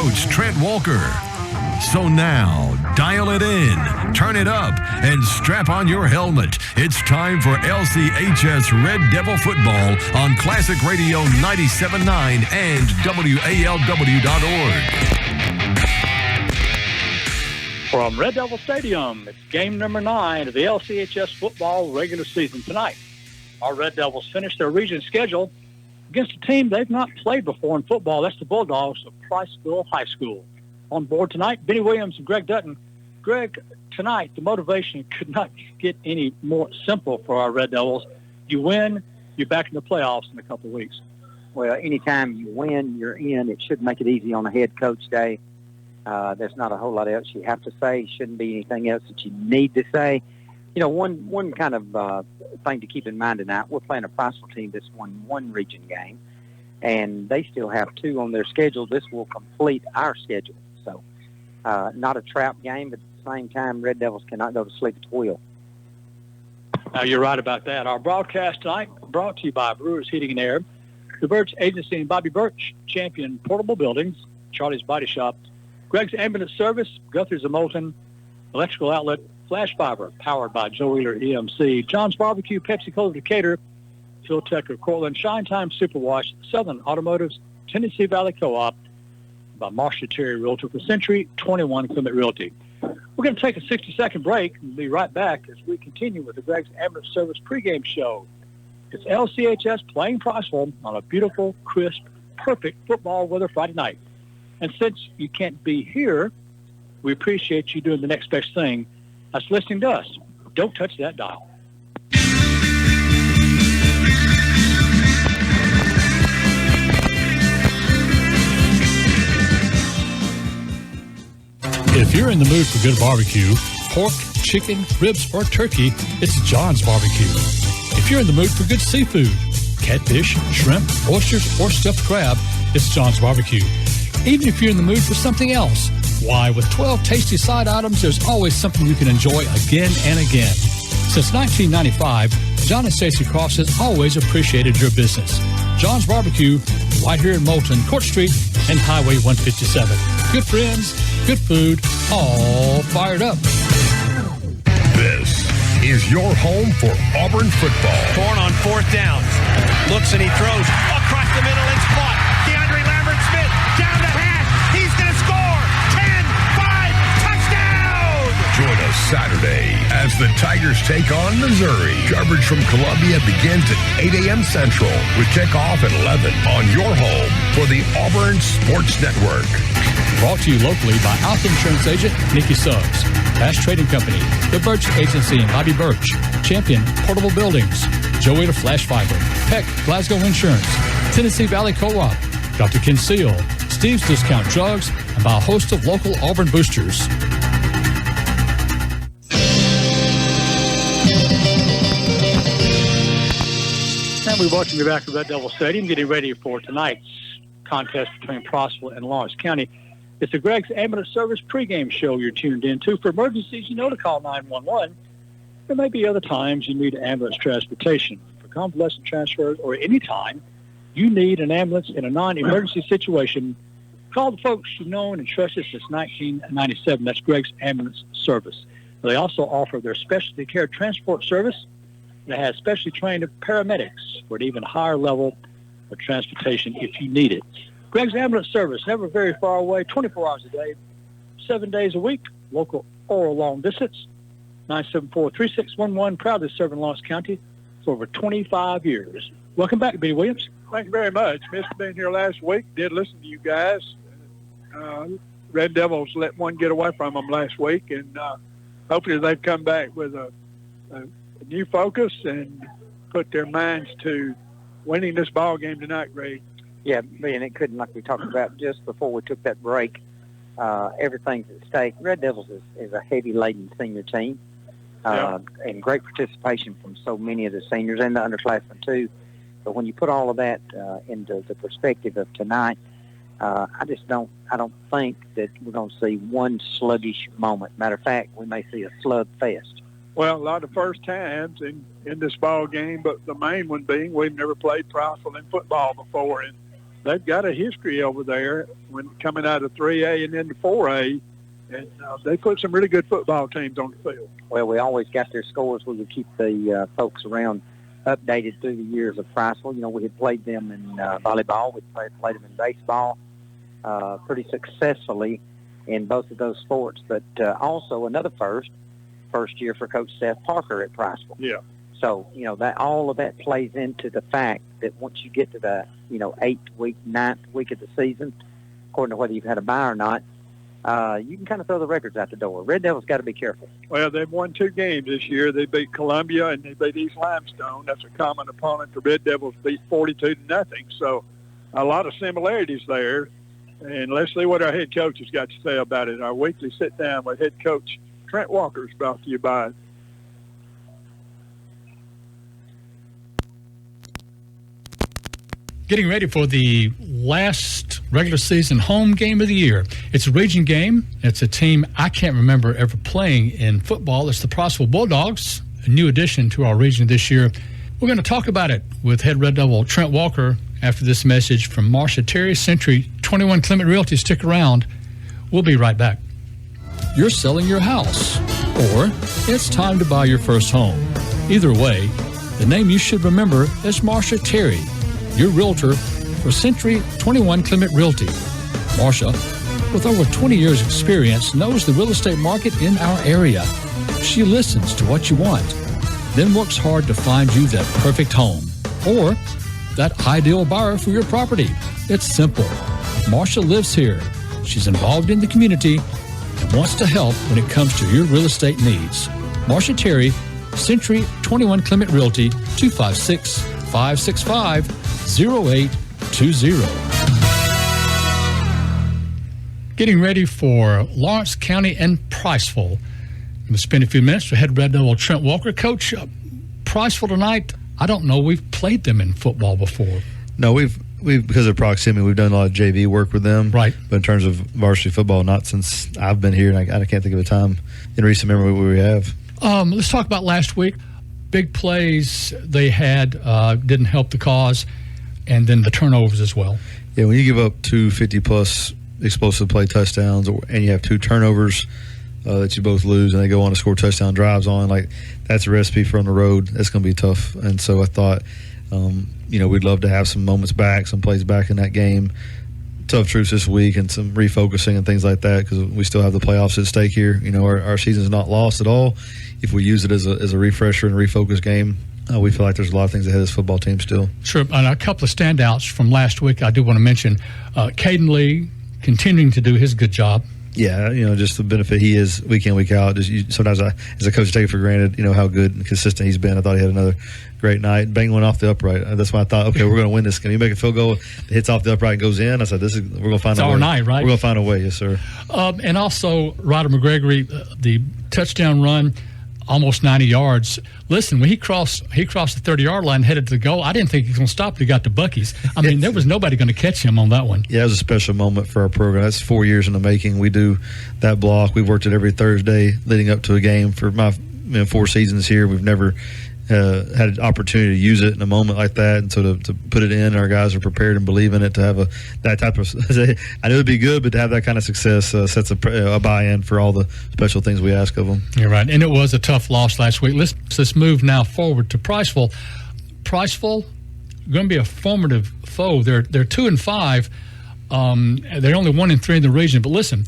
Coach Trent Walker. So now, dial it in, turn it up, and strap on your helmet. It's time for LCHS Red Devil Football on Classic Radio 97.9 and WALW.org. From Red Devil Stadium, it's game number 9 of the LCHS football regular season tonight. Our Red Devils finished their region schedule against a team they've not played before in football. That's the Bulldogs of Priceville High School. On board tonight, Benny Williams and Greg Dutton. Greg, tonight, the motivation could not get any more simple for our Red Devils. You win, you're back in the playoffs in a couple of weeks. Well, anytime you win, you're in. It should make it easy on a head coach day. There's not a whole lot else you have to say. Shouldn't be anything else that you need to say. You know, one kind of thing to keep in mind tonight, we're playing a Priceville team that's won one region game, and they still have 2 on their schedule. This will complete our schedule. So not a trap game, but at the same time, Red Devils cannot go to sleep at the wheel. You're right about that. Our broadcast tonight brought to you by Brewers Heating and Air, the Birch Agency and Bobby Birch, Champion Portable Buildings, Charlie's Body Shop, Greg's Ambulance Service, Guthrie's of Moulton, Electrical Outlet, Flash Fiber, powered by Joe Wheeler EMC, John's Barbecue, Pepsi-Cola Decatur, Phil Tucker, Cortland, Shine Time Superwash, Southern Automotives, Tennessee Valley Co-op, by Marcia Terry Realtor for Century 21 Clement Realty. We're going to take a 60-second break and be right back as we continue with the Greg's Ambulance Service pregame show. It's LCHS playing Priceville on a beautiful, crisp, perfect football weather Friday night. And since you can't be here, we appreciate you doing the next best thing. That's listening to us. Don't touch that dial. If you're in the mood for good barbecue, pork, chicken, ribs, or turkey, it's John's Barbecue. If you're in the mood for good seafood, catfish, shrimp, oysters, or stuffed crab, it's John's Barbecue. Even if you're in the mood for something else, why, with 12 tasty side items, there's always something you can enjoy again and again. Since 1995, John and Stacey Cross has always appreciated your business. John's Barbecue, right here in Moulton, Court Street, and Highway 157. Good friends, good food, all fired up. This is your home for Auburn football. Torn on 4th down. Looks and he throws across the middle. It's caught. DeAndre Lambert-Smith down the hash. He's going to score. 10-5 touchdown. Join us Saturday as the Tigers take on Missouri. Coverage from Columbia begins at 8 a.m. Central with kickoff at 11 on your home for the Auburn Sports Network. Brought to you locally by Alpha Insurance Agent Nikki Suggs, Bash Trading Company, The Birch Agency and Bobby Birch, Champion Portable Buildings, Joe Wheeler Flash Fiber, Peck Glasgow Insurance, Tennessee Valley Co-op, Dr. Ken Seal, Steve's Discount Drugs, and by a host of local Auburn boosters. And we welcome you back to Red Devil Stadium, getting ready for tonight's contest between Priceville and Lawrence County. It's the Greg's Ambulance Service pregame show you're tuned in to. For emergencies, you know to call 911. There may be other times you need ambulance transportation. For convalescent transfers or any time you need an ambulance in a non-emergency situation, call the folks you've known and trusted since 1997. That's Greg's Ambulance Service. They also offer their specialty care transport service that has specially trained paramedics for an even higher level of transportation if you need it. Greg's Ambulance Service, never very far away, 24 hours a day, 7 days a week, local or long distance. 974-3611, proudly serving Lawrence County for over 25 years. Welcome back, Benny Williams. Thank you very much. Missed being here last week. Did listen to you guys. Red Devils let one get away from them last week, and hopefully they've come back with a new focus and put their minds to winning this ball game tonight, Greg. Yeah, and it couldn't, like we talked about just before we took that break, everything's at stake. Red Devils is a heavy-laden senior team, and great participation from so many of the seniors and the underclassmen too. But when you put all of that into the perspective of tonight, I don't think that we're going to see one sluggish moment. Matter of fact, we may see a slug fest. Well, a lot of first times in this ball game, but the main one being we've never played Priceville in football before, and they've got a history over there when coming out of 3A and into 4A, and they put some really good football teams on the field. Well, we always got their scores. We would keep the folks around updated through the years of Priceville. You know, we had played them in volleyball. We played them in baseball pretty successfully in both of those sports. But also another first year for Coach Seth Parker at Priceville. Yeah. So, you know, that all of that plays into the fact that once you get to the, 8th week, 9th week of the season, according to whether you've had a bye or not, you can kind of throw the records out the door. Red Devils got to be careful. Well, they've won 2 games this year. They beat Columbia and they beat East Limestone. That's a common opponent. The Red Devils beat 42-0. So a lot of similarities there. And let's see what our head coach has got to say about it. Our weekly sit-down with head coach Trent Walker is brought to you by Getting ready for the last regular season home game of the year. It's a region game. It's a team I can't remember ever playing in football. It's the Priceville Bulldogs, a new addition to our region this year. We're going to talk about it with head Red Devil Trent Walker after this message from Marcia Terry, Century 21 Clement Realty. Stick around. We'll be right back. You're selling your house, or it's time to buy your first home. Either way, the name you should remember is Marcia Terry, your realtor for Century 21 Clement Realty. Marcia, with over 20 years experience, knows the real estate market in our area. She listens to what you want, then works hard to find you that perfect home or that ideal buyer for your property. It's simple. Marcia lives here. She's involved in the community and wants to help when it comes to your real estate needs. Marcia Terry, Century 21 Clement Realty, 256-565-0820. Getting ready for Lawrence County and Priceville. I'm going to spend a few minutes with head Red Devil Trent Walker. Coach, Priceville tonight, I don't know we've played them in football before. No, we've because of proximity, we've done a lot of JV work with them. Right. But in terms of varsity football, not since I've been here, and I can't think of a time in recent memory where we have. Let's talk about last week. Big plays they had didn't help the cause, and then the turnovers as well. Yeah, when you give up 2 50-plus explosive play touchdowns, and you have 2 turnovers that you both lose, and they go on to score touchdown drives on, that's a recipe for on the road. That's going to be tough. And so I thought, we'd love to have some moments back, some plays back in that game. Tough truths this week and some refocusing and things like that because we still have the playoffs at stake here. Our season's not lost at all. If we use it as a refresher and refocus game, we feel like there's a lot of things ahead of this football team still. Sure. And a couple of standouts from last week I do want to mention. Caden Lee continuing to do his good job. Yeah, just the benefit he is week in, week out. Sometimes as a coach, take it for granted, how good and consistent he's been. I thought he had another great night. Bang went off the upright. That's why I thought, okay, we're going to win this game. You make a field goal, it hits off the upright and goes in. I said, we're going to find a way. It's our night, right? We're going to find a way, yes, sir. And also, Ryder McGregory, the touchdown run, almost 90 yards. Listen, when he crossed the 30-yard line, headed to the goal, I didn't think he was going to stop till he got to Buc-ee's. I mean, there was nobody going to catch him on that one. Yeah, it was a special moment for our program. That's 4 years in the making. We do that block. We've worked it every Thursday leading up to a game for my 4 seasons here. We've never had an opportunity to use it in a moment like that, and so to put it in, our guys are prepared and believe in it. To have that type of, I knew it'd be good, but to have that kind of success sets a buy-in for all the special things we ask of them. You're right, and it was a tough loss last week. Let's move now forward to Priceville. Priceville going to be a formative foe. They're 2-5. They're only 1-3 in the region. But listen,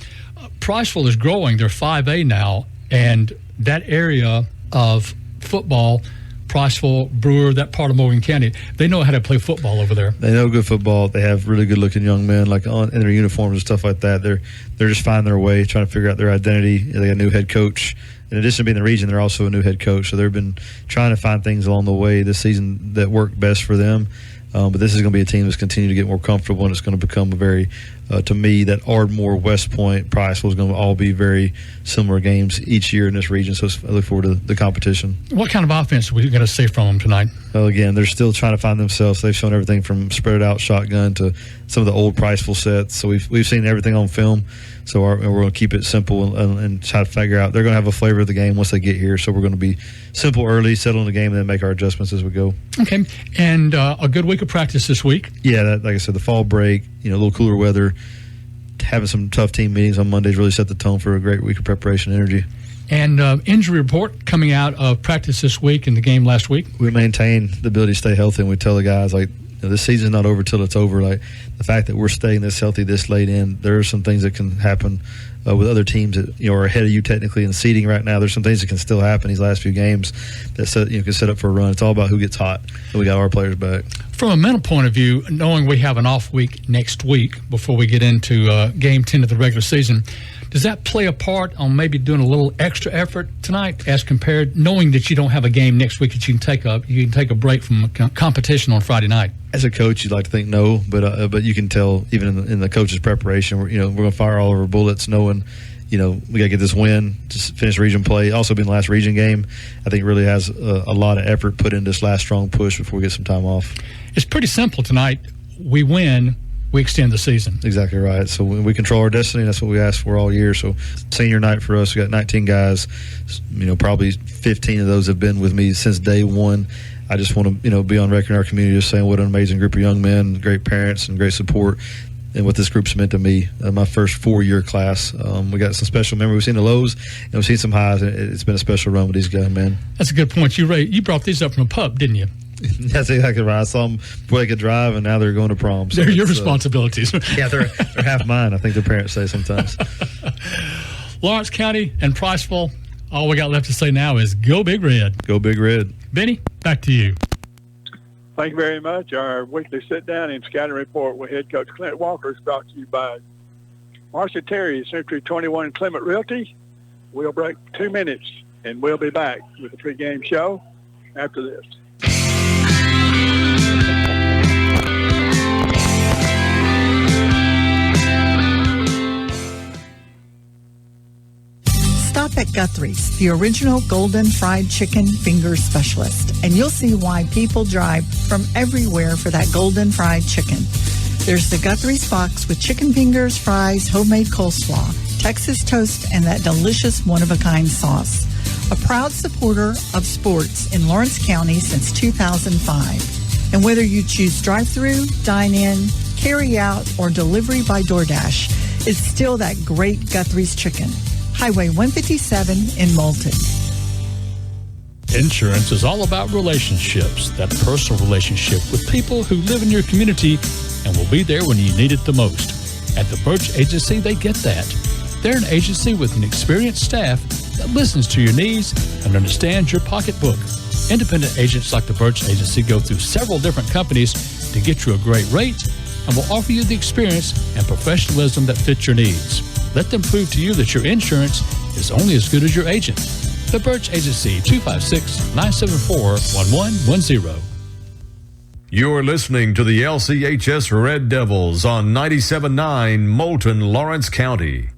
Priceville is growing. They're 5A now, and that area of football. Priceville, Brewer, that part of Morgan County, they know how to play football over there. They know good football. They have really good-looking young men, in their uniforms and stuff like that. They're just finding their way, trying to figure out their identity. They got a new head coach. In addition to being in the region, they're also a new head coach. So they've been trying to find things along the way this season that work best for them. But this is going to be a team that's continuing to get more comfortable, and it's going to become a very to me, that Ardmore, West Point, Priceville is going to all be very similar games each year in this region. So I look forward to the competition. What kind of offense are we going to see from them tonight? Well, again, they're still trying to find themselves. They've shown everything from spread out shotgun to some of the old Priceville sets. So we've seen everything on film. So we're going to keep it simple and try to figure out. They're going to have a flavor of the game once they get here. So we're going to be simple early, settle in the game, and then make our adjustments as we go. Okay. And a good week of practice this week. Yeah, like I said, the fall break, a little cooler weather, having some tough team meetings on Mondays really set the tone for a great week of preparation and energy. And injury report coming out of practice this week and the game last week. We maintain the ability to stay healthy, and we tell the guys, this season's not over till it's over. Like, the fact that we're staying this healthy this late in, there are some things that can happen with other teams that are ahead of you technically in seeding right now. There's some things that can still happen these last few games that can set up for a run. It's all about who gets hot, and we got our players back. From a mental point of view, knowing we have an off week next week before we get into Game 10 of the regular season, does that play a part on maybe doing a little extra effort tonight as compared, knowing that you don't have a game next week that you can take a break from competition on Friday night? As a coach, you'd like to think no, but you can tell even in the coach's preparation, we're going to fire all of our bullets, knowing we got to get this win, just finish region play. Also, being the last region game, I think really has a lot of effort put into this last strong push before we get some time off. It's pretty simple tonight. We win, we extend the season. Exactly right. So we control our destiny. That's what we asked for all year. So senior night for us, we got 19 guys. Probably 15 of those have been with me since day one. I just want to be on record in our community just saying what an amazing group of young men, great parents, and great support, and what this group's meant to me. My first 4-year class, we got some special memories. We've seen the lows and we've seen some highs. It's been a special run with these guys, man. That's a good point. You brought these up from a pub, didn't you? That's exactly right. I saw them before they could drive, and now they're going to prom. So they're your responsibilities. Yeah, they're half mine, I think their parents say sometimes. Lawrence County and Priceville, all we got left to say now is go Big Red. Go Big Red. Benny, back to you. Thank you very much. Our weekly sit-down and scouting report with head coach Trent Walker is brought to you by Marcia Terry, Century 21 Clement Realty. We'll break 2 minutes, and we'll be back with a pregame show after this. Stop at Guthrie's, the original golden fried chicken finger specialist, and you'll see why people drive from everywhere for that golden fried chicken. There's the Guthrie's box with chicken fingers, fries, homemade coleslaw, Texas toast, and that delicious one-of-a-kind sauce. A proud supporter of sports in Lawrence County since 2005. And whether you choose drive-through, dine-in, carry-out, or delivery by DoorDash, it's still that great Guthrie's chicken. Highway 157 in Moulton. Insurance is all about relationships, that personal relationship with people who live in your community and will be there when you need it the most. At the Birch Agency, they get that. They're an agency with an experienced staff that listens to your needs and understands your pocketbook. Independent agents like the Birch Agency go through several different companies to get you a great rate and will offer you the experience and professionalism that fits your needs. Let them prove to you that your insurance is only as good as your agent. The Birch Agency, 256-974-1110. You're listening to the LCHS Red Devils on 97.9 Moulton, Lawrence County.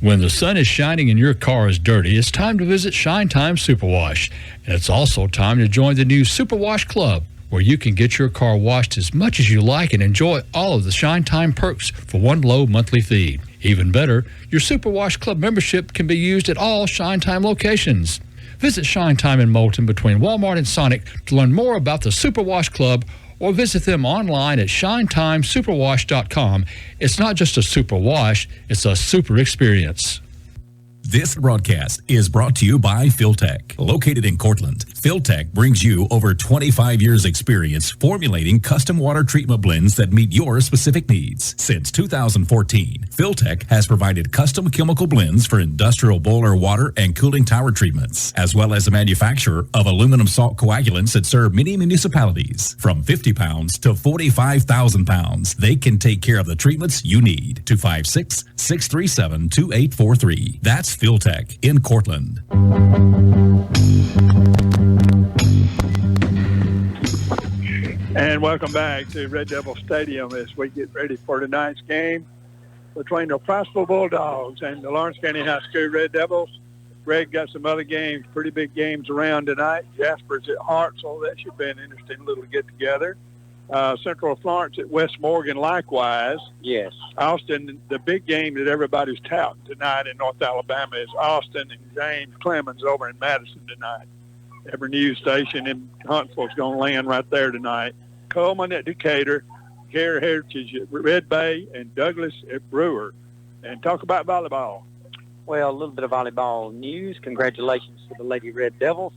When the sun is shining and your car is dirty, it's time to visit Shine Time Superwash. And it's also time to join the new Superwash Club, where you can get your car washed as much as you like and enjoy all of the Shine Time perks for one low monthly fee. Even better, your Superwash Club membership can be used at all Shine Time locations. Visit Shine Time in Moulton between Walmart and Sonic to learn more about the Superwash Club, or visit them online at shinetimesuperwash.com. It's not just a super wash, it's a super experience. This broadcast is brought to you by Philtech. Located in Cortland, Philtech brings you over 25 years experience formulating custom water treatment blends that meet your specific needs. Since 2014, Philtech has provided custom chemical blends for industrial boiler water and cooling tower treatments, as well as a manufacturer of aluminum salt coagulants that serve many municipalities. From 50 pounds to 45,000 pounds, they can take care of the treatments you need. 256-637-2843. That's Philtech in Cortland. And welcome back to Red Devil Stadium as we get ready for tonight's game. between the Priceville Bulldogs and the Lawrence County High School Red Devils. Greg got some other games, pretty big games around tonight. Jasper's at Hartselle. That should be an interesting little get-together. Central Florence at West Morgan likewise. Yes. Austin, the big game that everybody's touting tonight in North Alabama is Austin and James Clemens over in Madison tonight. Every news station in Huntsville's going to land right there tonight. Coleman at Decatur, Gary Heritage at Red Bay, and Douglas at Brewer. And talk about volleyball. Well, a little bit of volleyball news. Congratulations to the Lady Red Devils.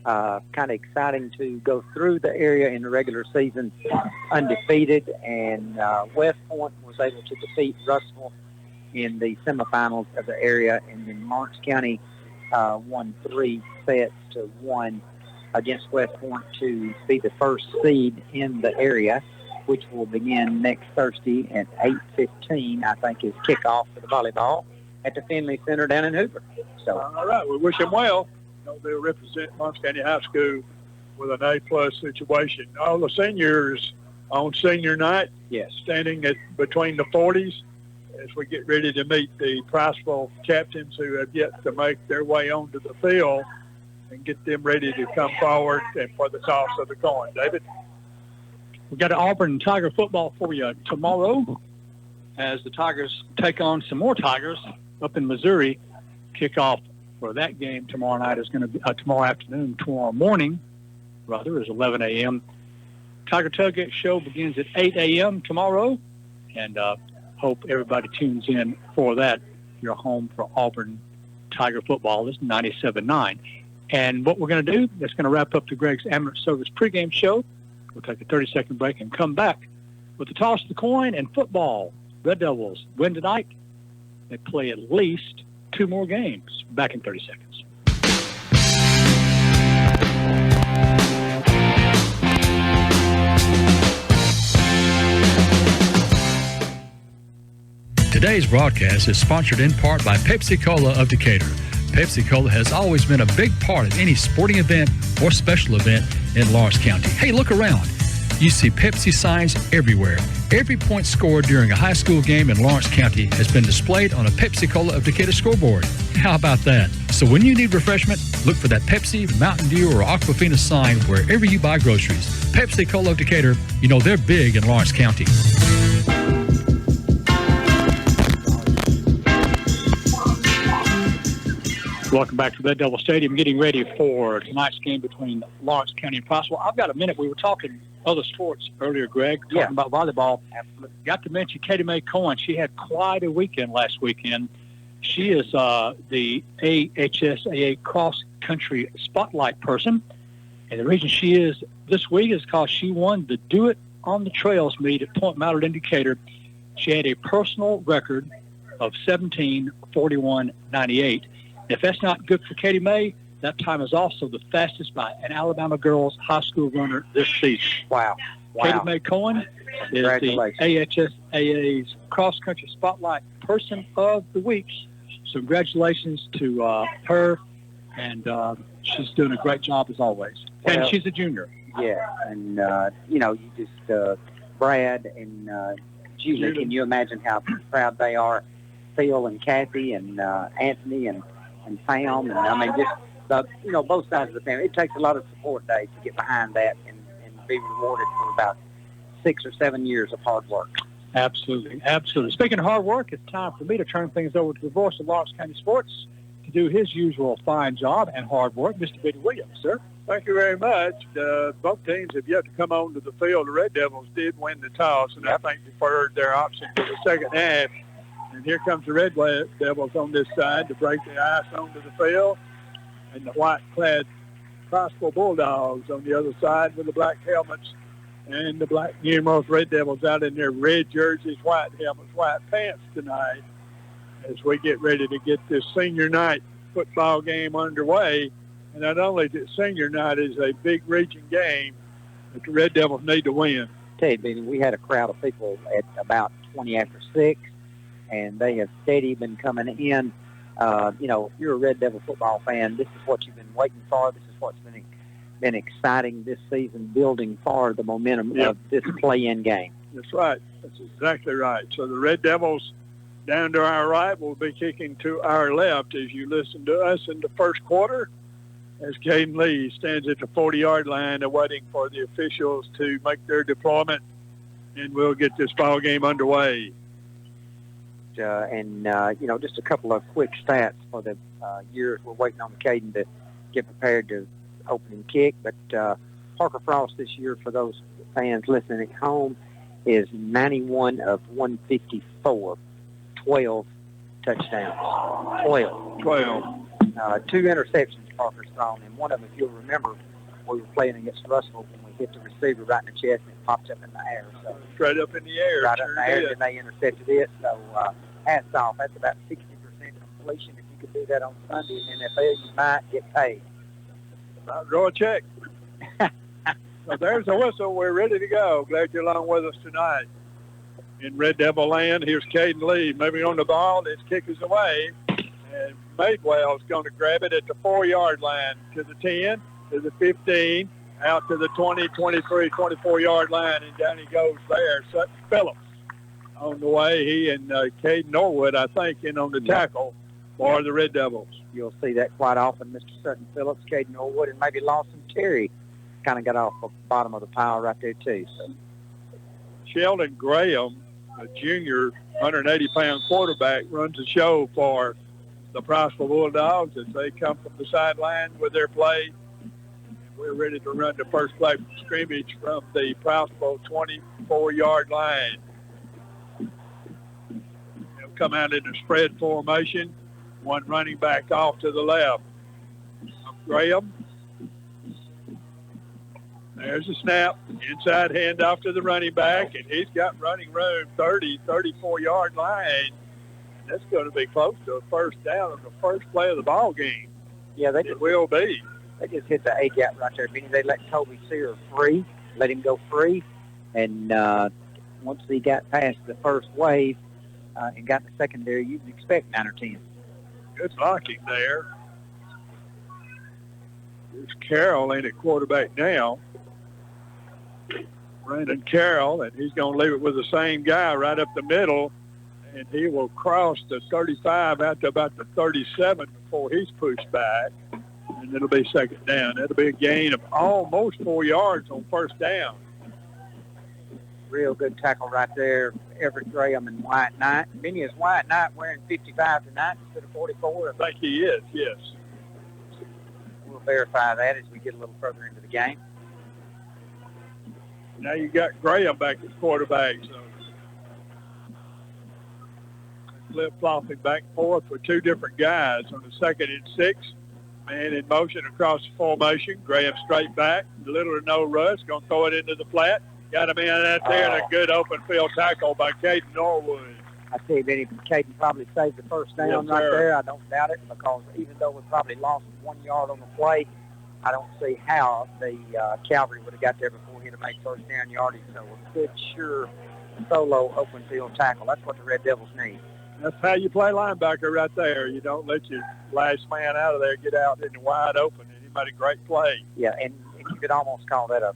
Kind of exciting to go through the area in the regular season undefeated, and West Point was able to defeat Russell in the semifinals of the area, and then Lawrence County won 3-1 against West Point to be the first seed in the area, which will begin next Thursday at 8:15, I think, is kickoff for the volleyball at the Finley Center down in Hoover. So, all right, we wish them well. They'll represent Lawrence County High School with an A-plus situation. All the seniors on senior night, yes, standing at between the 40s as we get ready to meet the Priceville captains who have yet to make their way onto the field and get them ready to come forward and for the toss of the coin. David? We've got Auburn Tiger football for you tomorrow as the Tigers take on some more Tigers up in Missouri. Kickoff for that game tomorrow night is going to be tomorrow morning, is 11 a.m. Tiger Tailgate Show begins at 8 a.m. tomorrow, and hope everybody tunes in for that. You're home for Auburn Tiger football. This is 97.9. And what we're going to do, that's going to wrap up the Greg's Amateur Service pregame show. We'll take a 30-second break and come back with the toss of the coin and football. Red Devils win tonight. They play at least 2 more games. Back in 30 seconds. Today's broadcast is sponsored in part by Pepsi-Cola of Decatur. Pepsi-Cola has always been a big part of any sporting event or special event in Lawrence County. Hey, look around. You see Pepsi signs everywhere. Every point scored during a high school game in Lawrence County has been displayed on a Pepsi-Cola of Decatur scoreboard. How about that? So when you need refreshment, look for that Pepsi, Mountain Dew, or Aquafina sign wherever you buy groceries. Pepsi-Cola of Decatur, they're big in Lawrence County. Welcome back to Red Devil Stadium, getting ready for tonight's game between Lawrence County and Priceville. I've got a minute. We were talking other sports earlier, Greg, talking about volleyball. Absolutely. Got to mention Katie Mae Cohen. She had quite a weekend last weekend. She is the AHSAA cross-country spotlight person. And the reason she is this week is because she won the Do It on the Trails meet at Point Mallard Indicator. She had a personal record of 17:41.98. If that's not good for Katie Mae, that time is also the fastest by an Alabama girls high school runner this season. Wow. Katie Mae Cohen is the AHSAA's cross-country spotlight person of the week. So congratulations to her, and she's doing a great job as always. And she's a junior. Yeah, and, you just, Brad and Julie, can you imagine how proud they are? Phil and Kathy and Anthony and Pam, and just both sides of the family. It takes a lot of support, Dave, to get behind that and be rewarded for about 6 or 7 years of hard work. Absolutely. Speaking of hard work, it's time for me to turn things over to the voice of Lawrence County Sports to do his usual fine job and hard work, Mr. Billy Williams, sir. Thank you very much. Both teams have yet to come onto the field. The Red Devils did win the toss, and I think deferred their option for the second half. And here comes the Red Devils on this side to break the ice onto the field. And the white-clad Priceville Bulldogs on the other side with the black helmets and the black numerals. Red Devils out in their red jerseys, white helmets, white pants tonight as we get ready to get this senior night football game underway. And not only that senior night is a big region game that the Red Devils need to win. Tell you, Benny, we had a crowd of people at about 20 after 6. And they have steady been coming in. If you're a Red Devil football fan, this is what you've been waiting for. This is what's been exciting this season, building for the momentum of this play-in game. That's right. That's exactly right. So the Red Devils Down to our right, we'll be kicking to our left as you listen to us in the first quarter, as Caden Lee stands at the 40-yard line awaiting for the officials to make their deployment, and we'll get this ball game underway. Just a couple of quick stats for the year. We're waiting on Caden to get prepared to opening kick, but Parker Frost this year, for those fans listening at home, is 91 of 154, 12 touchdowns. 12. 2 interceptions Parker's thrown, and one of them, if you'll remember, we were playing against Russell when we hit the receiver right in the chest and it popped up in the air. So straight up in the air. Right up in the air, and they intercepted it. So hats off. That's about 60% completion. If you could do that on Sunday in the NFL, you might get paid. Draw a check. So there's the whistle. We're ready to go. Glad you're along with us tonight. In Red Devil land, here's Caden Lee moving on the ball. His kick is away, and Madwell's going to grab it at the 4-yard line to the 10, to the 15, out to the 20, 23, 24-yard line, and down he goes there. Sutton Phillips on the way. He and Caden Norwood, I think, in on the tackle for the Red Devils. You'll see that quite often. Mr. Sutton Phillips, Caden Norwood, and maybe Lawson Terry kind of got off the bottom of the pile right there, too. So. Sheldon Graham, a junior 180-pound quarterback, runs the show for the Priceville Bulldogs as they come from the sideline with their play. We're ready to run the first play from scrimmage from the Priceville 24-yard line. They'll come out in a spread formation, one running back off to the left. Graham. There's a snap, inside handoff to the running back, and he's got running room, 30, 34-yard line. That's going to be close to a first down on the first play of the ball game. Yeah, it will be. They just hit the A-gap right there. Meaning they let Toby Sear free, let him go free, and once he got past the first wave and got the secondary, you'd expect 9 or 10. Good blocking there. There's Carroll in at quarterback now. Brandon Carroll, and he's going to leave it with the same guy right up the middle, and he will cross the 35 out to about the 37 before he's pushed back, and it'll be second down. That'll be a gain of almost 4 yards on first down. Real good tackle right there, Everett Graham and Wyatt Knight. Benny, is Wyatt Knight wearing 55 tonight instead of 44? I think he is, yes. We'll verify that as we get a little further into the game. Now you got Graham back at quarterback, so flip-flopping back and forth with 2 different guys on the 2nd and 6. Man in motion across the formation. Graham straight back, little or no rush, going to throw it into the flat. Got a man out there and a good open field tackle by Caden Norwood. I tell you, Benny, Caden probably saved the first down right there. I don't doubt it, because even though we probably lost 1 yard on the play, I don't see how the Calvary would have got there before he'd have made first down yardage. So a good, sure, solo open field tackle. That's what the Red Devils need. That's how you play linebacker right there. You don't let your last man out of there get out in the wide open, and he made a great play. Yeah, and you could almost call that a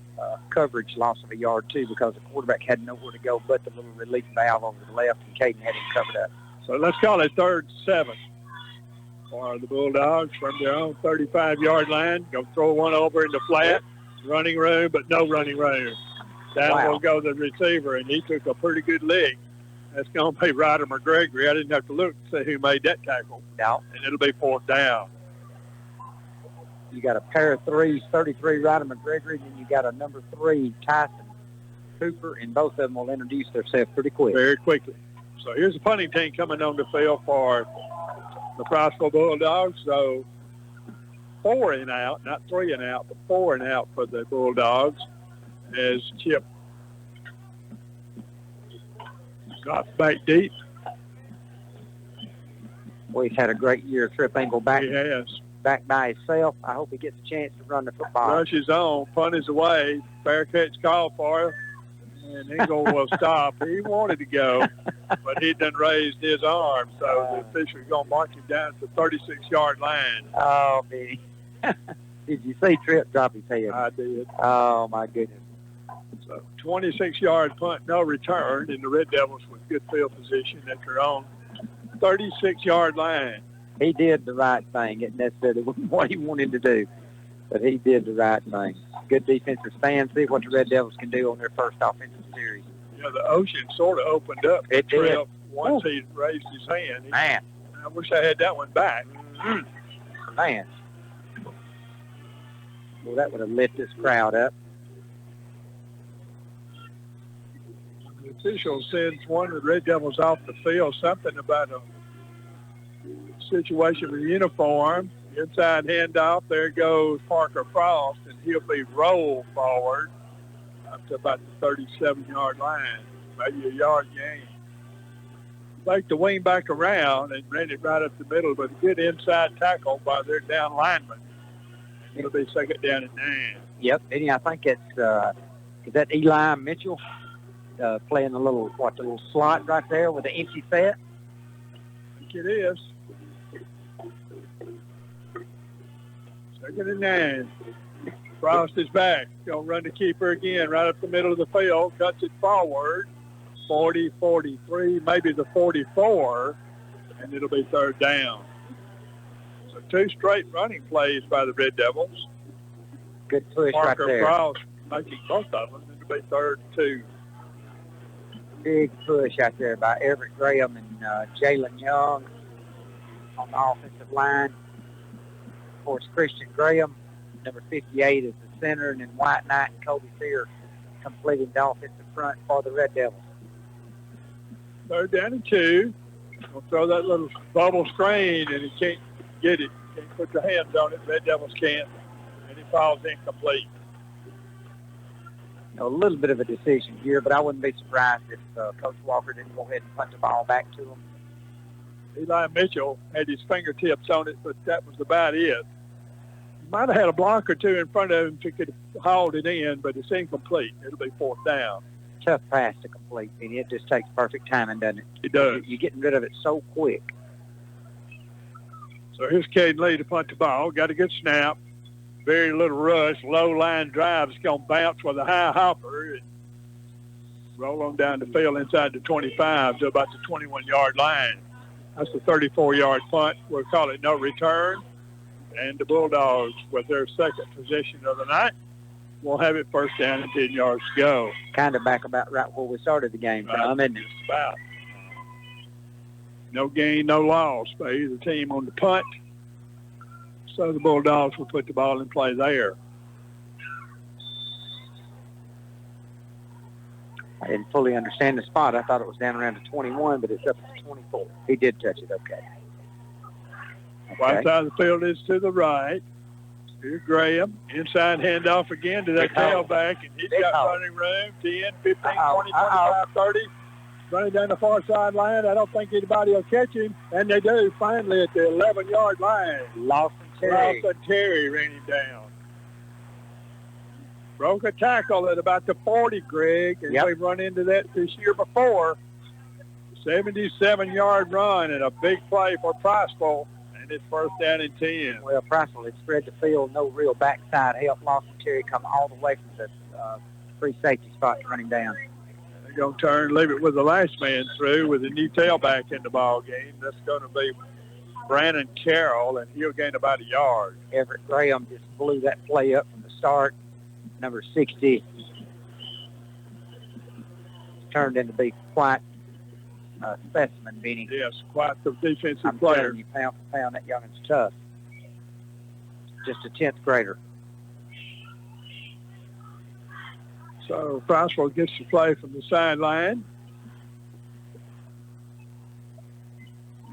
coverage loss of a yard, too, because the quarterback had nowhere to go but the little relief valve over to the left, and Caden had him covered up. So let's call it 3rd and 7 for the Bulldogs from their own 35-yard line. Go throw one over in the flat. Running room, but no running room. Down will go the receiver, and he took a pretty good lick. That's going to be Ryder McGregory. I didn't have to look to see who made that tackle. No. And it'll be 4th down. You got a pair of 3s, 33 Ryder McGregory, and you got a number 3 Tyson Cooper, and both of them will introduce themselves pretty quick. Very quickly. So here's the punting team coming on the field for the Priceville Bulldogs. So 4 and out, not 3 and out, but 4 and out for the Bulldogs as Chip got back deep. Well, he's had a great year. Tripp Engle back. He has. Back by himself. I hope he gets a chance to run the football. Rush is on. Punt is away. Fair catch call for him. And Engle will stop. He wanted to go, but he done raised his arm. So the official is going to mark him down to the 36-yard line. Oh, Benny. Did you see Tripp drop his head? I did. Oh, my goodness. So 26-yard punt, no return, and the Red Devils with good field position at their own 36-yard line. He did the right thing. It necessarily wasn't what he wanted to do, but he did the right thing. Good defensive stand. See what the Red Devils can do on their first offensive series. Yeah, the ocean sort of opened up. It did. Tripp once he raised his hand. Man. I wish I had that one back. Man. Well, that would have lit this crowd up. The official sends one of the Red Devils off the field, something about a situation with the uniform. Inside handoff, there goes Parker Frost, and he'll be rolled forward up to about the 37-yard line, maybe a yard gain. Take the wing back around and ran it right up the middle, but a good inside tackle by their down lineman. It'll be second down and 9. Yep, Eddie, I think it's is that Eli Mitchell playing the little slot right there with the empty set? I think it is. Second and 9. Frost is back. Going to run the keeper again right up the middle of the field. Cuts it forward. 40, 43, maybe the 44, and it'll be third down. So 2 straight running plays by the Red Devils. Good push Parker right there. Frost making both of them. It'll be third and 2. Big push out there by Everett Graham and Jalen Young on the offensive line. Of course, Christian Graham, number 58, is the center, and then White Knight and Kobe Sear completing the offensive front for the Red Devils. Third down and 2. We'll throw that little bubble screen, and he can't get it. Can't put your hands on it. Red Devils can't. And he falls incomplete. A little bit of a decision here, but I wouldn't be surprised if Coach Walker didn't go ahead and punt the ball back to him. Eli Mitchell had his fingertips on it, but that was about it. He might have had a block or two in front of him if he could have hauled it in, but it's incomplete. It'll be fourth down. Tough pass to complete, and it just takes perfect timing, doesn't it? It does. You're getting rid of it so quick. So here's Caden Lee to punt the ball. Got a good snap. Very little rush. Low line drive. It's going to bounce with a high hopper and roll on down the field inside the 25 to about the 21-yard line. That's a 34-yard punt. We'll call it no return. And the Bulldogs, with their second possession of the night, will have it first down and 10 yards to go. Kind of back about right where we started the game from, isn't it? Just about. No gain, no loss by either team on the punt. So the Bulldogs will put the ball in play there. I didn't fully understand the spot. I thought it was down around the 21, but it's up to 24. He did touch it, okay. Right side of the field is to the right. Here's Graham. Inside handoff again to that tailback, and he's got running room. 10, 15, 20, 25, 30. Running down the far sideline. I don't think anybody will catch him. And they do finally at the 11-yard line. Lawson Terry ran him down. Broke a tackle at about the 40, Greg, and we've run into that this year before. 77-yard run and a big play for Priceville, and it's first down and 10. Well, Priceville had spread the field, no real backside help. Lawson Terry come all the way from the free safety spot to run him down. They're going to turn, leave it with the last man through with a new tailback in the ball game. That's going to be Brandon Carroll, and he'll gain about a yard. Everett Graham just blew that play up from the start. Number 60 turned into be quite a specimen, Benny. Yes, quite the defensive I'm player. telling you, pound for pound, that youngin's tough. Just a 10th grader. So Priceville gets the play from the sideline.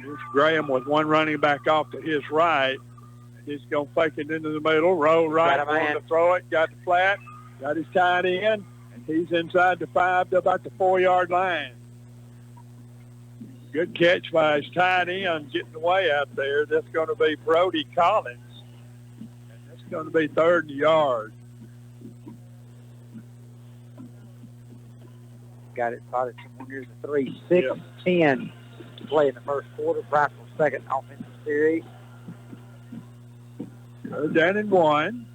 Here's Graham with one running back off to his right. He's going to fake it into the middle, roll right, going to throw it, got the flat, got his tight end, and he's inside the 5 to about the 4-yard line. Good catch by his tight end getting away out there. That's going to be Brody Collins, and that's going to be third and yard. Got it spotted somewhere near the 3. 6-10 to play in the first quarter. Priceville's second offensive series. Third down and 1.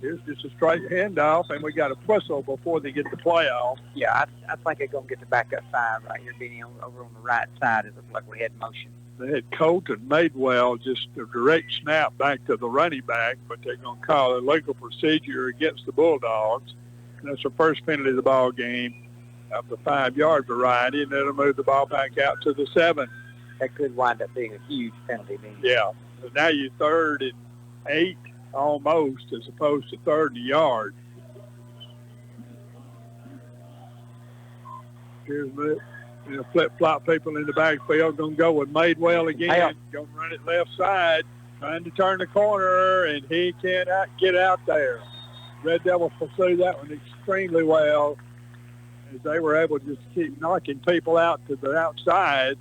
Here's just a straight handoff, and we got a whistle before they get the play off. Yeah, I think they're going to get the backup 5 right here, being over on the right side. It looks like we had motion. They had Colton Madwell, just a direct snap back to the running back, but they're going to call a legal procedure against the Bulldogs. And that's the first penalty of the ball game of the 5-yard variety, and that'll move the ball back out to the 7. That could wind up being a huge penalty. Yeah. So now you're 3rd and 8 almost, as opposed to 3rd and a yard. Here's the flip-flop people in the backfield. Going to go with Madwell again. Going to run it left side. Trying to turn the corner, and he cannot get out there. Red Devils pursued that one extremely well, as they were able to just keep knocking people out to the outside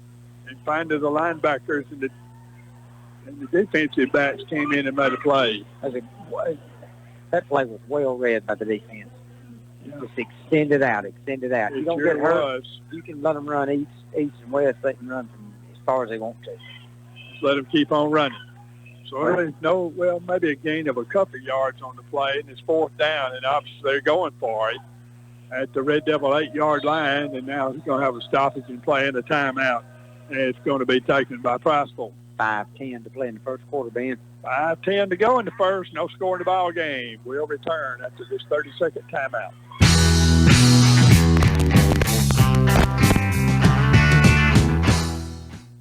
and finding the linebackers, and the defensive backs came in and made a play. That play was well read by the defense. Just extend it out. You don't get hurt. You can let them run east and west. They can run from as far as they want to. Just let them keep on running. So maybe a gain of a couple of yards on the play, and it's 4th down, and obviously they're going for it at the Red Devil 8-yard line, and now he's going to have a stoppage and play in a timeout, and it's going to be taken by Priceville. 5:10 to play in the first quarter, Ben. 5:10 to go in the first. No score in the ball game. We'll return after this 30-second timeout.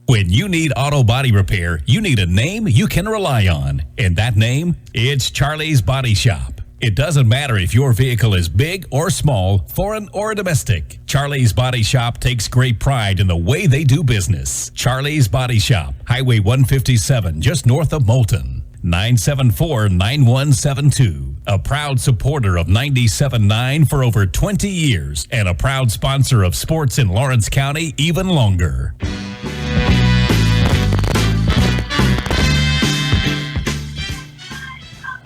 When you need auto body repair, you need a name you can rely on. And that name, it's Charlie's Body Shop. It doesn't matter if your vehicle is big or small, foreign or domestic. Charlie's Body Shop takes great pride in the way they do business. Charlie's Body Shop, Highway 157, just north of Moulton. 974-9172. A proud supporter of 97.9 for over 20 years and a proud sponsor of sports in Lawrence County even longer.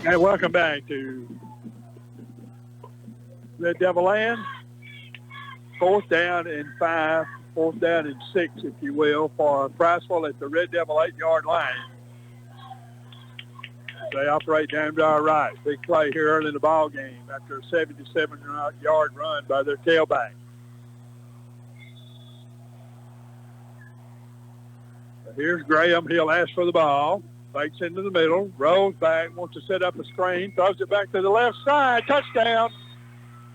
Hey, welcome back to Red Devil Land. 4th down and 5, 4th down and 6, if you will, for Priceville at the Red Devil 8-yard line. They operate down to our right. Big play here early in the ball game after a 77-yard run by their tailback. Here's Graham. He'll ask for the ball. Fakes into the middle. Rolls back. Wants to set up a screen. Throws it back to the left side. Touchdown.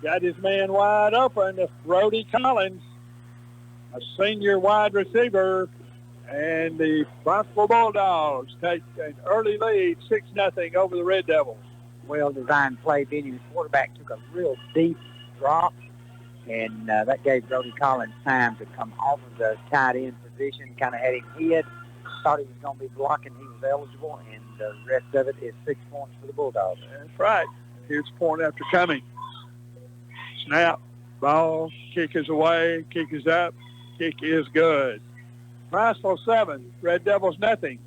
Got his man wide open. That's Brody Collins, a senior wide receiver. And the Priceville Bulldogs take an early lead, 6-0 over the Red Devils. Well-designed play. Benny, the quarterback, took a real deep drop, and that gave Brody Collins time to come off of the tight end position, kind of had him hid. Thought he was going to be blocking. He was eligible, and the rest of it is 6 points for the Bulldogs. That's right. Here's point after coming. Snap, ball, kick is away, kick is up, kick is good. Priceville 7, Red Devils nothing.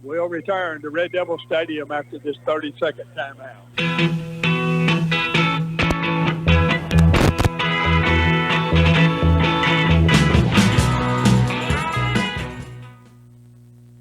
We'll return to Red Devil Stadium after this 30-second timeout.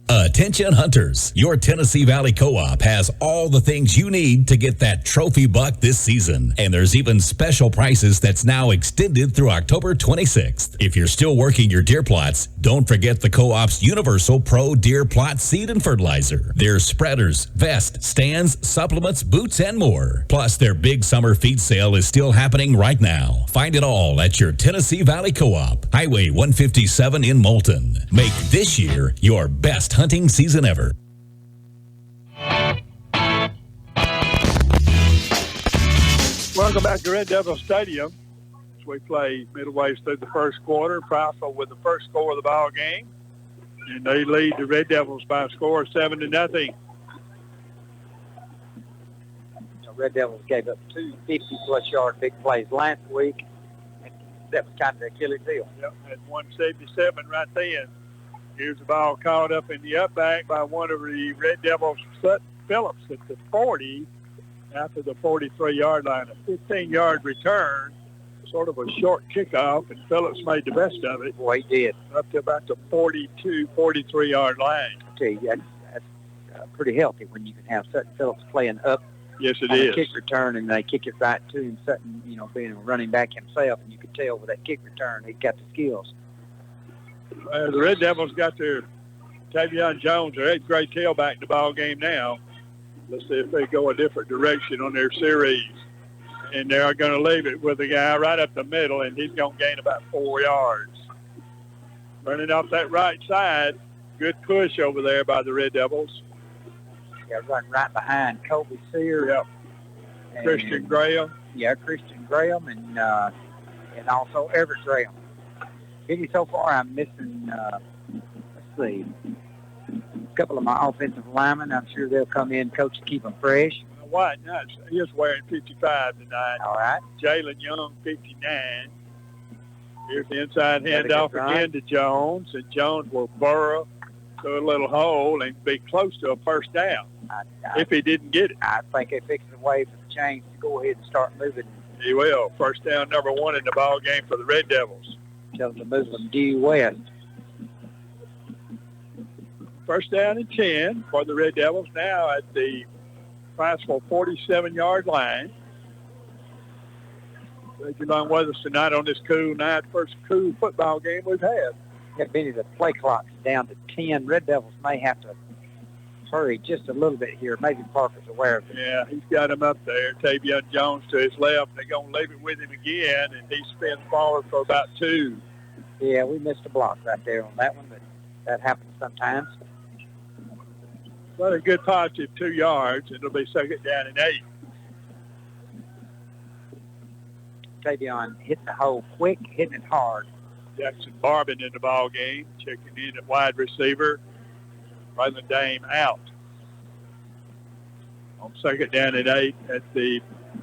Attention hunters, your Tennessee Valley Co-op has all the things you need to get that trophy buck this season. And there's even special prices that's now extended through October 26th. If you're still working your deer plots, don't forget the Co-op's Universal Pro Deer Plot Seed and Fertilizer. There's spreaders, vests, stands, supplements, boots, and more. Plus, their big summer feed sale is still happening right now. Find it all at your Tennessee Valley Co-op, Highway 157 in Moulton. Make this year your best hunting season ever. Welcome back to Red Devil Stadium. As we play midway through the first quarter, Priceville with the first score of the ball game, and they lead the Red Devils by a score of 7-0. The Red Devils gave up 2 50-plus yard big plays last week. That was kind of the Achilles heel. Yep, at 177 right then. Here's the ball caught up in the up back by one of the Red Devils, Phillips, at the 40 after the 43-yard line. A 15-yard return, sort of a short kickoff, and Phillips made the best of it. Boy, he did. Up to about the 42, 43-yard line. I tell you, that's pretty healthy when you can have Sutton Phillips playing up Yes, it on is. a kick return, and they kick it right to him, Sutton, being a running back himself, and you could tell with that kick return, he's got the skills. The Red Devils got their Tavian Jones, their 8th grade tailback in the ball game now. Let's see if they go a different direction on their series. And they're going to leave it with the guy right up the middle, and he's going to gain about 4 yards. Running off that right side, good push over there by the Red Devils. Yeah, running right behind Colby Sear. Yep. Christian Graham. Yeah, Christian Graham and also Everett Graham. Maybe so far I'm missing, let's see, a couple of my offensive linemen. I'm sure they'll come in, coach, to keep them fresh. White Nuts, he is wearing 55 tonight. All right. Jalen Young, 59. Here's the inside handoff again to Jones, and Jones will burrow through a little hole and be close to a first down if he didn't get it. I think they fixed the way for the chains to go ahead and start moving. He will. First down number 1 in the ball game for the Red Devils. Tell them to move them due west. First down and 10 for the Red Devils now at the Priceville 47-yard line. Glad you're along with us tonight on this cool night, first cool football game we've had. Yeah, Benny, the play clock's down to 10. Red Devils may have to hurry just a little bit here. Maybe Parker's aware of it. Yeah, he's got him up there. Tavian Jones to his left. They're going to leave it with him again, and he spins forward for about 2. Yeah, we missed a block right there on that one, but that happens sometimes. But a good positive 2 yards. It'll be second down and 8. Tavian hitting the hole quick, hitting it hard. Jackson Barbin in the ball game, checking in at wide receiver. Braylon Dame out. On second down and 8 at the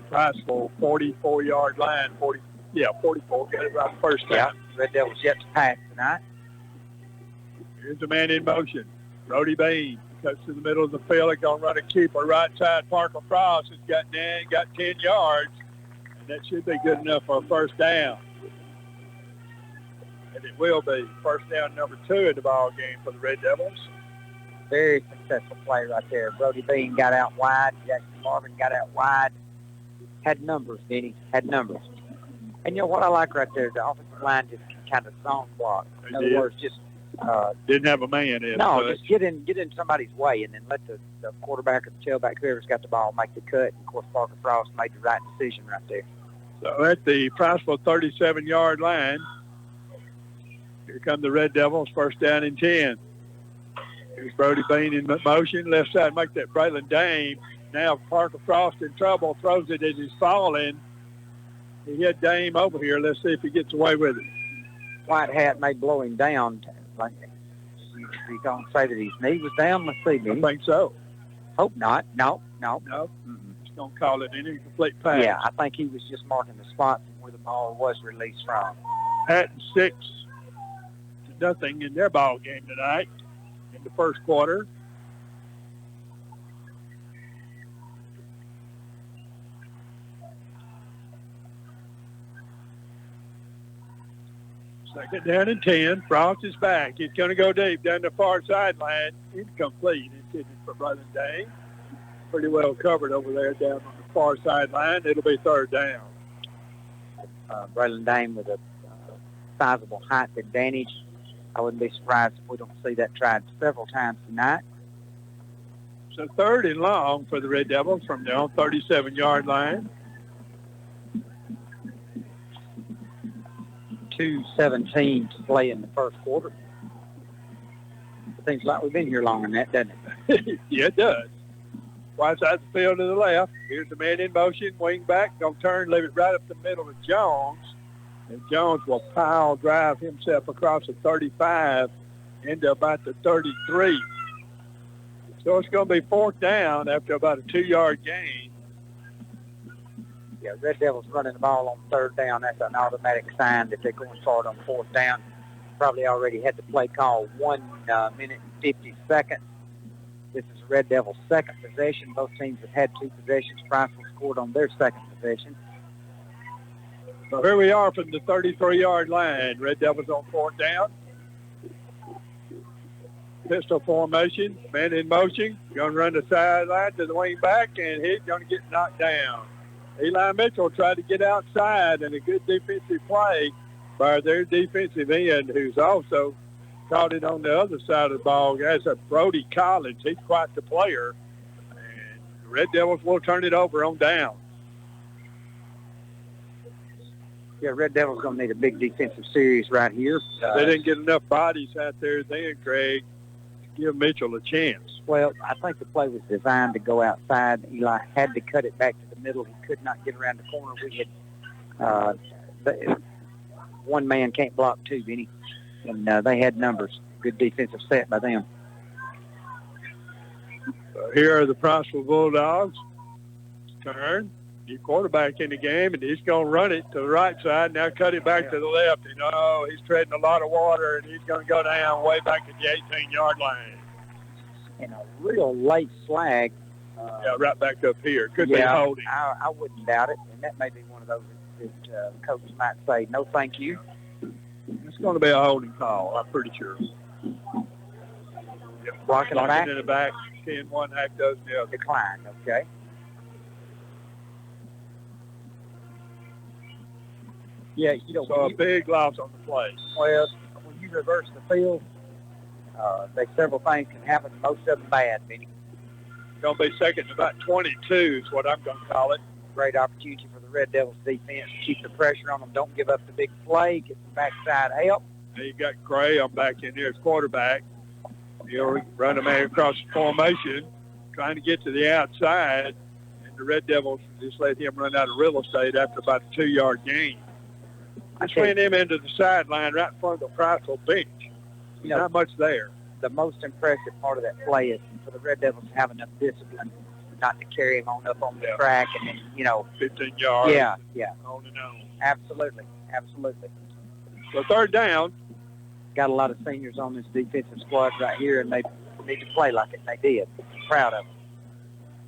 Priceville 44-yard line. 44. Got it right first down. Yeah, Red Devils yet to pass tonight. Here's the man in motion. Brody Bean cuts to the middle of the field. They're going to run a keeper right side. Parker Frost has got 10 yards. And that should be good enough for a first down. And it will be first down number 2 in the ball game for the Red Devils. Very successful play right there. Brody Bean got out wide. Jackson Marvin got out wide. Had numbers, Denny. Had numbers. And you know what I like right there? The offensive line just kind of zone block. In other words, just didn't have a man in. No, just get in somebody's way, and then let the quarterback or the tailback, whoever's got the ball, make the cut. And of course, Parker Frost made the right decision right there. So at the Priceville 37-yard line, here come the Red Devils, first down and 10. Here's Brody Bean in motion, left side, make that Braylon Dame. Now Parker Frost in trouble, throws it as he's falling. He hit Dame over here. Let's see if he gets away with it. White hat may blow him down. Like, you don't say that his knee was down. Let's see, Benny. I think so. Hope not. No. Mm-hmm. Just don't call it an incomplete pass. Yeah, I think he was just marking the spot where the ball was released from. Hatton 6-0 in their ball game tonight in the first quarter. Second down and 10. Frost is back. He's going to go deep down the far sideline. Incomplete. Intended for Braylon Dame. Pretty well covered over there down on the far sideline. It'll be third down. Braylon Dame with a sizable height advantage. I wouldn't be surprised if we don't see that tried several times tonight. So third and long for the Red Devils from their own 37-yard line. 2:17 to play in the first quarter. It seems like we've been here long on that, doesn't it? Yeah, it does. Wide side of the field to the left. Here's the man in motion, wing back, going to turn, leave it right up the middle to Jones. And Jones will pile drive himself across the 35 into about the 33. So it's going to be fourth down after about a 2-yard gain. Yeah, Red Devils running the ball on third down. That's an automatic sign that they're going forward on fourth down. Probably already had the play call 1 minute and 50 seconds. This is Red Devils' second possession. Both teams have had 2 possessions. Priceville scored on their second possession. So here we are from the 33-yard line. Red Devils on fourth down. pistol formation, man in motion, going to run the sideline to the wing back, and he's going to get knocked down. Eli Mitchell tried to get outside, and a good defensive play by their defensive end, who's also caught it on the other side of the ball. That's Brody Collins. He's quite the player. And the Red Devils will turn it over on down. Yeah, Red Devils going to need a big defensive series right here. They didn't get enough bodies out there then, Craig, to give Mitchell a chance. Well, I think the play was designed to go outside. Eli had to cut it back to the middle. He could not get around the corner. We had one man can't block two, Benny. And they had numbers. Good defensive set by them. Here are the Priceville Bulldogs. Turn. New quarterback in the game, and he's going to run it to the right side. Now cut it back to the left. And, he's treading a lot of water, and he's going to go down way back at the 18-yard line. And a real late flag. Right back up here. Could be holding. I wouldn't doubt it. And that may be one of those that coaches might say, no, thank you. It's going to be a holding call, I'm pretty sure. Blocking in the back. 10-1, half dozen the other. Decline, okay. Yeah, so a big loss on the play. Well, when you reverse the field, several things can happen, most of them bad, Benny. Going to be second and about 22 is what I'm going to call it. Great opportunity for the Red Devils defense. Keep the pressure on them. Don't give up the big play. Get the backside help. Now you got Graham back in here as quarterback. He'll run a man across the formation, trying to get to the outside, and the Red Devils just let him run out of real estate after about a 2-yard gain. Just ran him into the sideline right in front of the Priceville bench. Not much there. The most impressive part of that play is for the Red Devils to have enough discipline not to carry him on up on the track and then, 15 yards. Yeah. On and on. Absolutely. So third down. Got a lot of seniors on this defensive squad right here, and they need to play like it. They did. Proud of them.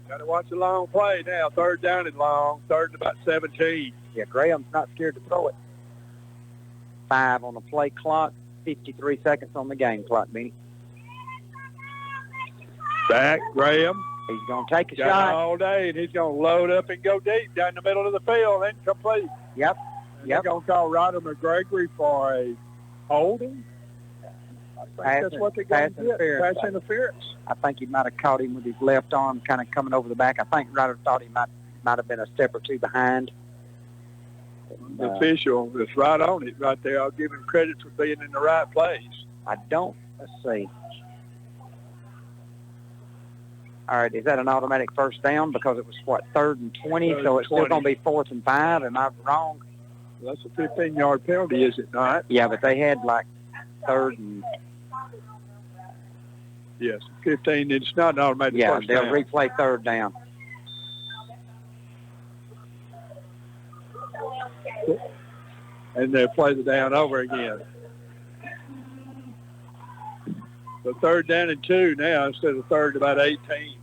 Got to watch the long play now. Third down and long. Third and about 17. Yeah, Graham's not scared to throw it. 5 on the play clock, 53 seconds on the game clock, Benny. Back, Graham. He's going to take a Got shot. all day, and he's going to load up and go deep down the middle of the field and complete. Yep. They're going to call Ryder McGregory for a holding. That's what they're going to get. Pass interference. I think he might have caught him with his left arm kind of coming over the back. I think Ryder thought he might have been a step or two behind. The official is right on it right there. I'll give him credit for being in the right place. Let's see. All right, is that an automatic first down? Because it was, 3rd and 20, so it's still going to be 4th and 5. Am I wrong? Well, that's a 15-yard penalty, is it not? Yeah, but they had 3rd and... Yes, 15. It's not an automatic first down. Yeah, they'll replay 3rd down. And they'll play the down over again. So 3rd down and 2 now instead of 3rd about 18.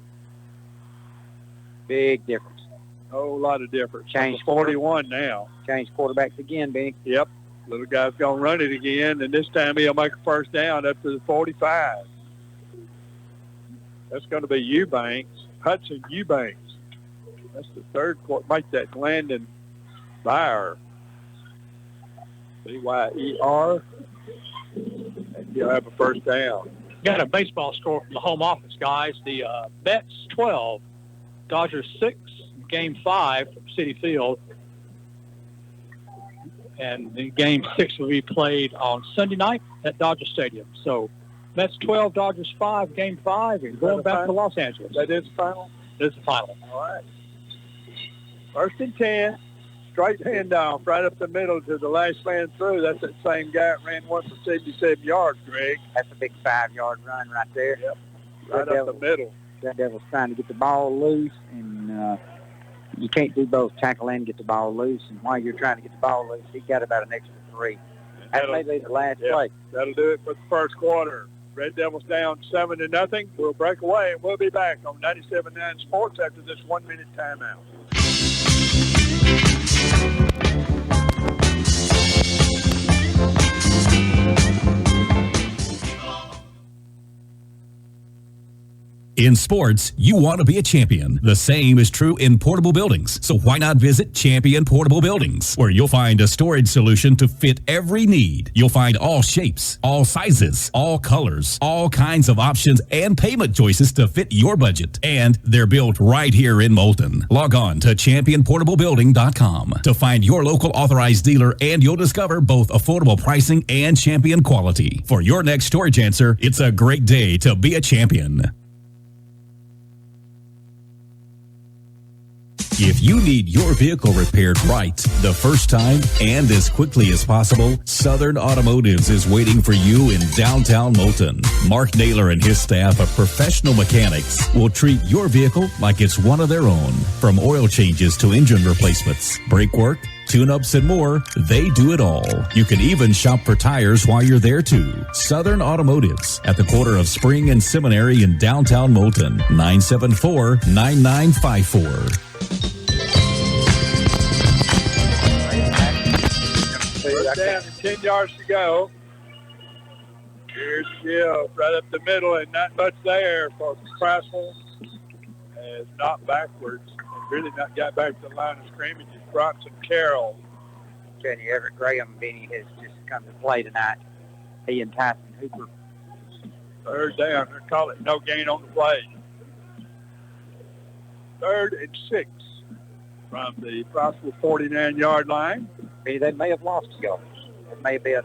Big difference. A whole lot of difference. Change 41 now. Change quarterbacks again, Benny. Yep. Little guy's going to run it again, and this time he'll make a first down up to the 45. That's going to be Hudson Eubanks. That's the third quarter. Make that Landon Byer. B-Y-E-R. And he'll have a first down. Got a baseball score from the home office, guys. The Mets 12, Dodgers 6, Game 5 from Citi Field. And the Game 6 will be played on Sunday night at Dodger Stadium. So Mets 12, Dodgers 5, Game 5, and going back to Los Angeles. That is the final? This is the final. All right. 1st and 10. Straight handoff right up the middle to the last man through. That's that same guy that ran one for 77 yards, Greg. That's a big 5-yard run right there. Yep. Right up the middle. Red Devil's trying to get the ball loose, and you can't do both, tackle and get the ball loose. And while you're trying to get the ball loose, he got about an extra 3. That may be the last play. That'll do it for the first quarter. Red Devils down 7-0. We'll break away, and we'll be back on 97.9 Sports after this 1-minute timeout. In sports, you want to be a champion. The same is true in portable buildings. So why not visit Champion Portable Buildings, where you'll find a storage solution to fit every need. You'll find all shapes, all sizes, all colors, all kinds of options and payment choices to fit your budget. And they're built right here in Moulton. Log on to championportablebuilding.com to find your local authorized dealer, and you'll discover both affordable pricing and champion quality. For your next storage answer, it's a great day to be a champion. If you need your vehicle repaired right, the first time and as quickly as possible, Southern Automotives is waiting for you in downtown Moulton. Mark Naylor and his staff of professional mechanics will treat your vehicle like it's one of their own. From oil changes to engine replacements, brake work, tune-ups, and more, they do it all. You can even shop for tires while you're there too. Southern Automotives at the corner of Spring and Seminary in downtown Moulton, 974-9954. Down to 10 yards to go. Here's Gill right up the middle, and not much there for Priceville. Has not backwards. Really not got back to the line of scrimmage. It's Bronson Carroll. Kenny Everett Graham, Benny, has just come to play tonight. He and Tyson Hooper. Third down. They're calling no gain on the play. 3rd and 6 from the Priceville 49-yard line. They may have lost a goal. It may be a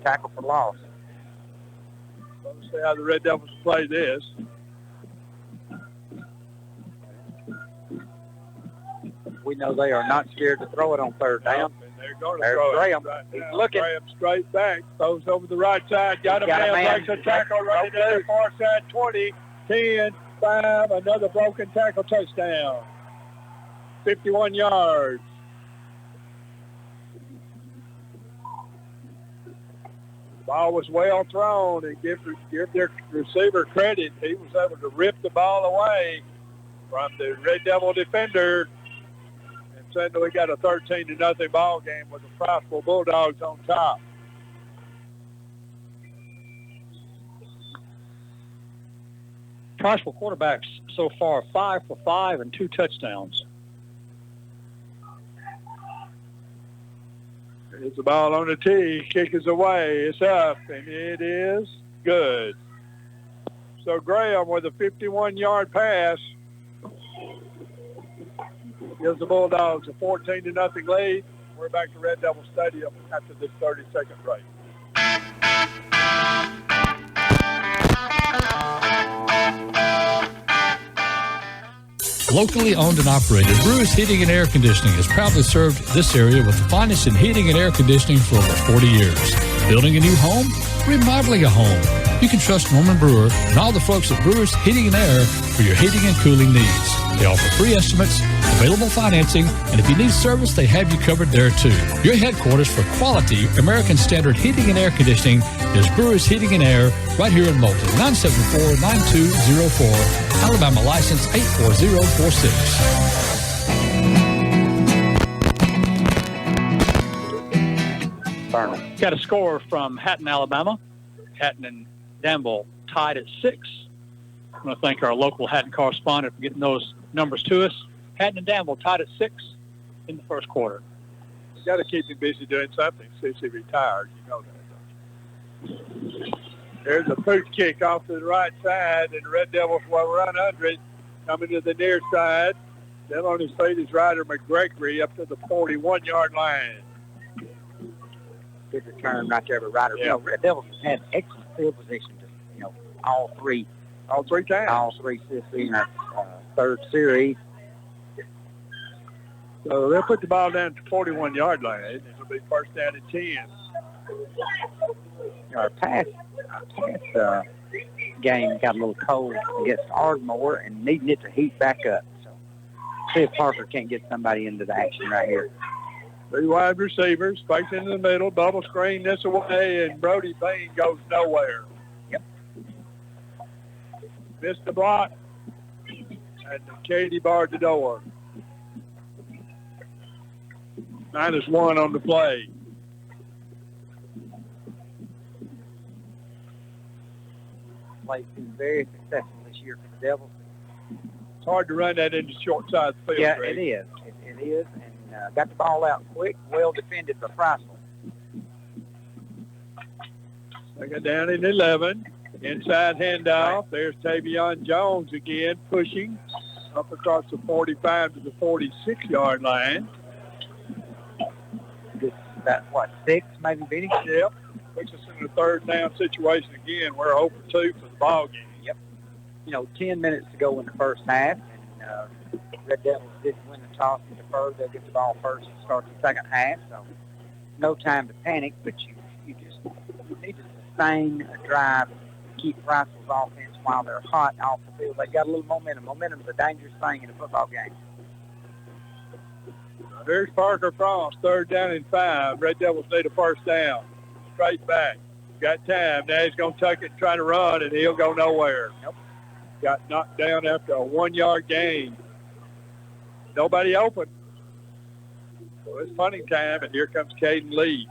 tackle for loss. Let's see how the Red Devils play this. We know they are not scared to throw it on 3rd down. And they're going to There's throw Graham. it. Right He's now. looking. Graham straight back. Throws over the right side. Got a man. Breaks a tackle right into the far side. 20, 10, 5. Another broken tackle. Touchdown. 51 yards. Ball was well thrown, and give their receiver credit. He was able to rip the ball away from the Red Devil defender. And suddenly we got a 13-0 ball game with the Priceville Bulldogs on top. Priceville quarterbacks so far 5 for 5 and 2 touchdowns. There's the ball on the tee. Kick is away. It's up, and it is good. So Graham with a 51-yard pass gives the Bulldogs a 14-0 lead. We're back to Red Devil Stadium after this 30-second break. Locally owned and operated, Brewers Heating and Air Conditioning has proudly served this area with the finest in heating and air conditioning for over 40 years. Building a new home? Remodeling a home? You can trust Norman Brewer and all the folks at Brewers Heating and Air for your heating and cooling needs. They offer free estimates, available financing, and if you need service, they have you covered there too. Your headquarters for quality American Standard Heating and Air Conditioning is Brewers Heating and Air right here in Moulton, 974-9204, Alabama license 84046. Burnham. Got a score from Hatton, Alabama. Hatton and Danville tied at 6. I want to thank our local Hatton correspondent for getting those numbers to us. Hatton and Danville tied at 6 in the first quarter. You got to keep him busy doing something since he retired. You know that, don't you? There's a pooch kick off to the right side, and the Red Devils will run under it, coming to the near side. Then on his feet is Ryder McGregory up to the 41-yard line. Good return right there, but Ryder. Yeah. You know, Red Devils have had excellent field position to, all three times. All three since in our third series. So they'll put the ball down to the 41-yard line. It'll be first down and 10. Our pass game got a little cold against Ardmore and needing it to heat back up. So see if Parker can't get somebody into the action right here. 3 wide receivers, spikes into the middle, double screen this away, and Brody Bain goes nowhere. Yep. Missed the block, and Katie barred the door. -1 on the play. play's been very successful this year for the Devils. It's hard to run that into short side of the field. Yeah, Greg. it is. It is, and got the ball out quick. Well defended by Priceville. Second down and 11. Inside handoff. There's Tavian Jones again pushing up across the 45 to the 46-yard line. This is about, 6 maybe, Benny? Yep. Puts us in a third down situation again. We're 0 for 2 for the ball game. Yep. 10 minutes to go in the first half, and Red Devils did win the toss and defer. They'll get the ball first and start the second half, so no time to panic, but you just need to sustain a drive, keep Priceville's offense while they're hot off the field. They got a little momentum. Momentum is a dangerous thing in a football game. There's Parker Frost, third down and 5. Red Devils need a first down. Straight back. Got time. Now he's going to tuck it and try to run, and he'll go nowhere. Nope. Got knocked down after a 1-yard gain. Nobody open. So it's punting time, and here comes Caden Lee.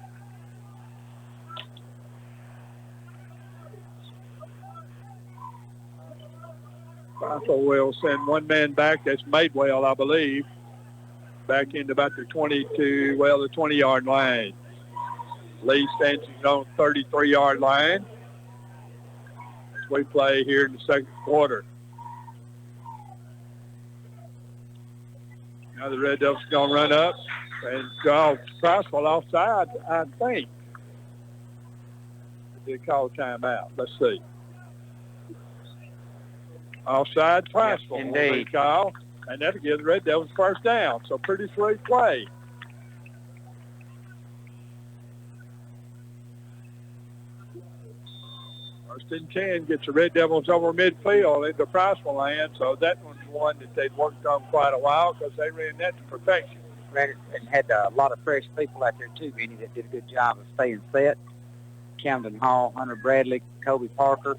Priceville will send one man back. That's Madwell, I believe. Back into about the 20-yard line. Lee stands his own 33-yard line as we play here in the second quarter. Now the Red Devils going to run up and draw Priceville offside, I think. They call timeout. Let's see. Offside Priceville. Indeed. Call, and that'll give the Red Devils first down. So pretty sweet play. First and 10 gets the Red Devils over midfield into Priceville land. So that one's one that they'd worked on quite a while because they ran that to perfection. And had a lot of fresh people out there too, Benny, that did a good job of staying set. Camden Hall, Hunter Bradley, Kobe Parker.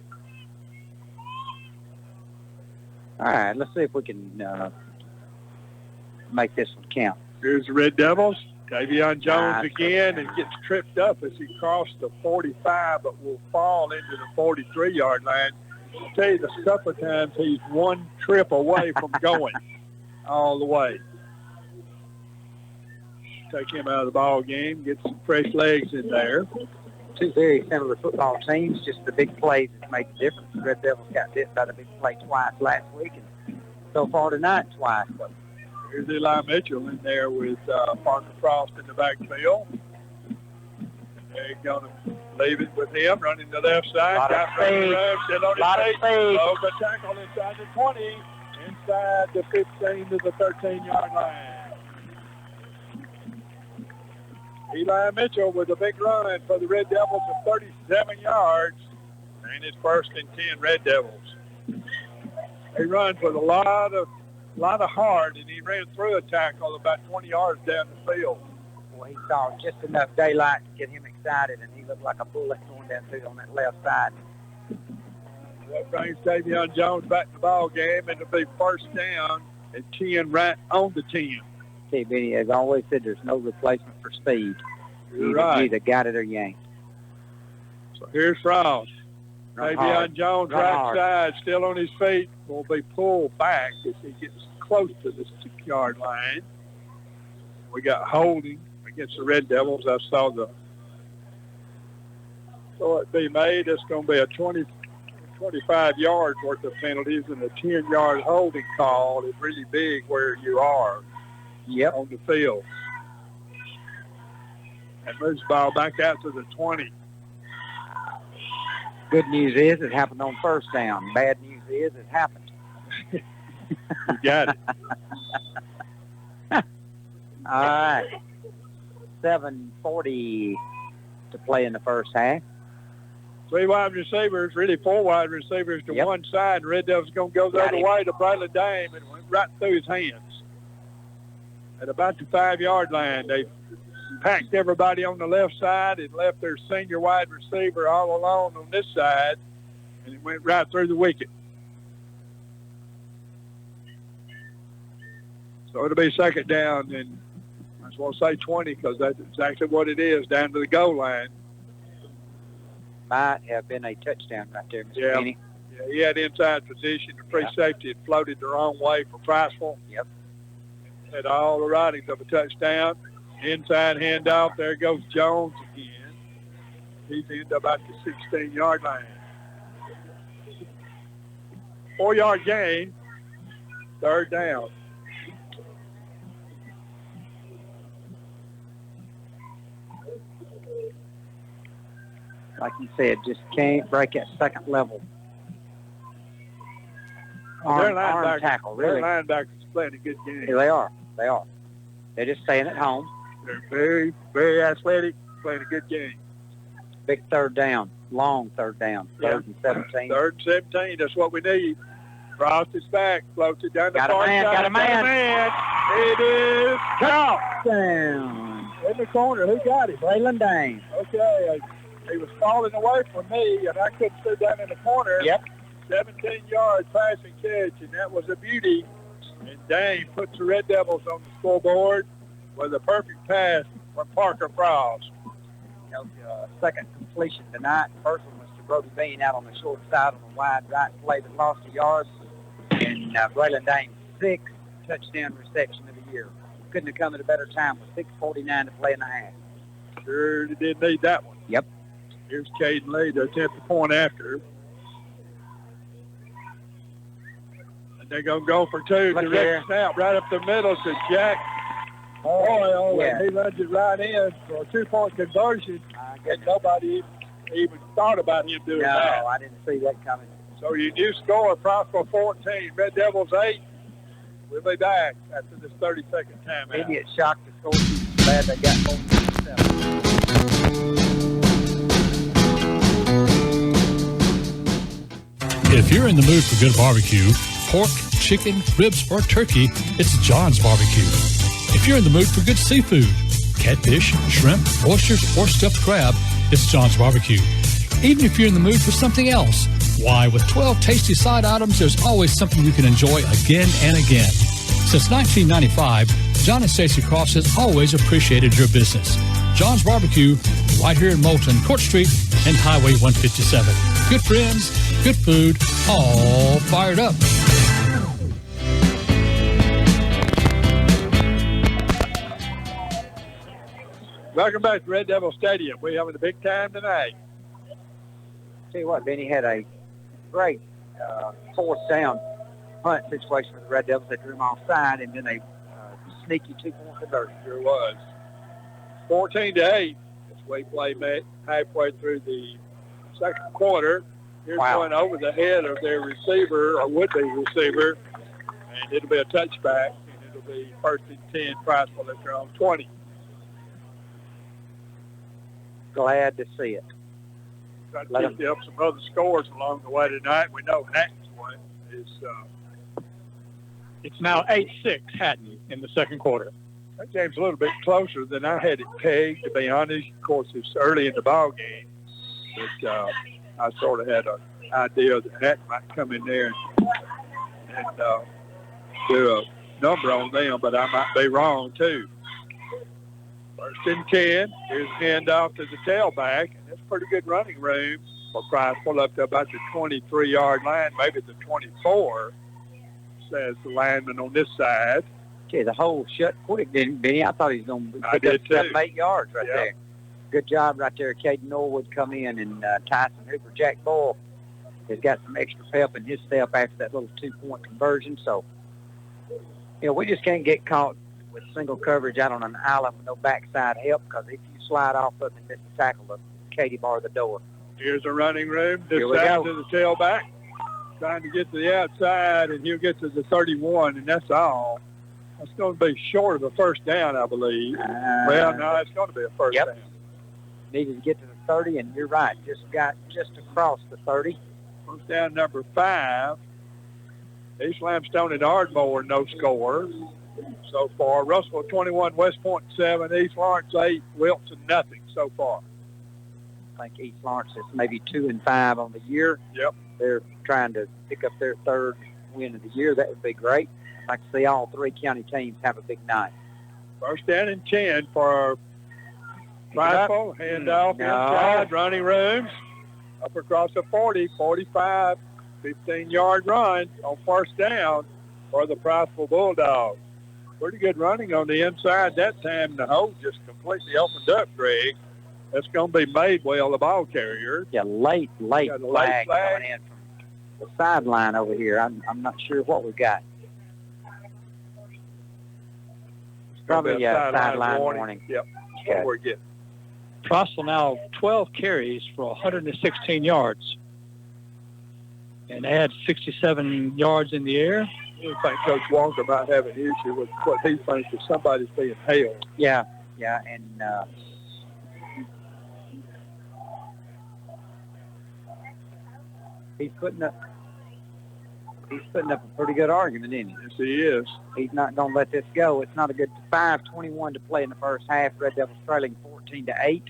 All right, let's see if we can make this one count. Here's the Red Devils. Tavian Jones again and gets tripped up as he crossed the 45, but will fall into the 43-yard line. I'll tell you, a couple of times he's one trip away from going all the way. Take him out of the ball game, get some fresh legs in there. Two very similar football teams, just the big plays that make the difference. The Red Devils got bit by the big play twice last week, and so far tonight twice. But here's Eli Mitchell in there with Parker Frost in the backfield. They're going to leave it with him, running the left side. Got speed. Still on his feet. Throws a tackle inside the 20, inside the 15 to the 13-yard line. Eli Mitchell with a big run for the Red Devils of 37 yards. And it's first and 10 Red Devils. He runs with a lot of heart, and he ran through a tackle about 20 yards down the field. Well, he saw just enough daylight to get him excited, and he looked like a bullet going down through on that left side. That brings Tavian Jones back in the ball game, and it'll be first down and 10 right on the 10. See, Benny, I've always said there's no replacement for speed. You're right. You either got it or you ain't. So here's Frost. Tavian Jones, right side, still on his feet, will be pulled back as he gets close to the 6-yard line. We got holding against the Red Devils. I saw it be made. It's going to be a 25 yards worth of penalties and a 10-yard holding call. It's really big where you are. Yep. On the field. And moves the ball back out to the 20. Good news is it happened on first down. Bad news is it happened. You got it. All right. 7:40 to play in the first half. 3 wide receivers, really 4 wide receivers to one side. Red Devils going to go the other way to Braylon Dame, and went right through his hands. At about the 5-yard line, they packed everybody on the left side and left their senior wide receiver all alone on this side, and it went right through the wicket. So it'll be second down, and I just want to say 20 because that's exactly what it is, down to the goal line. Might have been a touchdown right there, Mr. Penny. Yeah, he had inside position. The free safety had floated the wrong way for Priceville. Yep. Had all the writings of a touchdown. Inside handoff. There goes Jones again. He's in about the 16-yard line. 4-yard gain. 3rd down. Like you said, just can't break that second level. Arm tackle, really. Their linebackers playing a good game. Yeah, they are. They are. They're just staying at home. They're very, very athletic, playing a good game. Big 3rd down. Long 3rd down. 3rd and 17. 3rd and 17. That's what we need. Frost is back. Floats it down the far side. Got a man. It is touchdown. In the corner. Who got it? Braylon Dame. Okay. He was falling away from me, and I couldn't see down in the corner. Yep. 17 yards passing catch, and that was a beauty. And Dane puts the Red Devils on the scoreboard with a perfect pass from Parker Frost. Second completion tonight. First one was to Brody Bean out on the short side on the wide right play that lost a yard. And Braylon Dame's 6th touchdown reception of the year. Couldn't have come at a better time with 6:49 to play in the half. Sure did need that one. Yep. Here's Caden Lee to attempt the point after. And they're going to go for 2. Direct snap right up the middle to Jack Boyll. Yeah. And he runs it right in for a 2-point conversion. And nobody even thought about him doing that. No, I didn't see that coming. So your new score, Priceville 14, Red Devils 8. We'll be back after this 30-second timeout. Immediate shock to score. Glad they got 4-7. If you're in the mood for good barbecue, pork, chicken, ribs, or turkey, it's John's Barbecue. If you're in the mood for good seafood, catfish, shrimp, oysters, or stuffed crab, it's John's Barbecue. Even if you're in the mood for something else, why, with 12 tasty side items, there's always something you can enjoy again and again. Since 1995, John and Stacey Cross has always appreciated your business. John's Barbecue, right here in Moulton, Court Street, and Highway 157. Good friends, good food, all fired up. Welcome back to Red Devil Stadium. We're having a big time tonight. Tell you what, Benny had a great 4th down punt situation for the Red Devils. They drew him offside, and then a sneaky 2-point conversion. Sure was. 14-8 as we play halfway through the second quarter. Here's one over the head of their receiver, or would-be receiver, and it'll be a touchback, and it'll be 1st and 10, Priceville at their own 20. Glad to see it. Trying to pick up some other scores along the way tonight. We know Hatton's one is. It's now 8-6 Hatton in the second quarter. That game's a little bit closer than I had it pegged, to be honest. Of course, it's early in the ball game, but I sort of had an idea that Hatton might come in there and do a number on them, but I might be wrong too. 1st and 10. Here's handoff to the tailback, and that's pretty good running room for Priceville up to about the 23-yard line, maybe the 24, says the lineman on this side. Okay, the hole shut quick, didn't Benny? I thought he was going to pick up 7-8 yards right there. Good job right there. Caden Norwood come in, and Tyson Hooper, Jack Boyll has got some extra pep in his step after that little 2-point conversion. So, you know, we just can't get caught with single coverage out on an island with no backside help, because if you slide off of it and miss the tackle, the Katie bar the door. Here's a running room. This side to the tailback. Trying to get to the outside, and he'll get to the 31, and that's all. That's going to be short of a 1st down, I believe. Well, no, it's going to be a 1st down. Needed to get to the 30, and you're right. Just got just across the 30. 1st down, number 5. East Limestone and Ardmore, no score so far. Russell 21, West Point 7, East Lawrence 8, Wilson nothing so far. I think East Lawrence is maybe 2-5 on the year. Yep. They're trying to pick up their 3rd win of the year. That would be great. I'd like to see all 3 county teams have a big night. 1st down and 10 for Priceville. Handoff inside, running rooms. Up across the 40, 45, 15-yard run on first down for the Priceville Bulldogs. Pretty good running on the inside that time. The hole just completely opened up, Greg. That's going to be Madwell, the ball carrier. Yeah, late flag coming in from the sideline over here. I'm not sure what we got. It's probably a sideline warning. Yep, that's what we're getting. Priceville now 12 carries for 116 yards. And they had 67 yards in the air. I think Coach Walker might have an issue with what he thinks is somebody's being held. Yeah, and he's putting up a pretty good argument, isn't he? Yes, he is. He's not going to let this go. It's not a good 5:21 to play in the first half. Red Devils trailing 14-8.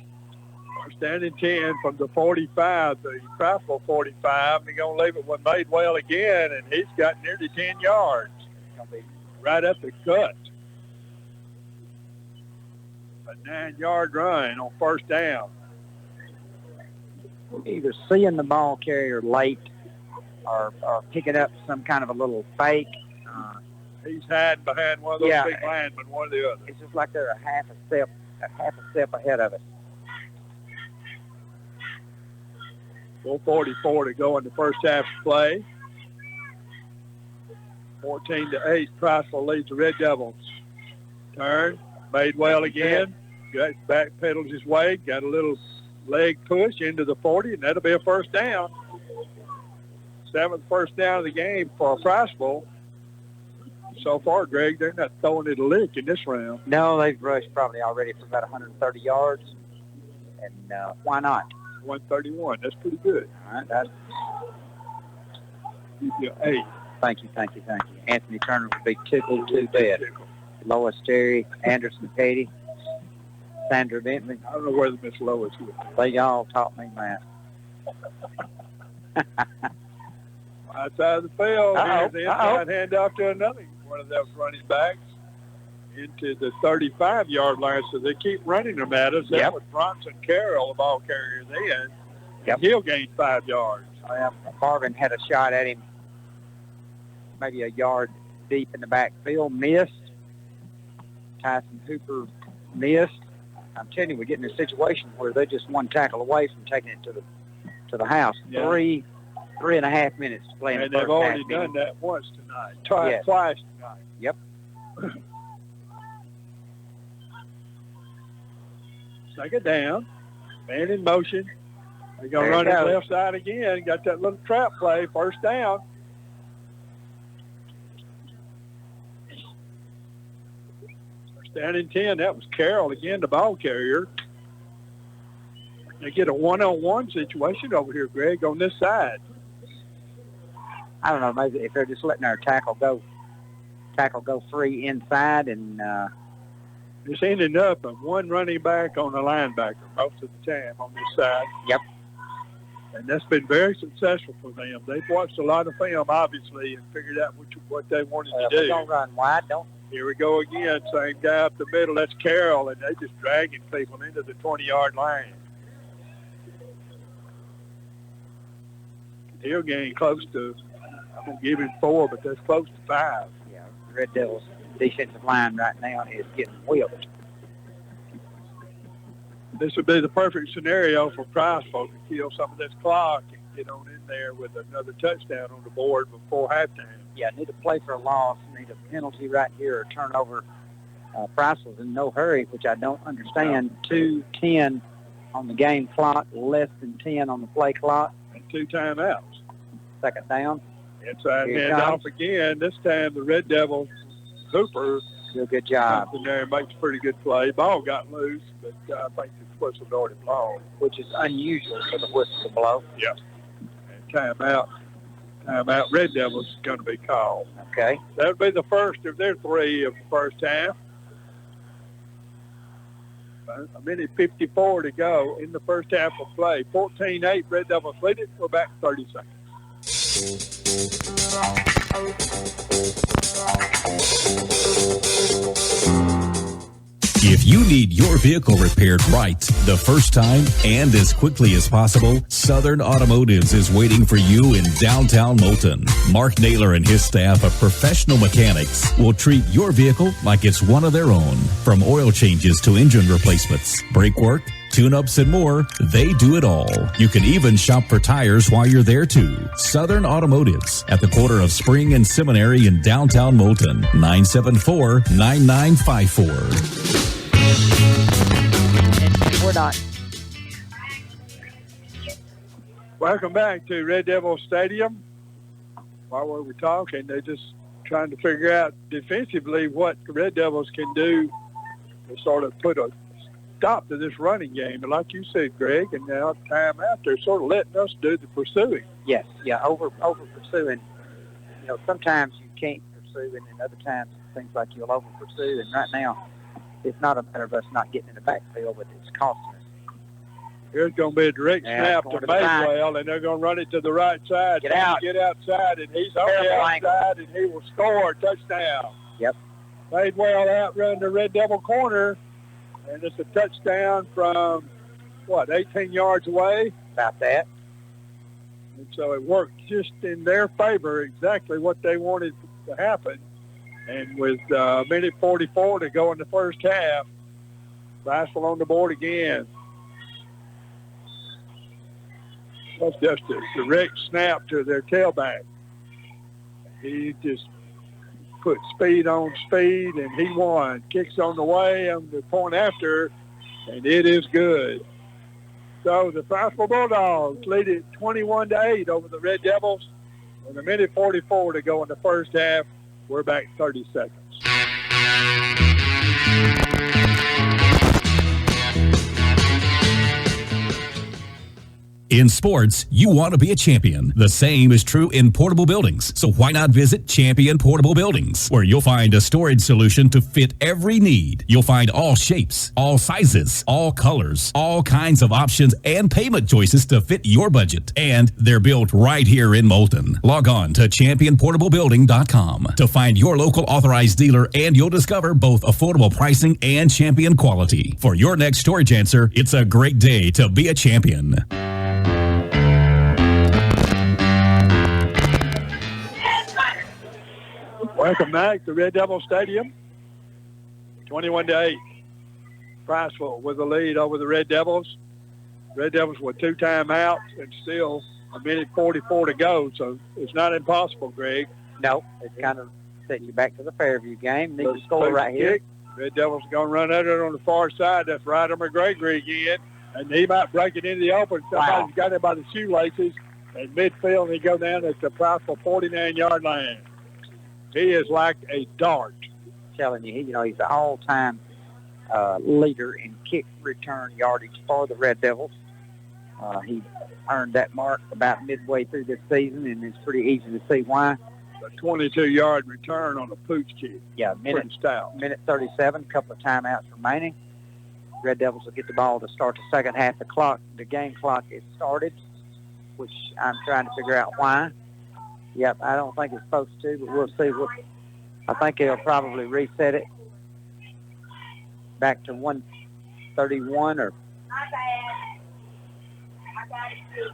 First down and 10 from the 45, the Priceville 45. They're going to leave it with Madwell again, and he's got nearly 10 yards. It's going to be right up the gut. A 9-yard run on first down. Either seeing the ball carrier late or picking up some kind of a little fake. He's hiding behind one of those big linemen, one or the other. It's just like they're a half a step ahead of it. 4:44 to go in the first half of play. 14-8, Priceville leads the Red Devils. Turn, Madwell again. Back pedals his way, got a little leg push into the 40, and that'll be a first down. 7th first down of the game for Priceville. So far, Greg, they're not throwing it a lick in this round. No, they've rushed probably already for about 130 yards. And why not? 131. That's pretty good. All right, that's... Yeah, 8. Thank you. Anthony Turner would be tickled to death. Lois Terry, Anderson Katie, Sandra Bentley. I don't know whether Miss Lois would. They all taught me math. Outside of the field, here's the inside handoff to another one of those running backs into the 35-yard line. So they keep running them at us. That was Bronson Carroll, the ball carrier then. Yep. He'll gain 5 yards. Marvin had a shot at him, maybe a yard deep in the backfield, missed. Tyson Hooper missed. I'm telling you, we're getting in a situation where they're just one tackle away from taking it to the house. Yeah. 3.5 minutes to play in the And first they've already half. done that once tonight. Twice tonight. Yep. Second down. Man in motion. They're going to run his left side again. Got that little trap play. First down. First down and 10. That was Carroll again, the ball carrier. They get a one-on-one situation over here, Greg, on this side. I don't know, maybe if they're just letting our tackle go free inside, and it's ending up of one running back on the linebacker most of the time on this side. Yep. And that's been very successful for them. They've watched a lot of film, obviously, and figured out what they wanted to do. Don't run wide, don't. Here we go again. Same guy up the middle. That's Carroll, and they just dragging people into the 20-yard line. He'll gain close to, I'm going to give him 4, but that's close to 5. Yeah, Red Devils defensive line right now is getting whipped. This would be the perfect scenario for Priceville to kill some of this clock and get on in there with another touchdown on the board before halftime. Yeah, need a play for a loss, need a penalty right here or turnover. Priceville's in no hurry, which I don't understand. 2:10 on the game clock, less than 10 on the play clock. And 2 timeouts. Second down. Inside handoff again. This time the Red Devils, Hooper, do a good job. Comes in there and makes a pretty good play. Ball got loose, but I think the whistle already blown. Which is unusual for the whistle to blow. Yeah. And timeout. Red Devils is going to be called. Okay. That would be the first of their 3 of the first half. A minute 54 to go in the first half of play. 14-8, Red Devils lead it. We're back 30 seconds. If If you need your vehicle repaired right the first time and as quickly as possible, Southern Automotives is waiting for you in downtown Moulton. Mark Naylor and his staff of professional mechanics will treat your vehicle like it's one of their own. From oil changes to engine replacements, brake work, tune-ups, and more, they do it all. You can even shop for tires while you're there, too. Southern Automotives at the corner of Spring and Seminary in downtown Moulton, 974-9954. We're not. Welcome back to Red Devil Stadium. While we were talking, they're just trying to figure out defensively what the Red Devils can do to sort of put a stop to this running game. And like you said, Greg, and now time out, they're sort of letting us do the pursuing. Yes, yeah, over pursuing. You know, sometimes you can't pursue, and then other times it seems like you'll over pursue. And right now, it's not a matter of us not getting in the backfield, but it's costing us. Here's going to be a direct snap to Madwell, and they're going to run it to the right side. Get out. Get outside, and he's on the outside, and he will score a touchdown. Yep. Madwell outrun the Red Devil corner, and it's a touchdown from, 18 yards away? About that. And so it worked just in their favor, exactly what they wanted to happen. And with minute 44 to go in the first half, Priceville on the board again. That's just a direct snap to their tailback. He just put speed on speed, and he won. Kicks on the way on the point after, and it is good. So the Priceville Bulldogs lead it 21-8 over the Red Devils. With a minute 44 to go in the first half, we're back 30 seconds. In sports, you want to be a champion. The same is true in portable buildings. So why not visit Champion Portable Buildings, where you'll find a storage solution to fit every need. You'll find all shapes, all sizes, all colors, all kinds of options and payment choices to fit your budget. And they're built right here in Moulton. Log on to championportablebuilding.com to find your local authorized dealer, and you'll discover both affordable pricing and champion quality. For your next storage answer, it's a great day to be a champion. Welcome back to Red Devil Stadium. 21-8. Priceville with the lead over the Red Devils. Red Devils with 2 timeouts and still a minute 44 to go, so it's not impossible, Greg. No, it's kind of taking you back to the Fairview game. Need to score right here. Red Devils are going to run at it on the far side. That's Ryder McGregory again, and he might break it into the open. Somebody's got him by the shoelaces in midfield, and he go down at the Priceville 49-yard line. He is like a dart. I'm telling you, he's the all-time leader in kick return yardage for the Red Devils. He earned that mark about midway through this season, and it's pretty easy to see why. A 22-yard return on a pooch kick. Yeah, minute 37, couple of timeouts remaining. Red Devils will get the ball to start the second half. The game clock is started, which I'm trying to figure out why. Yep, I don't think it's supposed to, but we'll see. I think they'll probably reset it back to 131 or. My bad. I got it too.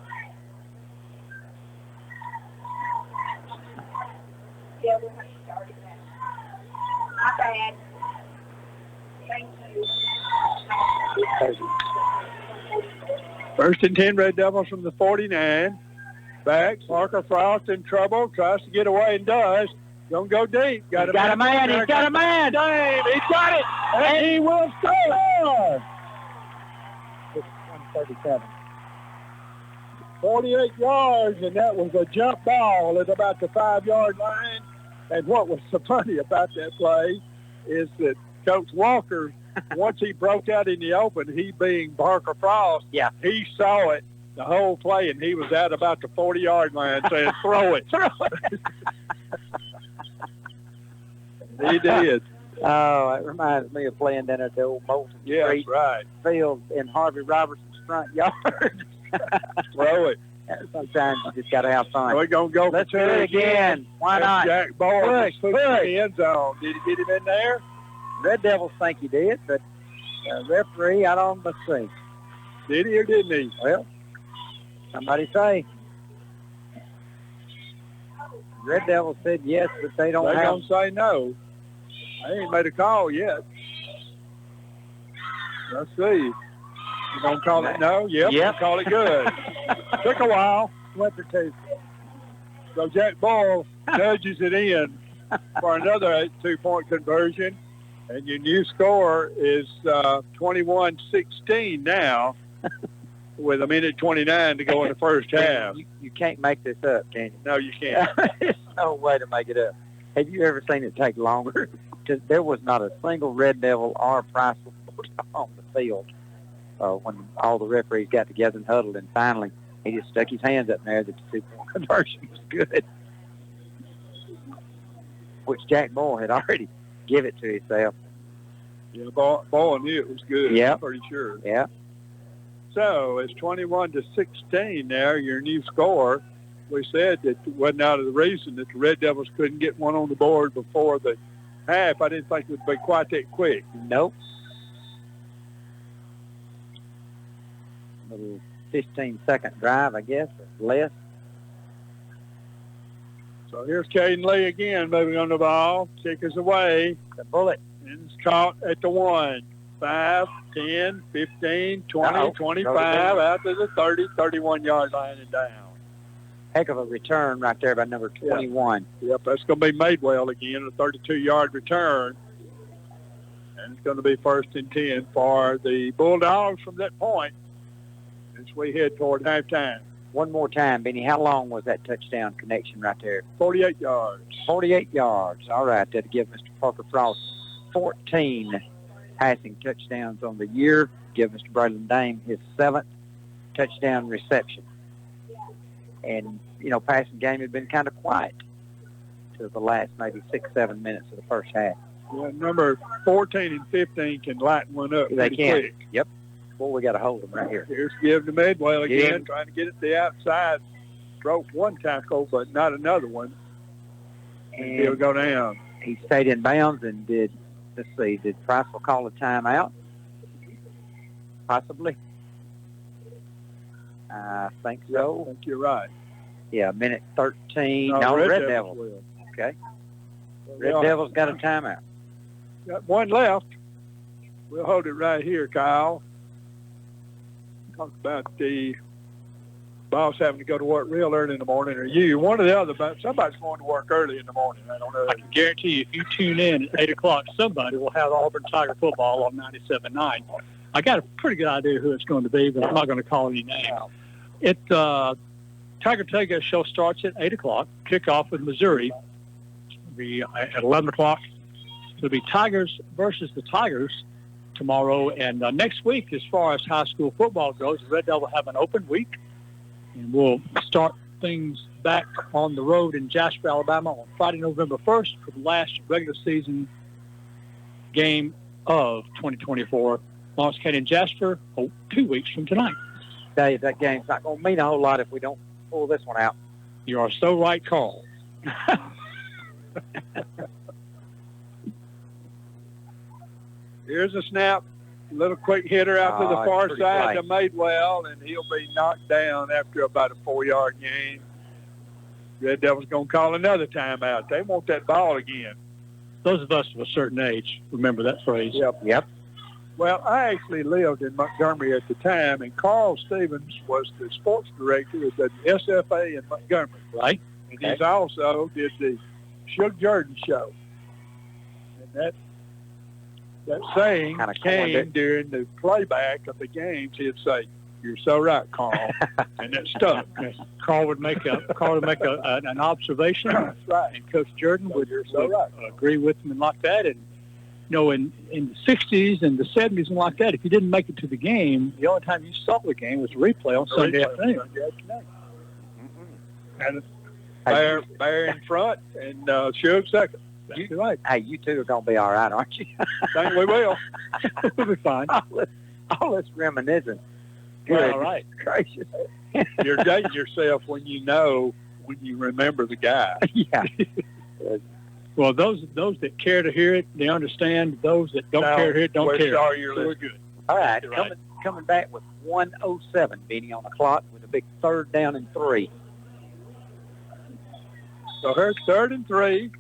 Yeah, we'll have to start it now. My bad. Thank you. First and 10, Red Devils from the 49. Back, Parker Frost in trouble, tries to get away and does. Don't go deep. Got a man. He's got a man. Dame, he's got it, and he will score. 137. 48 yards, and that was a jump ball at about the 5-yard line. And what was so funny about that play is that Coach Walker, once he broke out in the open, he being Parker Frost, he saw it the whole play, and he was out about the 40-yard line saying, throw it. Throw it. He did. Oh, it reminds me of playing down at the old Moulton Street field in Harvey Robertson's front yard. Throw it. Sometimes you just got to have fun. We're going to go Let's for do it again. Why not? Jack Boyll put in the end zone. Did he get him in there? Red Devils think he did, but Referee out on the scene. Did he or didn't he? Well, somebody say. Red Devils said yes, but they don't They don't say no. I ain't made a call yet. Let's see. You gonna call it no? Yep. Yep. Call it good. Took a while. Went to two. So Jack Boyll nudges it in for another 2-point conversion, and your new score is 21-16 now, with 1:29 to go in the first half. You can't make this up, can you? No, you can't. There's no way to make it up. Have you ever seen it take longer? Because there was not a single Red Devil or Priceville on the field when all the referees got together and huddled, and finally he just stuck his hands up there that the 2-point conversion was good, which Jack Boyll had already give it to himself. Yeah, Boyll knew it was good. Yeah. I'm pretty sure. Yeah. So it's 21-16 now, your new score. We said that it wasn't out of the reason that the Red Devils couldn't get one on the board before the half. I didn't think it would be quite that quick. Nope. Little 15-second drive, I guess, or less. So here's Caden Lee again, moving on the ball. Kick is away. The bullet. And it's caught at the 1. 5, 10, 15, 20, Uh-oh. 25, out to the 30, 31-yard line and down. Heck of a return right there by number 21. Yep, that's going to be Madwell again, a 32-yard return. And it's going to be 1st and 10 for the Bulldogs from that point as we head toward halftime. One more time, Benny. How long was that touchdown connection right there? 48 yards. 48 yards. All right. That'll give Mr. Parker Frost 14 passing touchdowns on the year. Give Mr. Braylon Dame his 7th touchdown reception. And, passing game had been kind of quiet to the last maybe 6-7 minutes of the first half. Yeah, number 14 and 15 can lighten one up They pretty can. quick. Yep. Boy, we got to hold them right here. Here's give to Madwell again, Yeah. trying to get it to the outside. Broke one tackle, but not another one. And he'll go down. He stayed in bounds and did Priceville call a timeout? Possibly. I think so. I think you're right. Yeah, minute 13. No, Red Devils Devils. will. Okay. Red Devils got a timeout. Got one left. We'll hold it right here, Kyle. Talk about the boss having to go to work real early in the morning, or you. One or the other, but somebody's going to work early in the morning. I don't know. I can guarantee you, if you tune in at 8 o'clock, somebody will have Auburn Tiger football on 97.9. I got a pretty good idea who it's going to be, but I'm not going to call any names. Tiger Tailgate show starts at 8 o'clock, kickoff with Missouri. It'll be at 11 o'clock. It'll be Tigers versus the Tigers tomorrow. And next week, as far as high school football goes, the Red Devil have an open week. And we'll start things back on the road in Jasper, Alabama on Friday, November 1st for the last regular season game of 2024. Lawrence in Jasper, 2 weeks from tonight. Tell you, that game's not going to mean a whole lot if we don't pull this one out. You are so right, Carl. Here's a snap. A little quick hitter out to the far side to Madwell, and he'll be knocked down after about a 4-yard gain. Red Devils going to call another timeout. They want that ball again. Those of us of a certain age remember that phrase. Yep. Well, I actually lived in Montgomery at the time, and Carl Stevens was the sports director of the SFA in Montgomery. Right. And he's also did the Suge Jordan show. And that saying came during the playback of the games. He'd say, "You're so right, Carl," and that stuck. Carl would make an observation. That's right. And Coach Jordan would right. agree with him and like that. And in the 60s and the 70s and like that, if you didn't make it to the game, the only time you saw the game was a replay on Sunday afternoon. And Bear in front and Suge second. That's right. Hey, you two are going to be all right, aren't you? I think we will. We'll be fine. All this reminiscing. Well, all right. Gracious. You're dating yourself when you remember the guy. Yeah. Well, those that care to hear it, they understand. Those that don't care to hear it, don't care. Sorry you're So we're listening. good. All right, Right. coming back with 1:07, Benny, on the clock with a big 3rd down and 3. So here's 3rd and 3.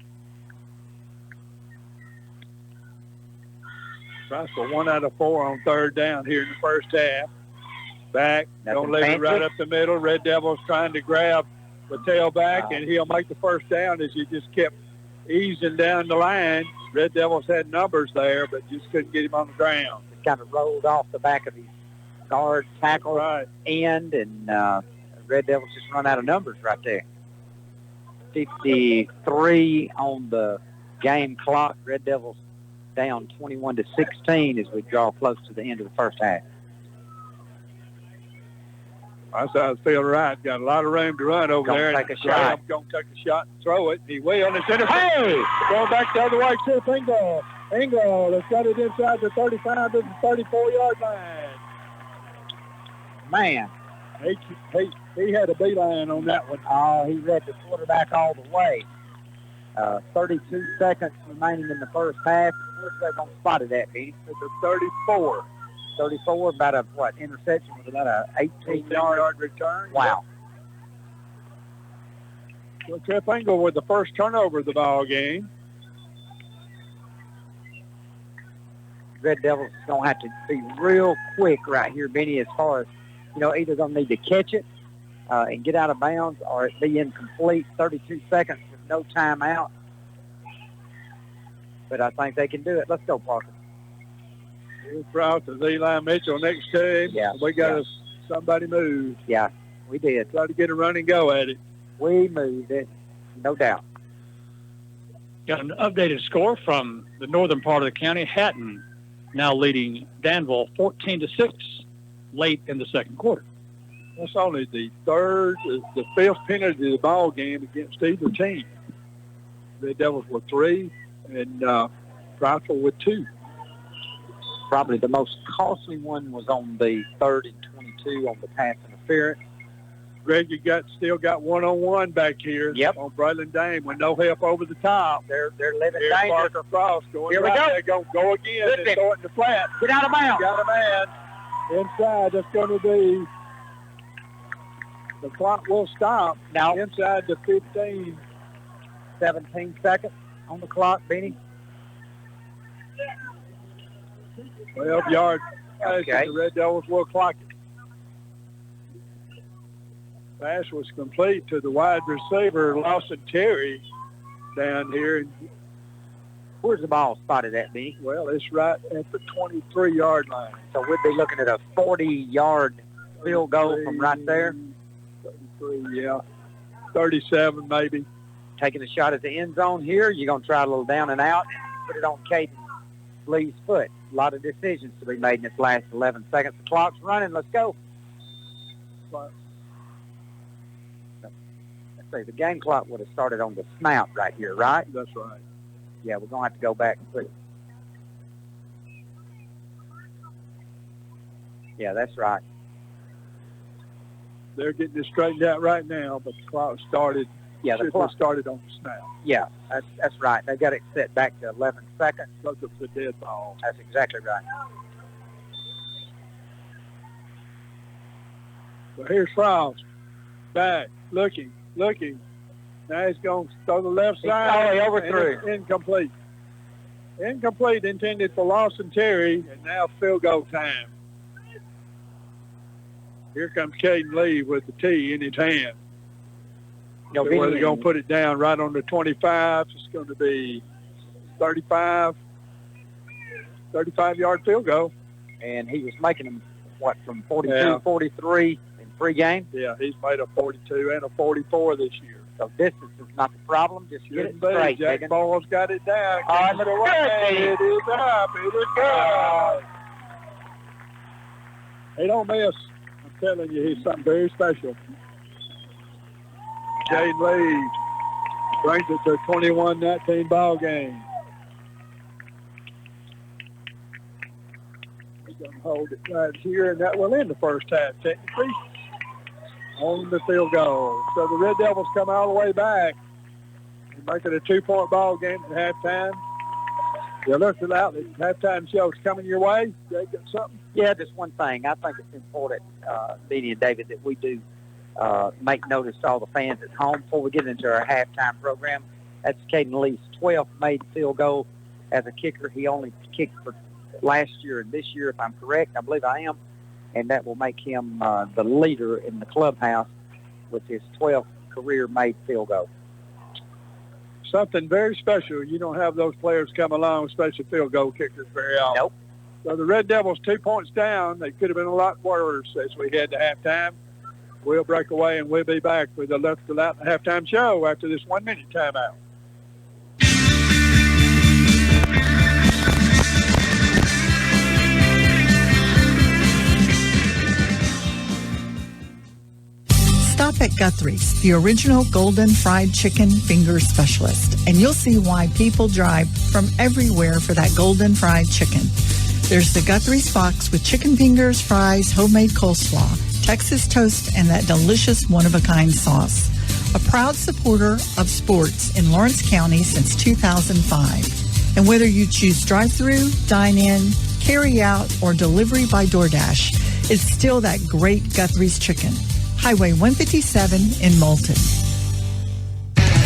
Tries for 1 out of 4 on 3rd down here in the first half. Back, Nothing don't leave it fancy. right up the middle. Red Devils trying to grab the tailback, and he'll make the first down as he just kept easing down the line. Red Devils had numbers there, but just couldn't get him on the ground. Just kind of rolled off the back of his guard, tackle, Right. end, and Red Devils just run out of numbers right there. 53 on the game clock. Red Devils down 21-16 as we draw close to the end of the first half. That's how I feel right. Got a lot of room to run over there. Take a shot. Going to take a shot and throw it. He will. And it's intercepted. Hey! Going back the other way, Tripp Engle. Engle has got it inside the 35 to the 34-yard line. Man, He had a beeline on that one. he read the quarterback all the way. 32 seconds remaining in the first half. Where's they going to spot it at, Benny? It's a 34. 34, about a, interception was about a 18-yard return. Wow. So Tripp Engle with the first turnover of the ball game. Red Devils is going to have to be real quick right here, Benny, as far as, either going to need to catch it and get out of bounds or it be incomplete. 32 seconds with no timeout. But I think they can do it. Let's go, Parker. We're proud to Eli Mitchell next to him. Yeah, We got somebody move. Yeah, we did. Try to get a run and go at it. We moved it, no doubt. Got an updated score from the northern part of the county. Hatton now leading Danville 14-6 late in the second quarter. That's only the 5th penalty of the ball game against either team. The Devils with 3 and Priceville with 2. Probably the most costly one was on the 3rd and 22 on the pass interference. Greg, you still got one-on-one back here. Yep. On Braylon Dame with no help over the top. They're living Here's danger. Parker Frost going Here we right go. there. Go again Good and pick. throw it in the flat. Get out of bounds. Got a man inside. That's going to be the clock will stop. Now Inside the 15. 17 seconds on the clock, Benny. 12-yard pass. Okay. The Red Devils will clock it. Pass was complete to the wide receiver, Lawson Terry, down here. Where's the ball spotted at, Benny? Well, it's right at the 23-yard line. So we'd be looking at a 40-yard field goal from right there. 33, yeah. 37 maybe. Taking a shot at the end zone here. You're going to try a little down and out and put it on Caden Lee's foot. A lot of decisions to be made in this last 11 seconds. The clock's running. Let's go. Let's see. The game clock would have started on the snap right here, right? That's right. Yeah, we're going to have to go back and put it. Yeah, that's right. They're getting it straightened out right now, but the clock started. Yeah, the should clock have started on the snap. Yeah, that's right. They got it set back to 11 seconds. Because of the dead ball. That's exactly right. So here's Frost. Back, looking. Now he's going to throw the left side. He overthrew. And it's incomplete. Incomplete, intended for Lawson Terry, and now field goal time. Here comes Caden Lee with the tee in his hand. No, Where they're going to put it down right on the 25. It's going to be 35-yard field goal. And he was making them, from 42, 43 in pregame? Yeah, he's made a 42 and a 44 this year. So distance is not the problem. Just get it Shouldn't be. straight, Jack Megan. Boyle's got it down. On the It is up. It is up. He don't miss. I'm telling you, he's something very special. Caden Lee brings it to a 21-19 ball game. He's going to hold it right here, and that will end the first half, technically, on the field goal. So the Red Devils come all the way back. Make it a 2-point ball game at halftime. The electrical outlet halftime show is coming your way. They got something? Yeah, just one thing. I think it's important, Benny and David, that we do make notice to all the fans at home before we get into our halftime program. That's Caden Lee's 12th made field goal as a kicker. He only kicked for last year and this year, if I'm correct. I believe I am. And that will make him the leader in the clubhouse with his 12th career made field goal. Something very special. You don't have those players come along, especially field goal kickers, very often. Nope. So the Red Devils 2 points down. They could have been a lot worse as we head to halftime. We'll break away, and we'll be back with the Electrical Outlet halftime show after this 1-minute timeout. Stop at Guthrie's, the original golden fried chicken finger specialist, and you'll see why people drive from everywhere for that golden fried chicken. There's the Guthrie's box with chicken fingers, fries, homemade coleslaw, Texas toast, and that delicious one-of-a-kind sauce. A proud supporter of sports in Lawrence County since 2005. And whether you choose drive-through, dine-in, carry-out, or delivery by DoorDash, it's still that great Guthrie's chicken. Highway 157 in Moulton.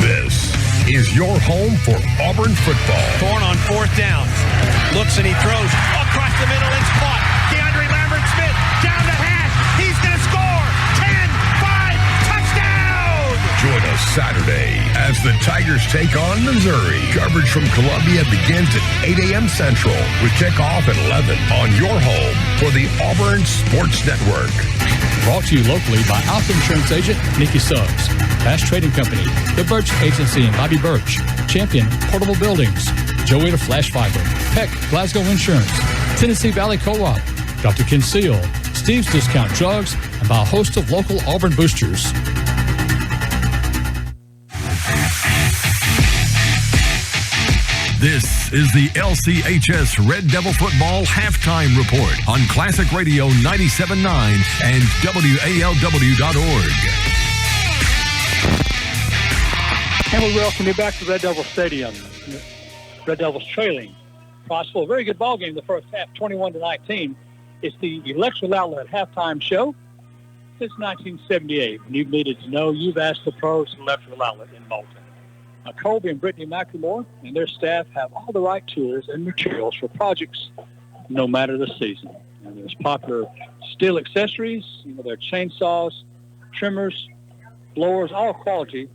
This is your home for Auburn football. Thorne on 4th down. Looks and he throws across the middle. It's caught. DeAndre Lambert-Smith down to hash. He's going to score. 10-5. Touchdown. Join us Saturday as the Tigers take on Missouri. Coverage from Columbia begins at 8 a.m. Central with kickoff at 11 on your home for the Auburn Sports Network. Brought to you locally by Alpha Insurance Agent Nikki Suggs, Fast Trading Company, The Birch Agency and Bobby Birch, Champion Portable Buildings, Joetta Flash Fiber, Peck Glasgow Insurance, Tennessee Valley Co-op, Dr. Ken Seal, Steve's Discount Drugs, and by a host of local Auburn boosters. This is the LCHS Red Devil Football Halftime Report on Classic Radio 97.9 and WALW.org. And we welcome you back to Red Devil Stadium. Red Devils trailing Priceville. Very good ball game the first half, 21-19. It's the Electrical Outlet halftime show since 1978. When you've needed to know, you've asked the pros at Electrical Outlet in Moulton. Colby and Brittany McLemore and their staff have all the right tools and materials for projects no matter the season. And there's popular steel accessories, their chainsaws, trimmers, blowers, all quality.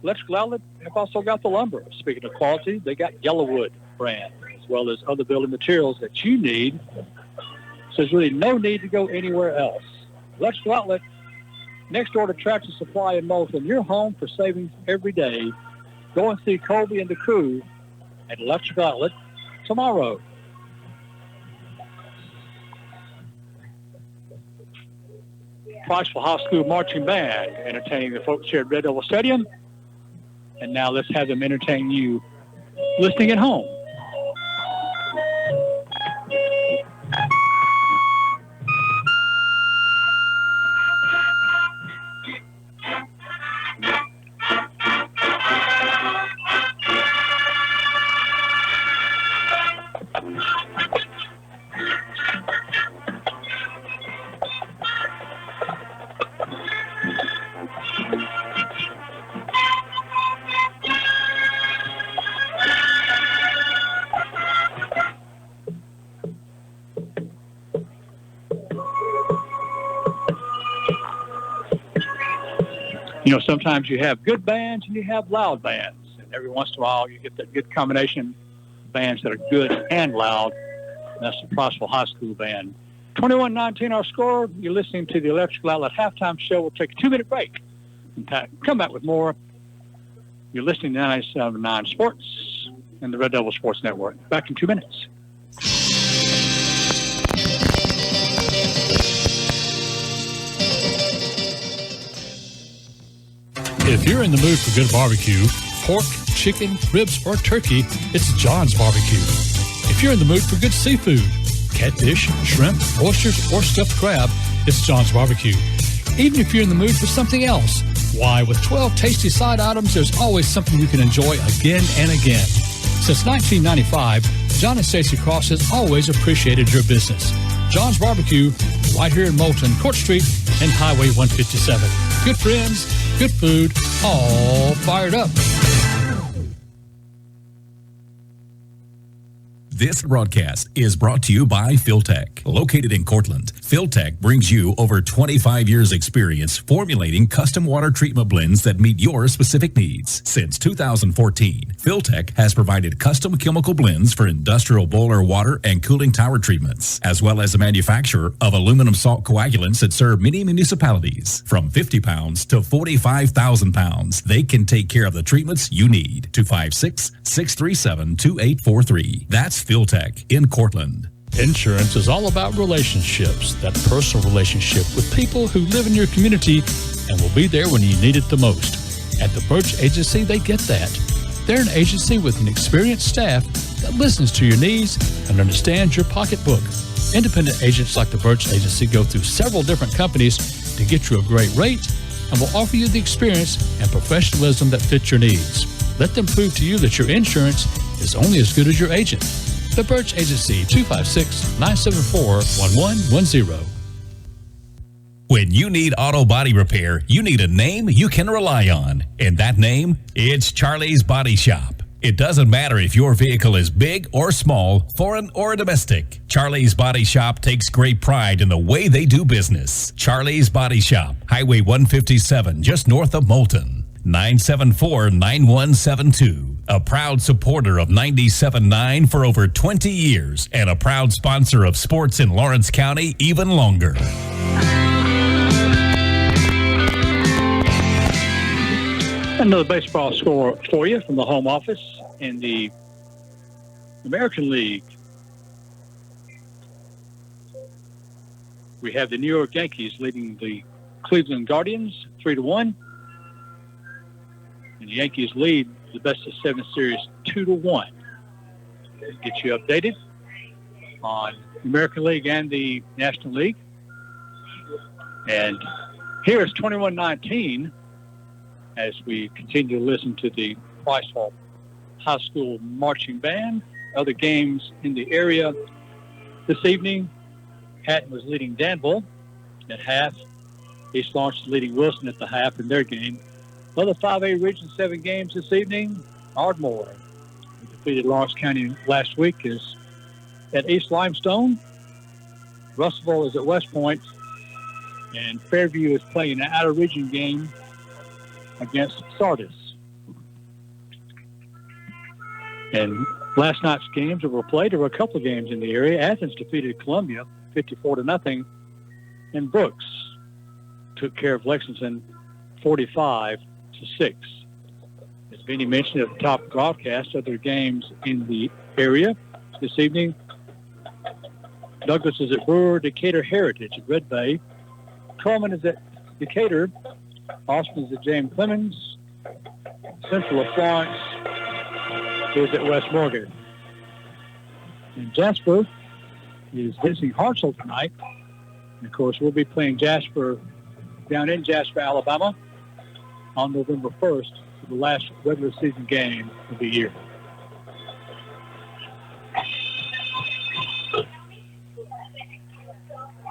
Electrical Outlet have also got the lumber. Speaking of quality, they got Yellowwood brand as well as other building materials that you need. So there's really no need to go anywhere else. Electrical Outlet, next door to Tractor Supply in Moulton, your home for savings every day. Go and see Colby and the crew at Electrical Outlet tomorrow. Priceville High School Marching Band entertaining the folks here at Red Devil Stadium. And now let's have them entertain you listening at home. Sometimes you have good bands and you have loud bands. And every once in a while, you get that good combination of bands that are good and loud. And that's the Priceville High School Band. 21-19 our score. You're listening to the Electrical Outlet halftime show. We'll take a 2-minute break and come back with more. You're listening to 97.9 Sports and the Red Devil Sports Network. Back in 2 minutes. If you're in the mood for good barbecue, pork, chicken, ribs, or turkey, it's John's Barbecue. If you're in the mood for good seafood, catfish, shrimp, oysters, or stuffed crab, it's John's Barbecue. Even if you're in the mood for something else, Why, with 12 tasty side items, there's always something you can enjoy again and again. Since 1995, John and Stacey Cross has always appreciated your business. John's Barbecue, right here in Moulton, Court Street, and Highway 157. Good friends, good food, all fired up. This broadcast is brought to you by Philtech. Located in Cortland, Philtech brings you over 25 years experience formulating custom water treatment blends that meet your specific needs. Since 2014, Philtech has provided custom chemical blends for industrial boiler water and cooling tower treatments, as well as a manufacturer of aluminum salt coagulants that serve many municipalities. From 50 pounds to 45,000 pounds, they can take care of the treatments you need. 256-637-2843. That's Philtech in Cortland. Insurance is all about relationships, that personal relationship with people who live in your community and will be there when you need it the most. At the Birch Agency, they get that. They're an agency with an experienced staff that listens to your needs and understands your pocketbook. Independent agents like the Birch Agency go through several different companies to get you a great rate and will offer you the experience and professionalism that fits your needs. Let them prove to you that your insurance is only as good as your agent. The Birch Agency, 256-974-1110. When you need auto body repair, you need a name you can rely on. And that name, it's Charlie's Body Shop. It doesn't matter if your vehicle is big or small, foreign or domestic. Charlie's Body Shop takes great pride in the way they do business. Charlie's Body Shop, Highway 157, just north of Moulton. 974-9172. A proud supporter of 97.9 for over 20 years and a proud sponsor of sports in Lawrence County even longer. Another baseball score for you from the home office in the American League. We have the New York Yankees leading the Cleveland Guardians 3-1. And the Yankees lead the best-of-7 series 2-1. Get you updated on the American League and the National League. And here is 21-19 as we continue to listen to the Priceville High School Marching Band. Other games in the area this evening, Hatton was leading Danville at half. East Lawrence is leading Wilson at the half in their game. Other 5A Region 7 games this evening, Ardmore, who defeated Lawrence County last week, is at East Limestone. Russellville is at West Point. And Fairview is playing an out-of-region game against Sardis. And last night's games that were played, there were a couple of games in the area. Athens defeated Columbia 54-0. And Brooks took care of Lexington 45-6. As Benny mentioned at the top of the broadcast, other games in the area this evening. Douglas is at Brewer, Decatur Heritage at Red Bay. Coleman is at Decatur. Austin is at James Clemens. Central of Florence is at West Morgan. And Jasper is visiting Hartselle tonight. And of course, we'll be playing Jasper down in Jasper, Alabama on November 1st for the last regular season game of the year.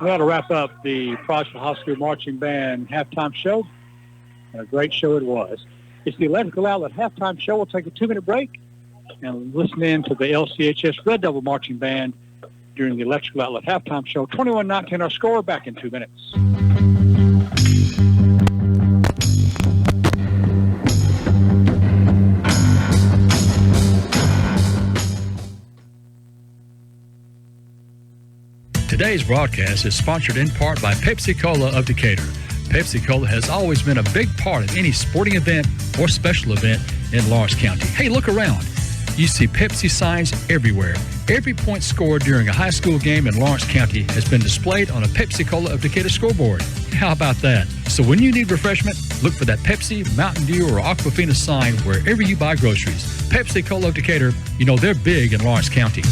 We got to wrap up the Priceville High School Marching Band halftime show. And a great show it was. It's the Electrical Outlet halftime show. We'll take a 2-minute break and listen in to the LCHS Red Devil Marching Band during the Electrical Outlet halftime show. 21-19 our score, back in 2 minutes. Today's broadcast is sponsored in part by Pepsi-Cola of Decatur. Pepsi-Cola has always been a big part of any sporting event or special event in Lawrence County. Hey, look around. You see Pepsi signs everywhere. Every point scored during a high school game in Lawrence County has been displayed on a Pepsi-Cola of Decatur scoreboard. How about that? So when you need refreshment, look for that Pepsi, Mountain Dew, or Aquafina sign wherever you buy groceries. Pepsi-Cola of Decatur, you know they're big in Lawrence County.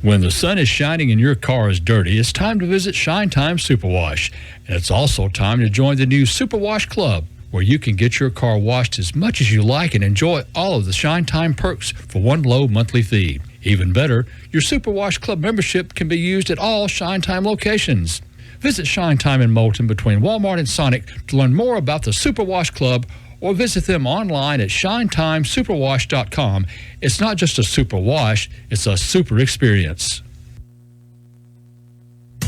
When the sun is shining and your car is dirty, it's time to visit Shine Time Superwash. And it's also time to join the new Superwash Club. where you can get your car washed as much as you like and enjoy all of the Shine Time perks for one low monthly fee. Even better, your Super Wash Club membership can be used at all Shine Time locations. Visit Shine Time in Moulton between Walmart and Sonic to learn more about the Super Wash Club, or visit them online at shinetimesuperwash.com. It's not just a super wash, it's a super experience.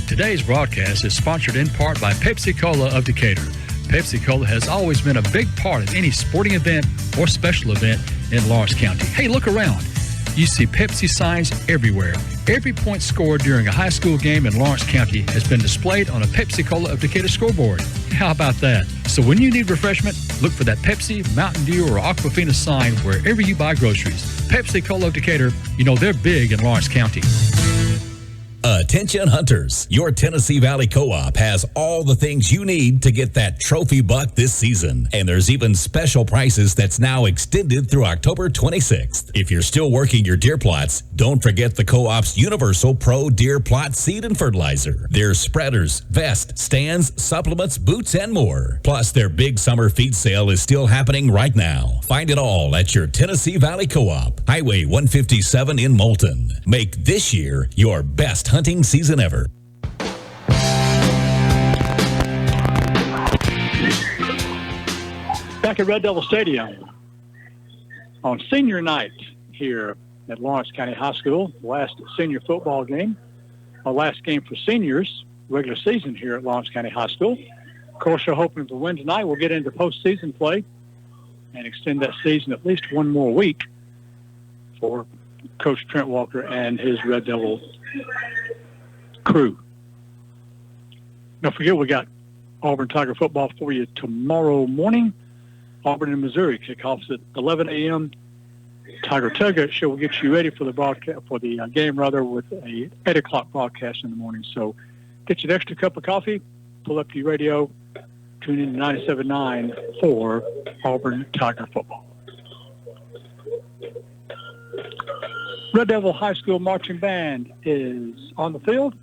Today's broadcast is sponsored in part by Pepsi-Cola of Decatur. Pepsi-Cola has always been a big part of any sporting event or special event in Lawrence County. Hey, look around. You see Pepsi signs everywhere. Every point scored during a high school game in Lawrence County has been displayed on a Pepsi-Cola of Decatur scoreboard. How about that? So when you need refreshment, look for that Pepsi, Mountain Dew, or Aquafina sign wherever you buy groceries. Pepsi-Cola of Decatur, you know they're big in Lawrence County. Attention hunters, your Tennessee Valley Co-op has all the things you need to get that trophy buck this season. And there's even special prices that's now extended through October 26th. If you're still working your deer plots, don't forget the Co-op's Universal Pro Deer Plot Seed and Fertilizer. Their spreaders, vests, stands, supplements, boots, and more. Plus, their big summer feed sale is still happening right now. Find it all at your Tennessee Valley Co-op, Highway 157 in Moulton. Make this year your best hunting season ever. Back at Red Devil Stadium on senior night here at Lawrence County High School, last senior football game, our last game for seniors, regular season here at Lawrence County High School. Of course, we're hoping to win tonight. We'll get into postseason play and extend that season at least one more week for Coach Trent Walker and his Red Devil crew. Don't forget, we got Auburn Tiger football for you tomorrow morning. Auburn and Missouri kickoffs at 11 a.m. Tiger Tailgate Show will get you ready for the broadcast, for the game rather, with a 8 o'clock broadcast in the morning. So get you an extra cup of coffee, pull up your radio, tune in to 97.9 for Auburn Tiger football. Red Devil High School Marching Band is on the field.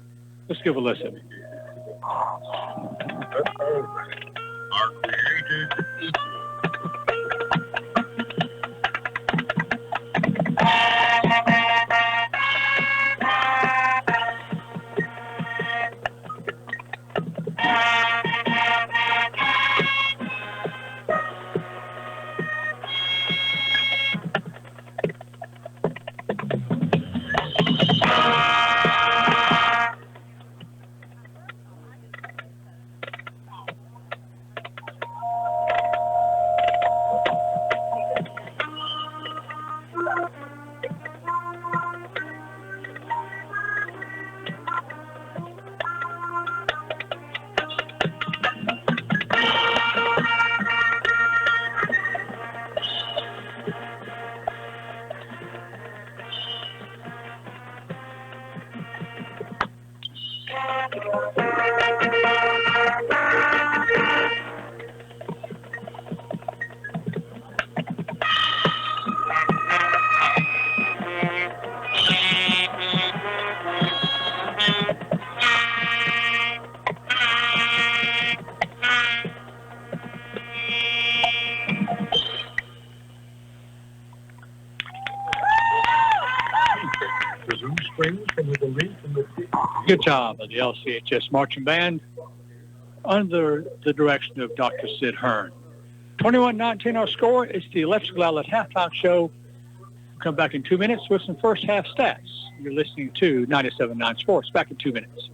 Let's give a listen. Our created Good job of the LCHS Marching Band under the direction of Dr. Sid Hearn. 21-19 our score. It's the Electrical Outlet Halftime Show. We'll come back in 2 minutes with some first half stats. You're listening to 97.9 Sports. Back in 2 minutes.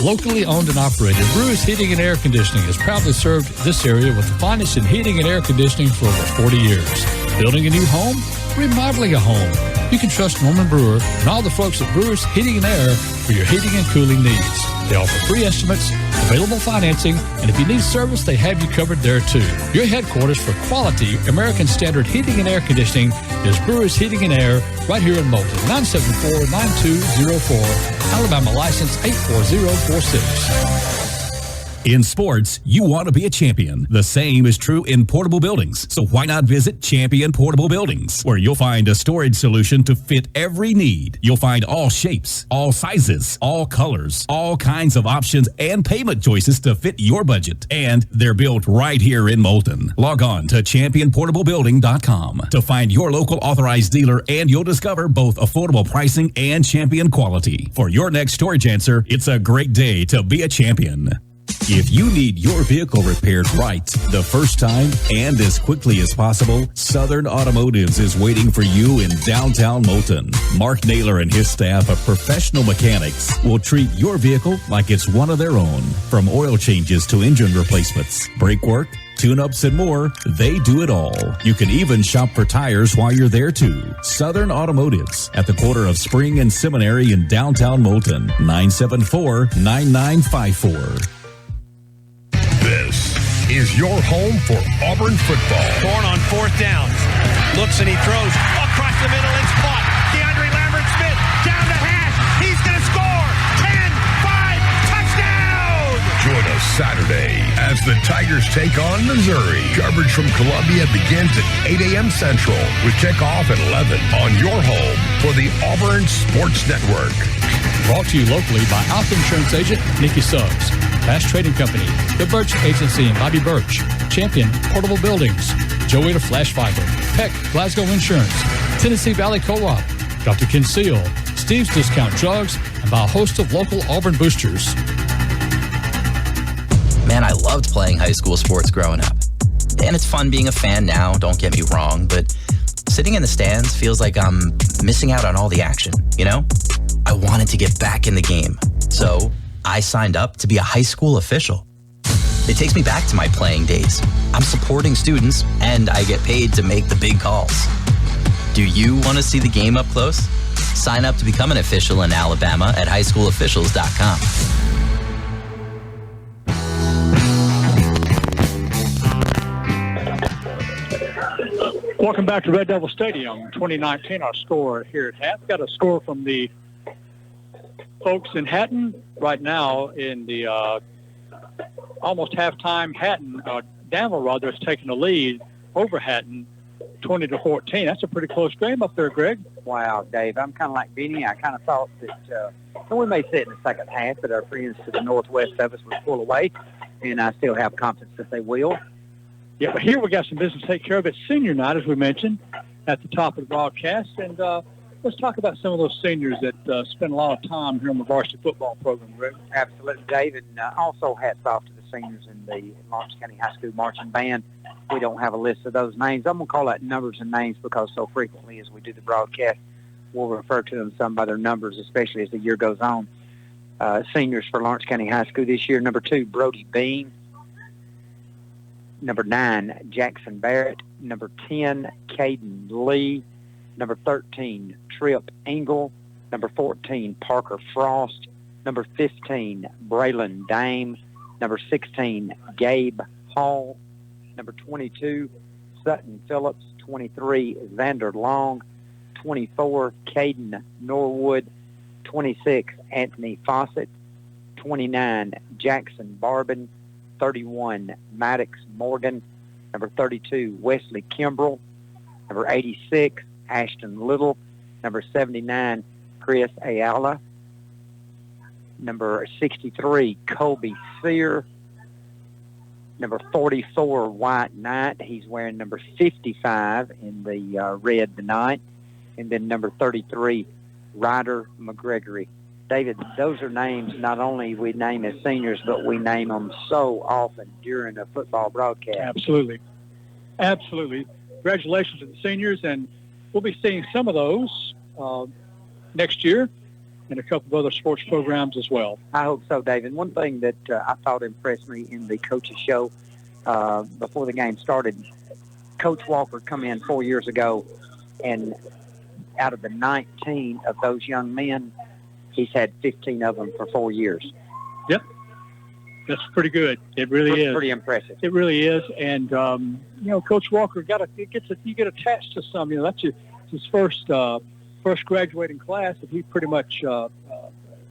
Locally owned and operated, Brewers Heating and Air Conditioning has proudly served this area with the finest in heating and air conditioning for over 40 years. Building a new home? Remodeling a home? You can trust Norman Brewer and all the folks at Brewers Heating and Air for your heating and cooling needs. They offer free estimates, available financing, and if you need service, they have you covered there too. Your headquarters for quality American Standard Heating and Air Conditioning is Brewers Heating and Air right here in Moulton, 974-9204, Alabama license 84046. In sports, you want to be a champion. The same is true in portable buildings. So why not visit Champion Portable Buildings, where you'll find a storage solution to fit every need. You'll find all shapes, all sizes, all colors, all kinds of options and payment choices to fit your budget. And they're built right here in Moulton. Log on to championportablebuilding.com to find your local authorized dealer, and you'll discover both affordable pricing and champion quality. For your next storage answer, it's a great day to be a champion. If you need your vehicle repaired right, the first time, and as quickly as possible, Southern Automotives is waiting for you in downtown Moulton. Mark Naylor and his staff of professional mechanics will treat your vehicle like it's one of their own. From oil changes to engine replacements, brake work, tune-ups, and more, they do it all. You can even shop for tires while you're there, too. Southern Automotives at the corner of Spring and Seminary in downtown Moulton, 974-9954. This is your home for Auburn football. Thorne on fourth down. Looks and he throws across the middle. It's caught. DeAndre Lambert-Smith down the hash. He's going to score. 10-5 touchdown. Join us Saturday as the Tigers take on Missouri. Coverage from Columbia begins at 8 a.m. Central with kickoff at 11 on your home for the Auburn Sports Network. Brought to you locally by Alpha Insurance Agent Nikki Suggs, Fast Trading Company, The Birch Agency and Bobby Birch, Champion Portable Buildings, Joey Flash Fiber, Peck Glasgow Insurance, Tennessee Valley Co-op, Dr. Ken Seal, Steve's Discount Drugs, and by a host of local Auburn boosters. Man, I loved playing high school sports growing up. And it's fun being a fan now, don't get me wrong, but sitting in the stands feels like I'm missing out on all the action, you know? I wanted to get back in the game, so I signed up to be a high school official. It takes me back to my playing days. I'm supporting students, and I get paid to make the big calls. Do you want to see the game up close? Sign up to become an official in Alabama at highschoolofficials.com. Welcome back to Red Devil Stadium 2019. Our score here at Hatton. Got a score from the folks in Hatton right now in the almost halftime. Hatton, Danville rather, is taking the lead over Hatton 20-14. That's a pretty close game up there, Greg. Wow, Dave. I'm kind of like Benny. I kind of thought that we may sit in the second half, but our friends to the northwest of us would pull away, and I still have confidence that they will. Yeah, but here we got some business to take care of. It's senior night, as we mentioned, at the top of the broadcast. And let's talk about some of those seniors that spend a lot of time here in the varsity football program, Rick. Absolutely, David. And also hats off to the seniors in the Lawrence County High School Marching Band. We don't have a list of those names. I'm going to call out numbers and names because so frequently as we do the broadcast, we'll refer to them some by their numbers, especially as the year goes on. Seniors for Lawrence County High School this year, number 2, Brody Bean. Number 9, Jackson Barrett. Number 10, Caden Lee. Number 13, Tripp Engle. Number 14, Parker Frost. Number 15, Braylon Dame. Number 16, Gabe Hall. Number 22, Sutton Phillips. 23, Xander Long. 24, Caden Norwood. 26, Anthony Fawcett. 29, Jackson Barbin. 31, Maddox Morgan. Number 32, Wesley Kimbrell. Number 86, Ashton Little. Number 79, Chris Ayala. Number 63, Colby Sear. Number 44, White Knight. He's wearing number 55 in the red tonight. And then number 33, Ryder McGregory. David, those are names not only we name as seniors, but we name them so often during a football broadcast. Absolutely. Absolutely. Congratulations to the seniors, and we'll be seeing some of those next year and a couple of other sports programs as well. I hope so, David. One thing that I thought impressed me in the coaches show before the game started, Coach Walker come in 4 years ago, and out of the 19 of those young men, he's had 15 of them for 4 years. Yep. That's pretty good. It really is. Pretty impressive. It really is. And, Coach Walker you get attached to some, that's his first graduating class that he pretty much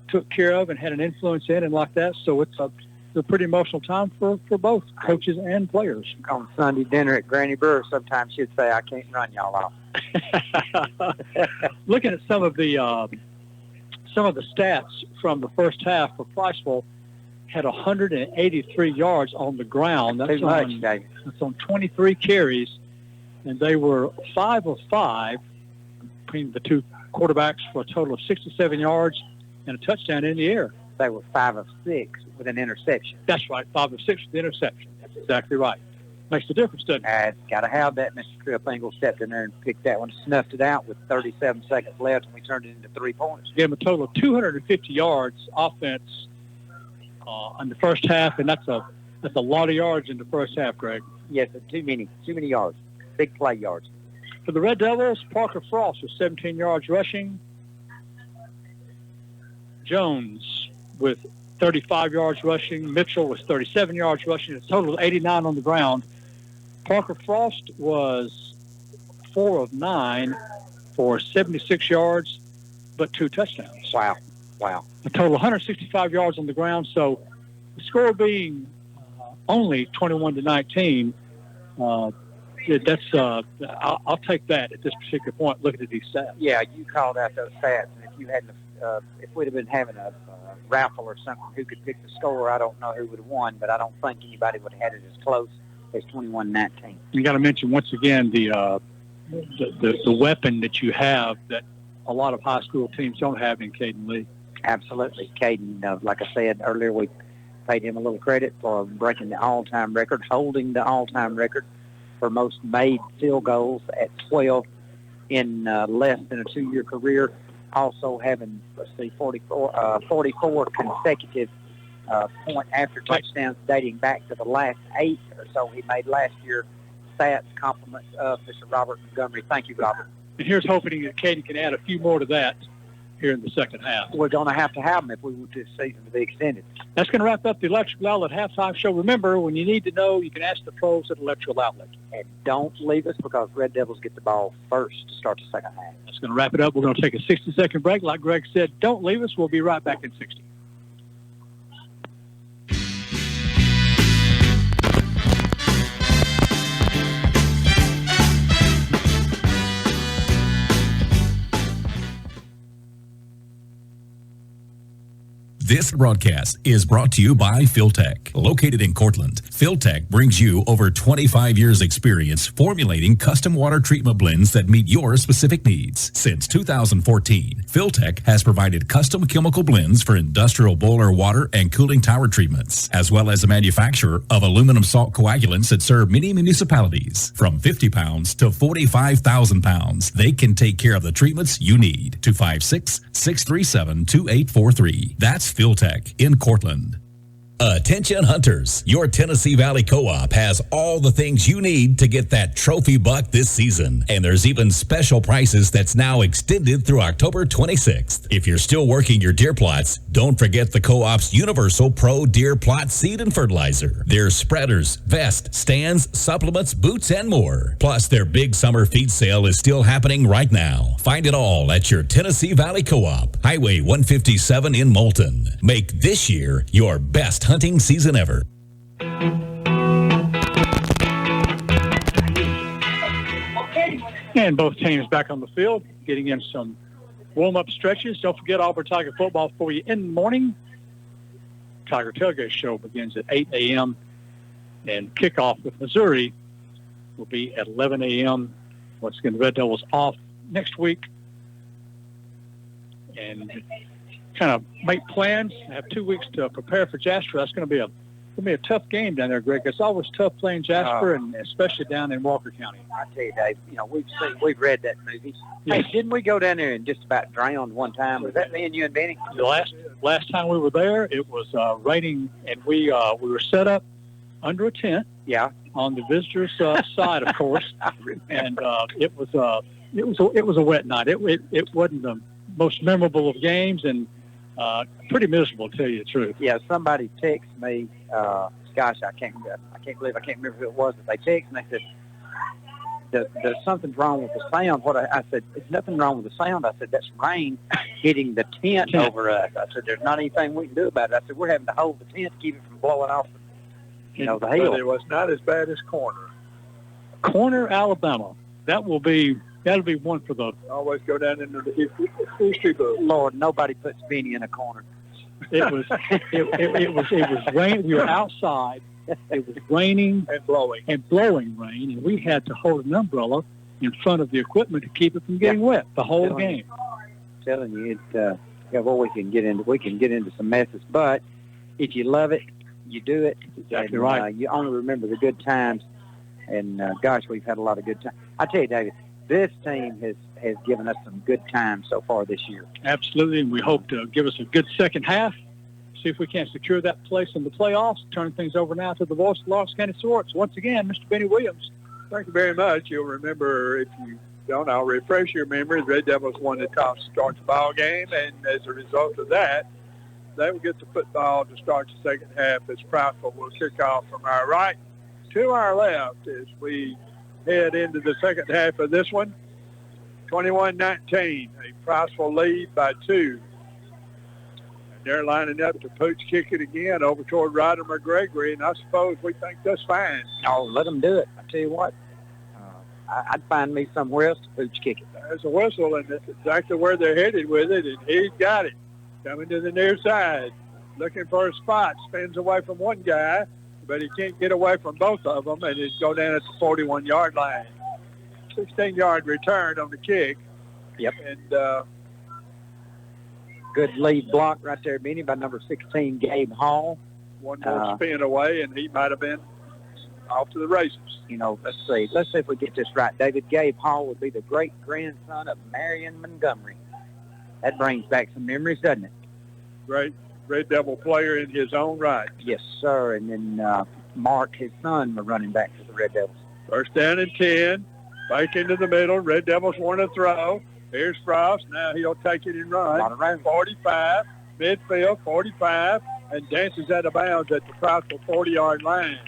took care of and had an influence in and like that. So it's a pretty emotional time for both coaches and players. On Sunday dinner at Granny Brewer, sometimes she'd say, "I can't run y'all off." Looking at some of the stats from the first half for Priceville, had 183 yards on the ground. That's too much, Dave. That's on 23 carries, and they were 5 of 5 between the two quarterbacks for a total of 67 yards and a touchdown in the air. They were 5 of 6 with an interception. That's right, 5 of 6 with the interception. That's exactly right. Makes a difference, doesn't it? Got to have that. Mr. Tripp Engle stepped in there and picked that one, snuffed it out with 37 seconds left, and we turned it into 3 points. Gave them a total of 250 yards offense in the first half, and that's a lot of yards in the first half, Greg. Yes, too many yards, big play yards. For the Red Devils, Parker Frost with 17 yards rushing. Jones with 35 yards rushing. Mitchell with 37 yards rushing. A total of 89 on the ground. Parker Frost was 4 of 9 for 76 yards, but 2 touchdowns. Wow. A total of 165 yards on the ground. So the score being only 21-19, I'll take that at this particular point, looking at these stats. Yeah, you called out those stats, and if you hadn't, if we'd have been having a raffle or something, who could pick the score, I don't know who would have won, but I don't think anybody would have had it as close as 21-19. You got to mention once again the weapon that you have that a lot of high school teams don't have in Caden Lee. Absolutely, Caden. Like I said earlier, we paid him a little credit for breaking the all-time record, holding the all-time record for most made field goals at 12 in less than a 2-year career. Also having, 44 consecutive point after touchdowns dating back to the last 8 or so he made last year. Stats, compliments of Mr. Robert Montgomery. Thank you, Robert. And here's hoping that Caden can add a few more to that here in the second half. We're going to have them if we want this season to be extended. That's going to wrap up the Electrical Outlet Halftime Show. Remember, when you need to know, you can ask the pros at Electrical Outlet. And don't leave us because Red Devils get the ball first to start the second half. That's going to wrap it up. We're going to take a 60-second break. Like Greg said, don't leave us. We'll be right back in 60. This broadcast is brought to you by Philtech. Located in Cortland, Philtech brings you over 25 years experience formulating custom water treatment blends that meet your specific needs. Since 2014, Philtech has provided custom chemical blends for industrial boiler water and cooling tower treatments, as well as a manufacturer of aluminum salt coagulants that serve many municipalities. From 50 pounds to 45,000 pounds, they can take care of the treatments you need. 256-637-2843. That's Philtech in Cortland. Attention hunters, your Tennessee Valley Co-op has all the things you need to get that trophy buck this season. And there's even special prices that's now extended through October 26th. If you're still working your deer plots, don't forget the Co-op's Universal Pro Deer Plot Seed and Fertilizer. Their spreaders, vests, stands, supplements, boots, and more. Plus, their big summer feed sale is still happening right now. Find it all at your Tennessee Valley Co-op, Highway 157 in Moulton. Make this year your best hunting season ever. And both teams back on the field, getting in some warm-up stretches. Don't forget Auburn Tiger football for you in the morning. Tiger Tailgate Show begins at 8 a.m. and kickoff with Missouri will be at 11 a.m. Once again, the Red Devils off next week. And kind of make plans, have 2 weeks to prepare for Jasper. That's going to be a tough game down there, Greg. It's always tough playing Jasper, and especially down in Walker County. I tell you, Dave, we've read that movie. Yes. Hey, didn't we go down there and just about drown one time? Was that me and you and Benny? The last time we were there, it was raining, and we were set up under a tent. Yeah. On the visitors' side, of course. And it was a wet night. It wasn't the most memorable of games, and pretty miserable, to tell you the truth. Yeah, somebody texted me. Gosh, I can't believe I can't remember who it was. But they texted me. They said, "There's something wrong with the sound." I said, "There's nothing wrong with the sound." I said, "That's rain." hitting the tent over us. I said, there's not anything we can do about it. I said, we're having to hold the tent to keep it from blowing off, the hill. But it was not as bad as Corner. Corner, Alabama. That'll be one for the. Always go down into the history book. Lord, nobody puts Benny in a corner. It was rain. We were outside. It was raining and blowing rain, and we had to hold an umbrella in front of the equipment to keep it from getting wet the whole game. I'm telling you, we can get into some messes, but if you love it, you do it. Exactly and, right. You only remember the good times, and gosh, we've had a lot of good times. I tell you, David, this team has given us some good times so far this year. Absolutely, and we hope to give us a good second half. See if we can secure that place in the playoffs. Turn things over now to the voice of Lost County Sports. Once again, Mr. Benny Williams. Thank you very much. You'll remember, if you don't, I'll refresh your memory. The Red Devils won the top start the ball game, and as a result of that, they will get the football to start the second half as Priceville will kick off from our right to our left as we head into the second half of this one. 21-19, a Priceville lead by 2. They're lining up to pooch kick it again over toward Ryder McGregory, and I suppose we think that's fine. Oh, let them do it. I tell you what, I'd find me somewhere else to pooch kick it. There's a whistle, and that's exactly where they're headed with it, and he's got it. Coming to the near side, looking for a spot, spins away from one guy, but he can't get away from both of them, and he's go down at the 41-yard line. 16-yard return on the kick. Yep. And good lead block right there, Benny, by number 16, Gabe Hall. One more spin away, and he might have been off to the races. Let's see if we get this right. David, Gabe Hall would be the great-grandson of Marion Montgomery. That brings back some memories, doesn't it? Great Red Devil player in his own right. Yes, sir. And then Mark, his son, were running back for the Red Devils. First down and 10. Back into the middle. Red Devils want to throw. Here's Frost. Now he'll take it and run. 45, midfield, 45, and dances out of bounds at the Priceville 40-yard line.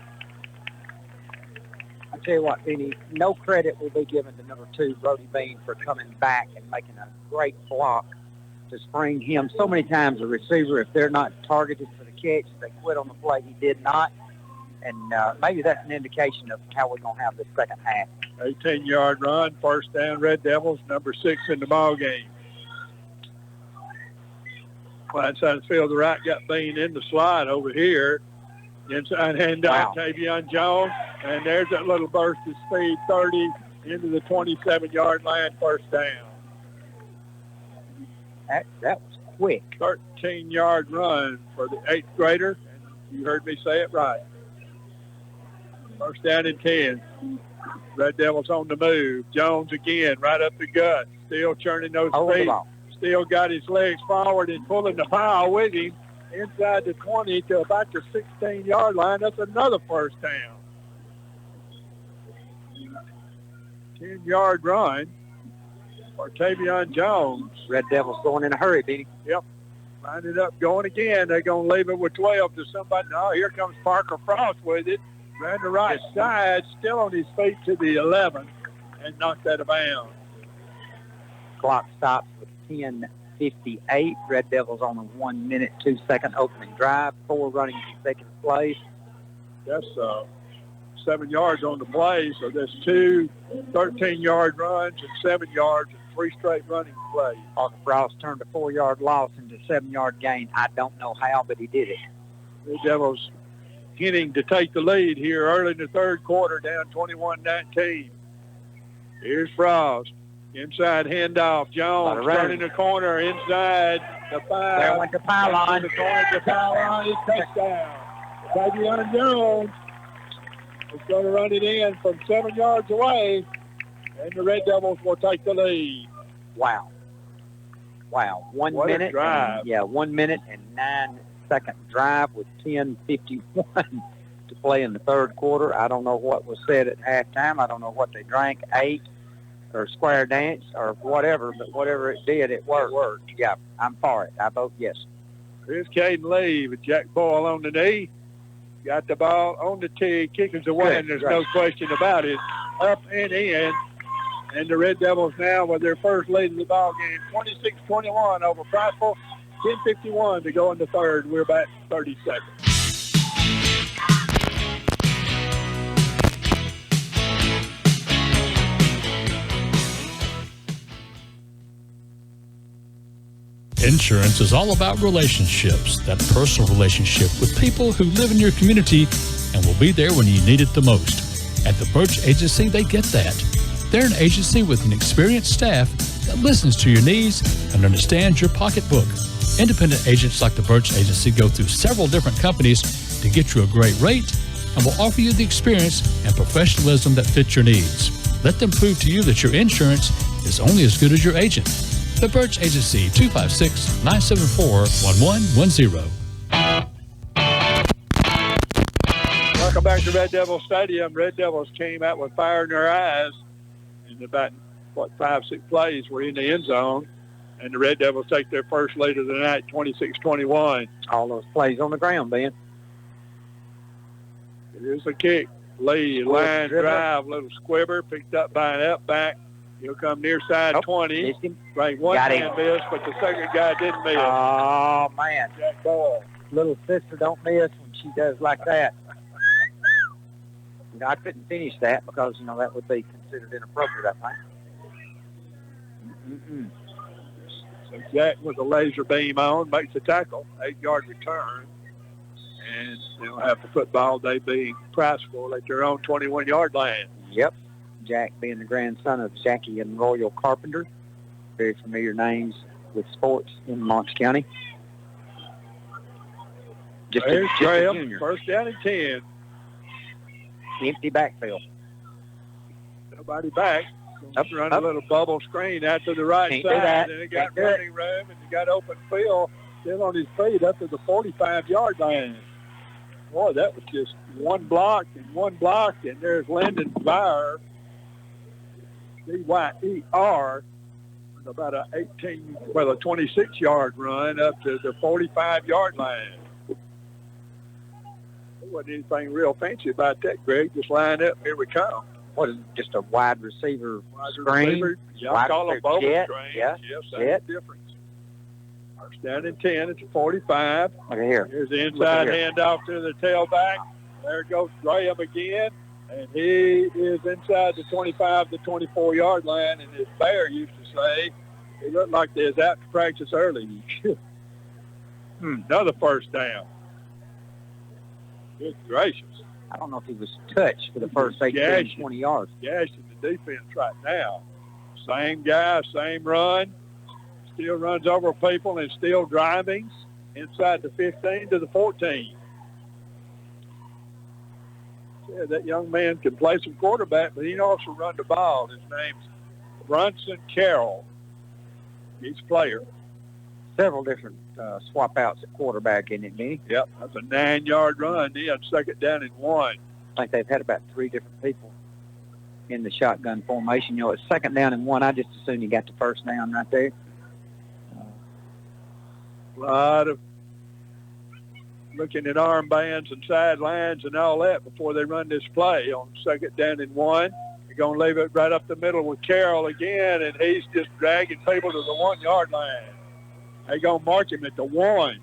I tell you what, Benny, no credit will be given to number 2, Brody Bean, for coming back and making a great block to spring him. So many times a receiver, if they're not targeted for the catch, they quit on the play. He did not. And maybe that's an indication of how we're going to have the second half. 18-yard run, first down, Red Devils, number 6 in the ball game. Right side of the field, the right got Bean in the slide over here. Inside handoff, Tavian Jones, and there's that little burst of speed, 30 into the 27-yard line, first down. That was quick. 13-yard run for the 8th grader, and you heard me say it right. First down and 10. Red Devils on the move. Jones again, right up the gut. Still churning those feet. Still got his legs forward and pulling the pile with him inside the 20 to about the 16-yard line. That's another first down. 10-yard run for Tavian Jones. Red Devils going in a hurry, Benny. Yep. Line it up, going again. They're going to leave it with 12 to somebody. No, here comes Parker Frost with it. Ran the right side, still on his feet to the 11, and knocked that of bounds. Clock stops with 10:58. Red Devils on a 1 minute, 2 second opening drive, 4 running consecutive plays. That's 7 yards on the play, so there's 2 13-yard runs and 7 yards and 3 straight running plays. Parker Frost turned a 4-yard loss into a 7-yard gain. I don't know how, but he did it. The Devils getting to take the lead here early in the third quarter, down 21-19. Here's Frost. Inside handoff. Jones turning the corner inside the 5. There went the pylon. The corner to pylon is touchdown. Tavian Jones is going to run it in from 7 yards away, and the Red Devils will take the lead. Wow. 1 What minute. a drive. 1 minute and 9 second drive with 10:51 to play in the third quarter. I don't know what was said at halftime. I don't know what they drank, ate, or square dance, or whatever, but whatever it did, it worked. Yeah, I'm for it. I vote yes. Here's Caden Lee with Jack Boyll on the knee. Got the ball on the tee, kickers away, and there's no question about it. Up and in. And the Red Devils now with their first lead in the ball game, 26-21 over Priceville. 10:51 to go in the third. We're back 30 seconds. Insurance is all about relationships, that personal relationship with people who live in your community and will be there when you need it the most. At the Birch Agency, they get that. They're an agency with an experienced staff that listens to your needs and understands your pocketbook. Independent agents like the Birch Agency go through several different companies to get you a great rate and will offer you the experience and professionalism that fits your needs. Let them prove to you that your insurance is only as good as your agent. The Birch Agency, 256-974-1110. Welcome back to Red Devil Stadium. Red Devils came out with fire in their eyes. In about, 5-6 plays were in the end zone. And the Red Devils take their first lead of the night, 26-21. All those plays on the ground, Ben. Here's a kick. Lee, line drive, little squibber, picked up by an up back. He'll come near side 20. Right, one man missed, but the second guy didn't miss. Oh, man. Jack Boyll. Little sister don't miss when she does like that. I couldn't finish that because, that would be considered inappropriate, I think. So Jack with a laser beam on, makes a tackle, 8-yard return. And they'll have the football. They being Priceville at their own 21-yard line. Yep. Jack being the grandson of Jackie and Royal Carpenter. Very familiar names with sports in Monts County. There's Graham, first down and 10. Empty backfield. Nobody back. Run a little bubble screen out to the right side, and it got running room, and you got open field. Still on his feet up to the 45-yard line. Boy, that was just one block, and there's Lyndon Byer, D-Y-E-R, about a 26-yard run up to the 45-yard line. There wasn't anything real fancy about that, Greg. Just line up, here we come. What is it, just a wide receiver screen? Yeah, I call them bubble screens. Yeah. Yes, that's the difference. First down and 10 at the 45. Look at here. Here's the inside handoff to the tailback. There goes Graham again, and he is inside the 25 to 24-yard line, and as Bear used to say, he looked like they was out to practice early. Another first down. Good gracious. I don't know if he was touched for the first 18, 20 yards. Gashing the defense right now. Same guy, same run. Still runs over people and still driving inside the 15 to the 14. Yeah, that young man can play some quarterback, but he can also run the ball. His name's Bronson Carroll. He's a player. Several different swap outs at quarterback, isn't it, Benny? Yep, that's a 9-yard run. He had second down and 1. I think they've had about 3 different people in the shotgun formation. It's second down and 1. I just assume you got the first down right there. A lot of looking at armbands and sidelines and all that before they run this play on second down and 1. They're going to leave it right up the middle with Carroll again, and he's just dragging people to the 1-yard line. They're going to mark him at the 1.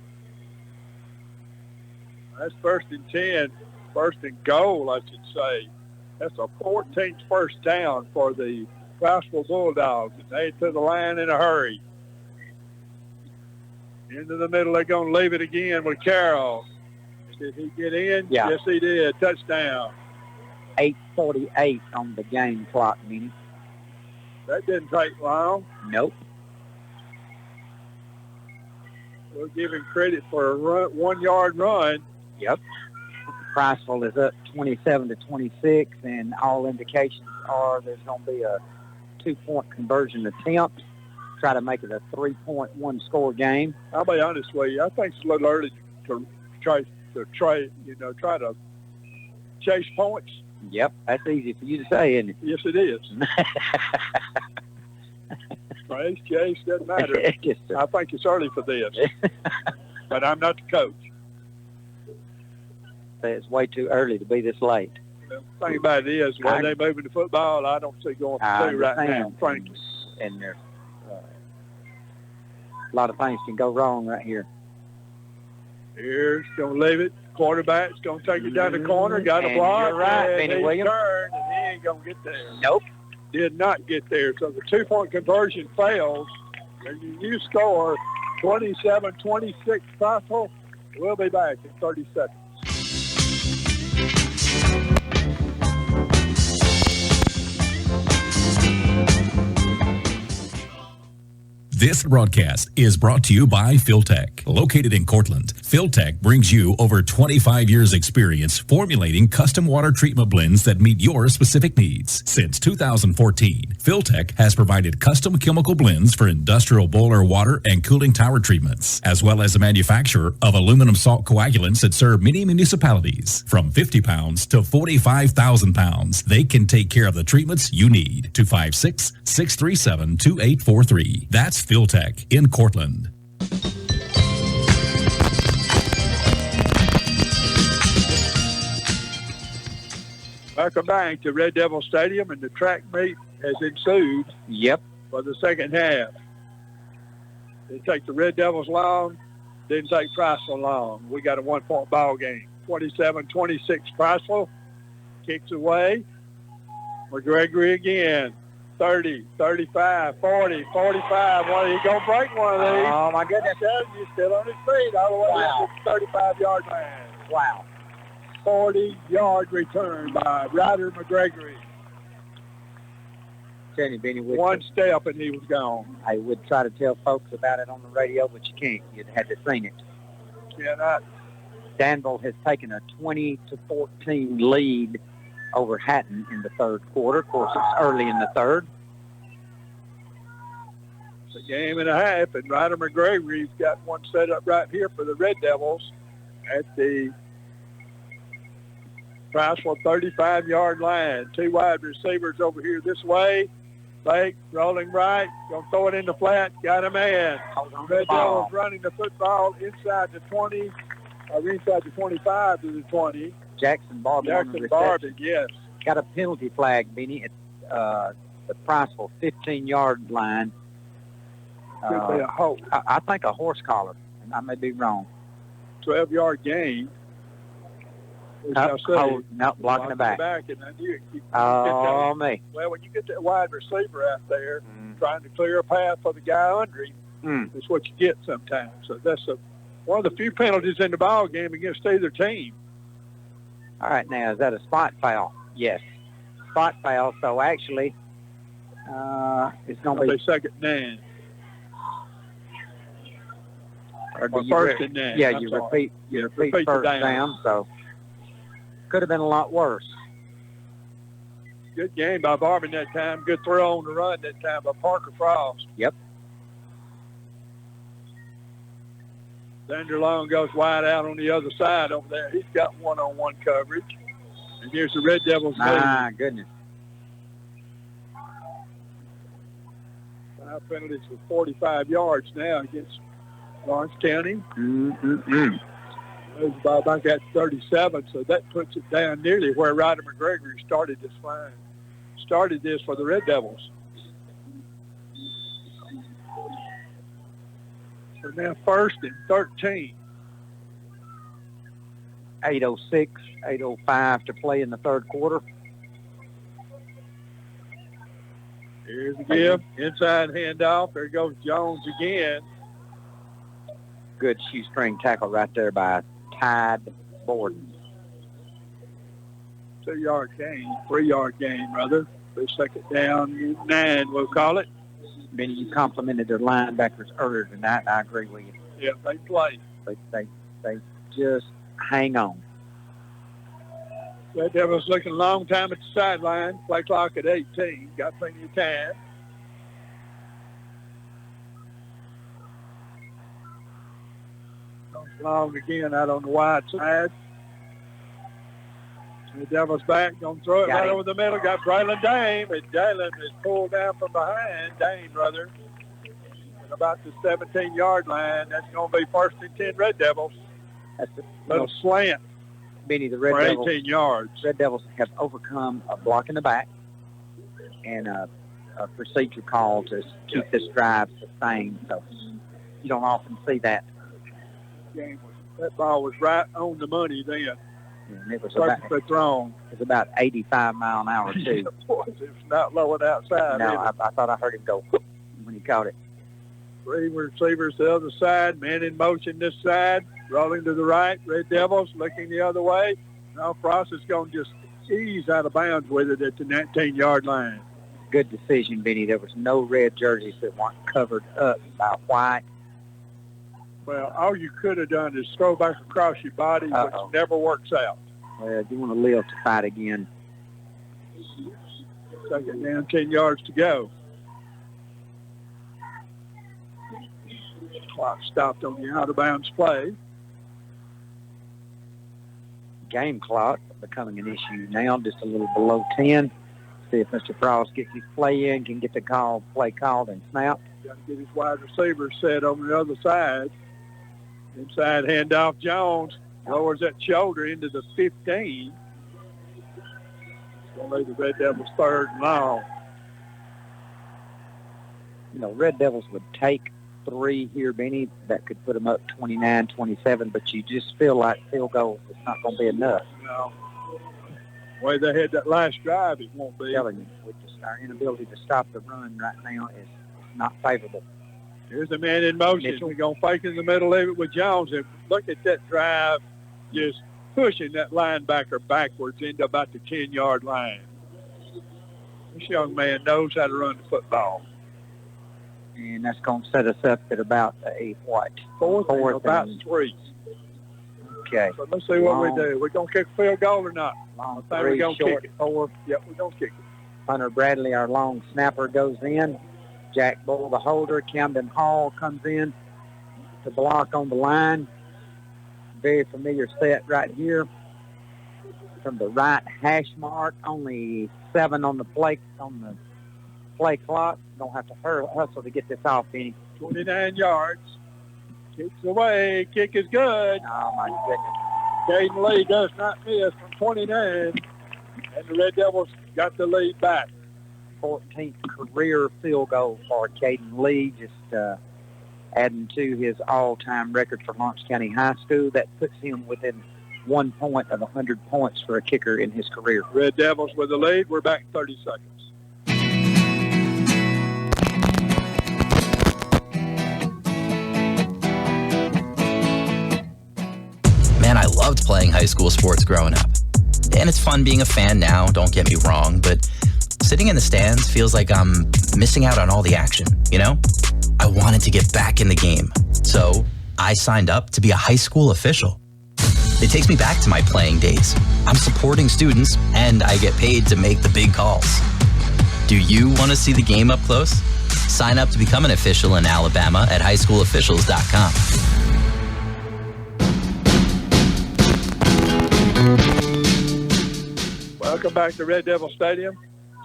That's first and 10, first and goal, I should say. That's a 14th first down for the Priceville Bulldogs. And they to the line in a hurry. Into the middle, they're going to leave it again with Carroll. Did he get in? Yeah. Yes, he did. Touchdown. 8:48 on the game clock, Benny. That didn't take long. Nope. We'll give him credit for a 1-yard run. Yep. Priceville is up 27-26, and all indications are there's going to be a 2-point conversion attempt. Try to make it a 3-point score game. I'll be honest with you. I think it's a little early to try to chase points. Yep, that's easy for you to say, isn't it? Yes, it is. Chase doesn't matter. I think it's early for this, but I'm not the coach. It's way too early to be this late. The thing about it is, when they moving the football, I don't see going for 2 right now, frankly. And there's a lot of things can go wrong right here. Here's going to leave it. Quarterback's going to take it down the corner. Got a block. You're right, and Benny he Williams. turned, and he ain't going to get there. Nope. Did not get there. So the 2-point conversion fails. And you score 27-26 Priceville. We'll be back in 30 seconds. This broadcast is brought to you by Philtech. Located in Cortland, Philtech brings you over 25 years experience formulating custom water treatment blends that meet your specific needs. Since 2014, Philtech has provided custom chemical blends for industrial boiler water and cooling tower treatments, as well as a manufacturer of aluminum salt coagulants that serve many municipalities. From 50 pounds to 45,000 pounds, they can take care of the treatments you need. 256-637-2843. That's Philtech in Cortland. Welcome back to Red Devil Stadium, and the track meet has ensued. Yep. For the second half. They take the Red Devils long, didn't take Priceville long. We got a 1-point ball game. 27-26 Priceville. Kicks away. McGregory again. 30, 35, 40, 45. Well, he's going to break one of these. Oh, my goodness. He's still on his feet all the way to the 35-yard line. Wow. 40-yard return by Ryder McGregory. Tell you, Benny, one step and he was gone. I would try to tell folks about it on the radio, but you can't. You'd have to sing it. Cannot. Danville has taken a 20-14 lead over Hatton in the third quarter. Of course, it's early in the third. It's a game and a half, and Ryder McGregory's got one set up right here for the Red Devils at the Priceville 35-yard line. 2 wide receivers over here this way. Fake, rolling right, going to throw it in the flat, got a man. Red Devils running the football inside the 20, or inside the 25 to the 20. Jackson Barbie. Yes. Got a penalty flag, Benny, at the Priceville 15-yard line. Could be a hold. I think a horse collar. I may be wrong. 12-yard gain. No, blocking the back. And I knew me. Well, when you get that wide receiver out there trying to clear a path for the guy under him, that's what you get sometimes. So that's one of the few penalties in the ball game against either team. All right, now, is that a spot foul? Yes. Spot foul, so actually it's going to be second and 9. Or first and 9. Yeah, you repeat first down, so could have been a lot worse. Good game by Barman that time. Good throw on the run that time by Parker Frost. Yep. Vanderloon goes wide out on the other side over there. He's got one-on-one coverage. And here's the Red Devils. My goodness. 5 penalties for 45 yards now against Lawrence County. Moves the ball back at 37, so that puts it down nearly where Ryder McGregory started this line. Started this for the Red Devils. So now 1st and 13. 8:06, 8:05 to play in the third quarter. Here's the give. Inside handoff. There goes Jones again. Good shoestring tackle right there by Tide Borden. 2-yard gain, 3-yard gain, rather. The second down, 9, we'll call it. Benny, you complimented their linebackers earlier tonight, and I agree with you. Yeah, they play. They just hang on. Red Devils looking a long time at the sideline. Play clock at 18. Got plenty of time. Goes long again out on the wide side. The Devils back. Going to throw it right over the middle. Got Braylon Dame. And Jalen is pulled down from behind. Dame, brother. At about the 17-yard line. That's going to be 1st and 10 Red Devils. That's a little slant. Benny, the for Red Devils, 18 yards. Red Devils have overcome a block in the back and a procedure call to keep this drive sustained. So you don't often see that. That ball was right on the money then. And it was Perfectly thrown. It was about 85 mile an hour, too. It's not low and outside. No, I thought I heard him go when he caught it. Three receivers the other side, man in motion this side, rolling to the right. Red Devils looking the other way. Now Frost is going to just ease out of bounds with it at the 19-yard line. Good decision, Benny. There was no red jerseys that weren't covered up by white. Well, all you could have done is throw back across your body, which never works out. Well, you want to live to fight again. Second down, 10 yards to go. Clock stopped on the out-of-bounds play. Game clock becoming an issue now, just a little below 10. See if Mr. Frost gets his play in, can get the play called and snapped. Got to get his wide receiver set on the other side. Inside handoff, Jones lowers that shoulder into the 15. It's going to leave the Red Devils third and long. You know, Red Devils would take 3 here, Benny. That could put them up 29-27, but you just feel like field goals is not going to be enough. No. The way they had that last drive, it won't be. I'm telling you, with our inability to stop the run right now is not favorable. Here's the man in motion. We're going to fake in the middle of it with Jones. And look at that drive, just pushing that linebacker backwards into about the 10-yard line. This young man knows how to run the football. And that's going to set us up at about a what? Fourth about 3. Okay. So let's see what we do. We're going to kick a field goal or not? Long I think 3, we're going to short kick it. 4. Yep, we're going to kick it. Hunter Bradley, our long snapper, goes in. Jack Boyll, the holder. Camden Hall comes in to block on the line. Very familiar set right here. From the right hash mark, only 7 on the play clock. Don't have to hustle to get this off, Benny. 29 yards. Kicks away. Kick is good. Oh, my goodness. Caden Lee does not miss from 29. And the Red Devils got the lead back. 14th career field goal for Caden Lee, just adding to his all-time record for Lawrence County High School. That puts him within 1 point of 100 points for a kicker in his career. Red Devils with the lead. We're back 30 seconds. Man, I loved playing high school sports growing up. And it's fun being a fan now, don't get me wrong, but sitting in the stands feels like I'm missing out on all the action, you know? I wanted to get back in the game, so I signed up to be a high school official. It takes me back to my playing days. I'm supporting students, and I get paid to make the big calls. Do you want to see the game up close? Sign up to become an official in Alabama at highschoolofficials.com. Welcome back to Red Devil Stadium.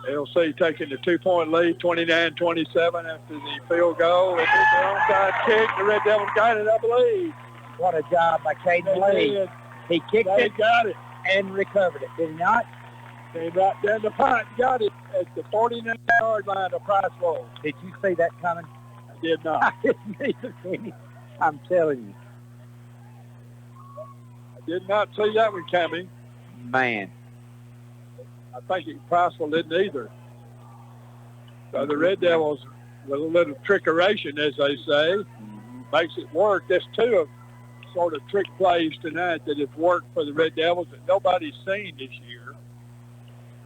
LC taking the 2-point lead, 29-27 after the field goal. And it's an onside kick. The Red Devils got it, I believe. What a job by Caden Lee. He kicked it, got it, and recovered it, did he not? Came right down the punt, got it at the 49-yard line of Priceville. Did you see that coming? I did not. I didn't either, Benny. I'm telling you. I did not see that one coming. Man. I think Priceville didn't either. So the Red Devils, with a little trickeration, as they say, makes it work. There's 2 of sort of trick plays tonight that have worked for the Red Devils that nobody's seen this year.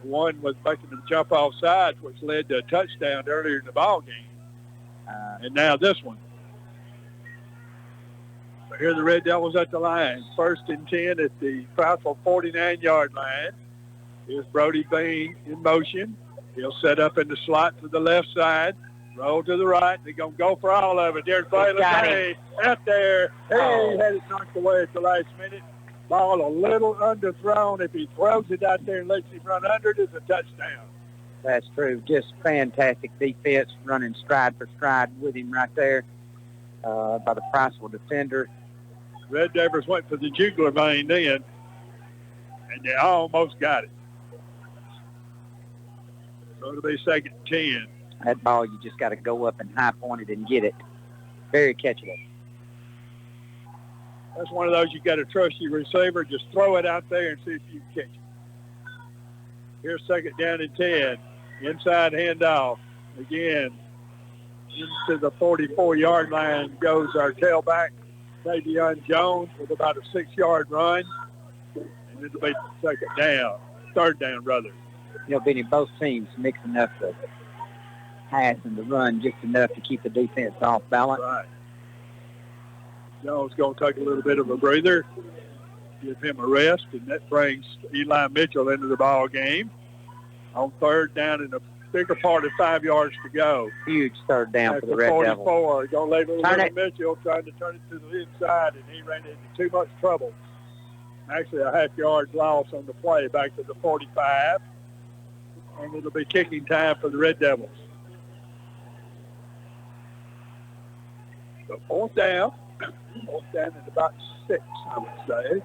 One was making them jump off sides, which led to a touchdown earlier in the ball game. And now this one. So here the Red Devils at the line. 1st and 10 at the Priceville 49-yard line. Here's Brody Bean in motion. He'll set up in the slot to the left side. Roll to the right. They're going to go for all of it. There's Braylon Dame out there. He had it knocked away at the last minute. Ball a little underthrown. If he throws it out there and lets him run under it, it's a touchdown. That's true. Just fantastic defense, running stride for stride with him right there by the Priceville defender. Red Devils went for the jugular vein then. And they almost got it. So it'll be 2nd and 10. That ball, you just got to go up and high point it and get it. Very catchable. That's one of those you got to trust your receiver. Just throw it out there and see if you can catch it. Here's 2nd down and 10. Inside handoff. Again, into the 44-yard line goes our tailback, Tavian Jones, with about a 6-yard run. And it'll be 3rd down, rather. You know, Benny, both teams mixing up the pass and the run just enough to keep the defense off balance. Right. Jones going to take a little bit of a breather, give him a rest, and that brings Eli Mitchell into the ball game on 3rd down and a bigger part of 5 yards to go. Huge 3rd down for the Red 44. Devils. Going to leave it with Mitchell trying to turn it to the inside, and he ran into too much trouble. Actually, a half-yard loss on the play back to the 45, and it'll be kicking time for the Red Devils. So 4th down. 4th down is about 6, I would say.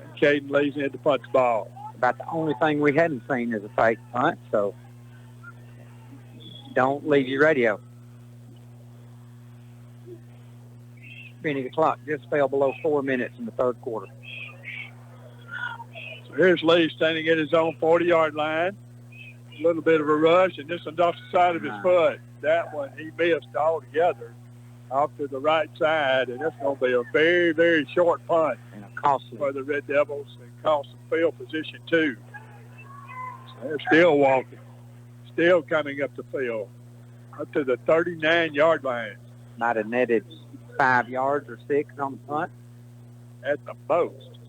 And Caden Lee's in to punt the ball. About the only thing we hadn't seen is a fake punt, so don't leave your radio. Benny, the clock just fell below 4 minutes in the 3rd quarter. So here's Lee standing at his own 40-yard line. A little bit of a rush, and this one's off the side of his foot. That one he missed altogether off to the right side, and that's going to be a very, very short punt and costly for the Red Devils and cost them field position too. So they're still walking, still coming up the field, up to the 39-yard line. Might have netted 5 yards or 6 on the punt. At the most.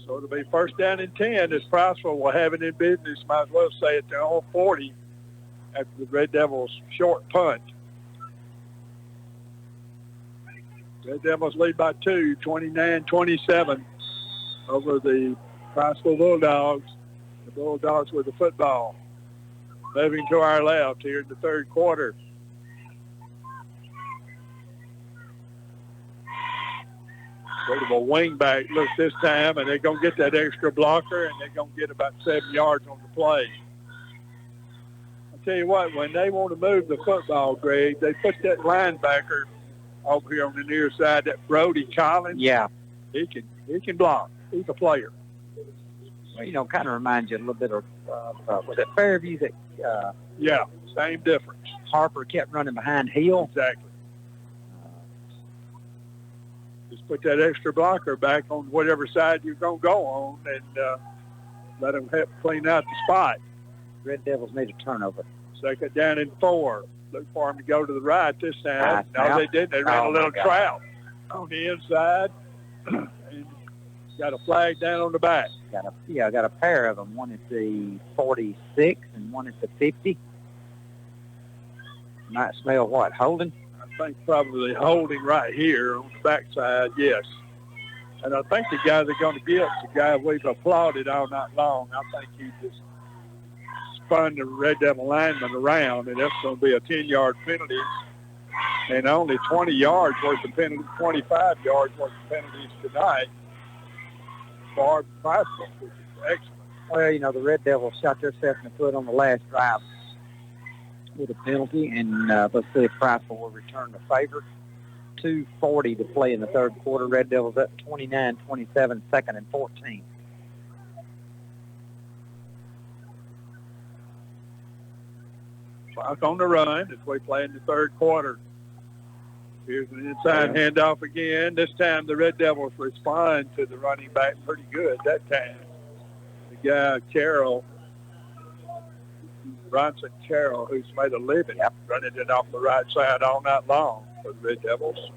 So it'll be 1st down and 10 as Priceville will have it in business. Might as well say at their own 40 after the Red Devils' short punt. Red Devils lead by 2, 29-27 over the Priceville Bulldogs. The Bulldogs with the football. Moving to our left here in the 3rd quarter. Sort of a wing-back look this time, and they're going to get that extra blocker, and they're going to get about 7 yards on the play. I'll tell you what, when they want to move the football, Greg, they put that linebacker over here on the near side, that Brody Collins. Yeah. He can block. He's a player. Well, you know, kind of reminds you a little bit of, was it Fairview that... yeah, same difference. Harper kept running behind Hill. Exactly. Just put that extra blocker back on whatever side you're going to go on and let them help clean out the spot. Red Devils need a turnover. 2nd down and 4. Look for them to go to the right this time. No, they didn't. They ran a little trout on the inside and got a flag down on the back. Got a pair of them. One at the 46 and one at the 50. Might smell what, holding? I think probably holding right here on the backside, yes. And I think the guy they're going to get is the guy we've applauded all night long. I think he just spun the Red Devil lineman around, and that's going to be a 10-yard penalty and only 20 yards worth of penalties, 25 yards worth of penalties tonight for Priceville, which is excellent. Well, you know, the Red Devils shot themselves in the foot on the last drive with a penalty, and let's see if Priceville will return the favor. 2:40 to play in the 3rd quarter. Red Devils up 29-27, 2nd and 14. Clock on the run as we play in the 3rd quarter. Here's an inside handoff again. This time the Red Devils respond to the running back pretty good that time. The guy, Carroll, Bronson Carroll, who's made a living running it off the right side all night long for the Red Devils.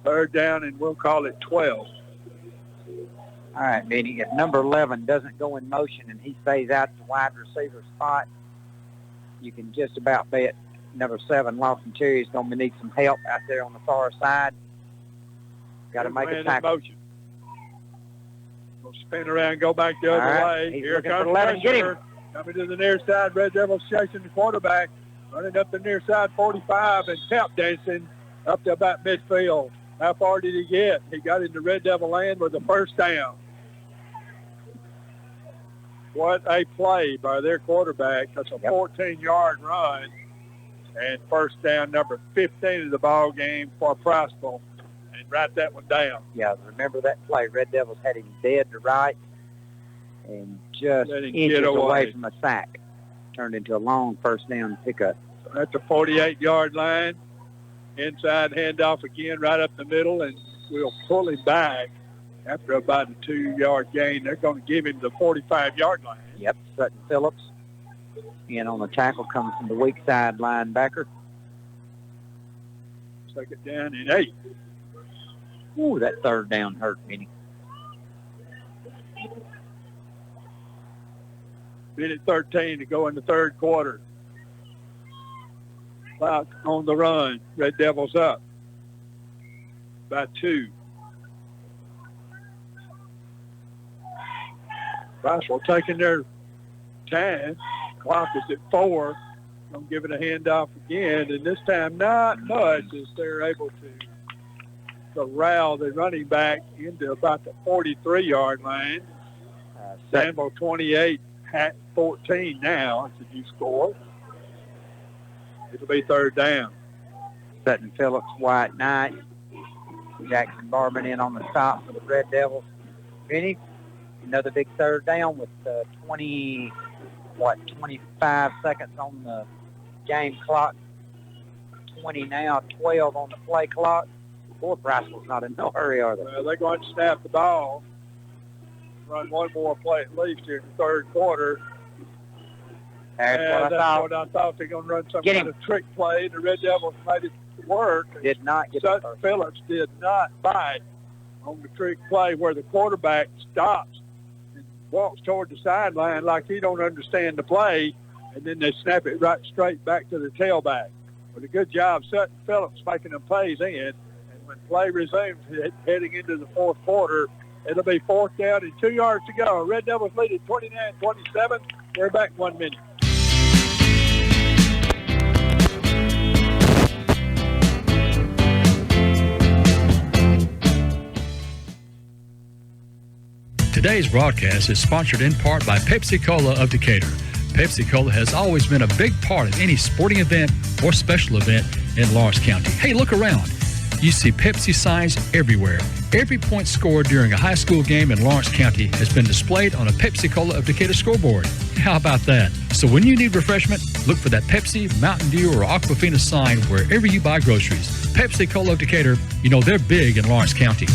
3rd down, and we'll call it 12. All right, Benny, if number 11 doesn't go in motion and he stays out the wide receiver spot, you can just about bet number 7, Lawson Cherry, is going to need some help out there on the far side. Got to make a tackle. We'll spin around, go back the other way. Here comes pressure. Coming to the near side. Red Devils chasing the quarterback. Running up the near side 45 and tap dancing up to about midfield. How far did he get? He got into Red Devil land with a first down. What a play by their quarterback. That's a 14-yard run. And first down, number 15 of the ball game for Priceville. And write that one down. Yeah, remember that play. Red Devils had him dead to right and just inches away from a sack. Turned into a long first down pickup. So that's a 48-yard line. Inside handoff again, right up the middle, and we'll pull him back after about a 2-yard gain. They're going to give him the 45-yard line. Yep, Sutton Phillips. In on the tackle comes from the weak side linebacker. Second down and 8. Ooh, that third down hurt me. Minute 13 to go in the third quarter. Clock on the run. Red Devils up by 2. Priceville taking their time. Clock is at 4. Going to give it a handoff again, and this time not much as they're able to corral the running back into about the 43-yard line. Sample 28, Hat 14 now. It's a new score. It'll be third down. Sutton Phillips, White Knight, Jackson Barman in on the stop for the Red Devils. Vinny, another big third down with 25 seconds on the game clock. 20 now, 12 on the play clock. Boy, Priceville's not in no hurry, are they? Well, they're going to snap the ball. Run one more play at least here in the third quarter. That's what I thought. They're going to run some kind of trick play. The Red Devils made it work. Did not get Sutton Phillips did not bite on the trick play where the quarterback stops and walks toward the sideline like he don't understand the play, and then they snap it right straight back to the tailback. But a good job, Sutton Phillips making them plays in. And when play resumes heading into the fourth quarter, it'll be fourth down and 2 yards to go. Red Devils lead at 29-27. They're back 1 minute. Today's broadcast is sponsored in part by Pepsi-Cola of Decatur. Pepsi-Cola has always been a big part of any sporting event or special event in Lawrence County. Hey, look around. You see Pepsi signs everywhere. Every point scored during a high school game in Lawrence County has been displayed on a Pepsi-Cola of Decatur scoreboard. How about that? So when you need refreshment, look for that Pepsi, Mountain Dew, or Aquafina sign wherever you buy groceries. Pepsi-Cola of Decatur, you know they're big in Lawrence County.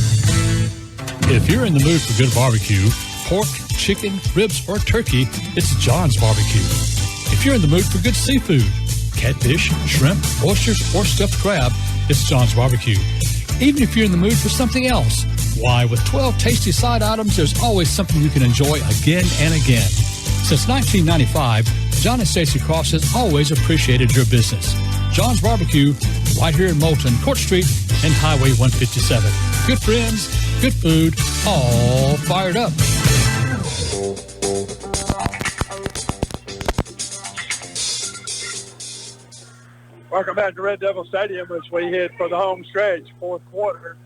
If you're in the mood for good barbecue, pork, chicken, ribs, or turkey, it's John's Barbecue. If you're in the mood for good seafood, catfish, shrimp, oysters, or stuffed crab, it's John's Barbecue. Even if you're in the mood for something else, why, with 12 tasty side items, there's always something you can enjoy again and again. Since 1995, John and Stacey Cross has always appreciated your business. John's Barbecue, right here in Moulton, Court Street, and Highway 157. Good friends, good food, all fired up. Welcome back to Red Devil Stadium as we head for the home stretch, fourth quarter.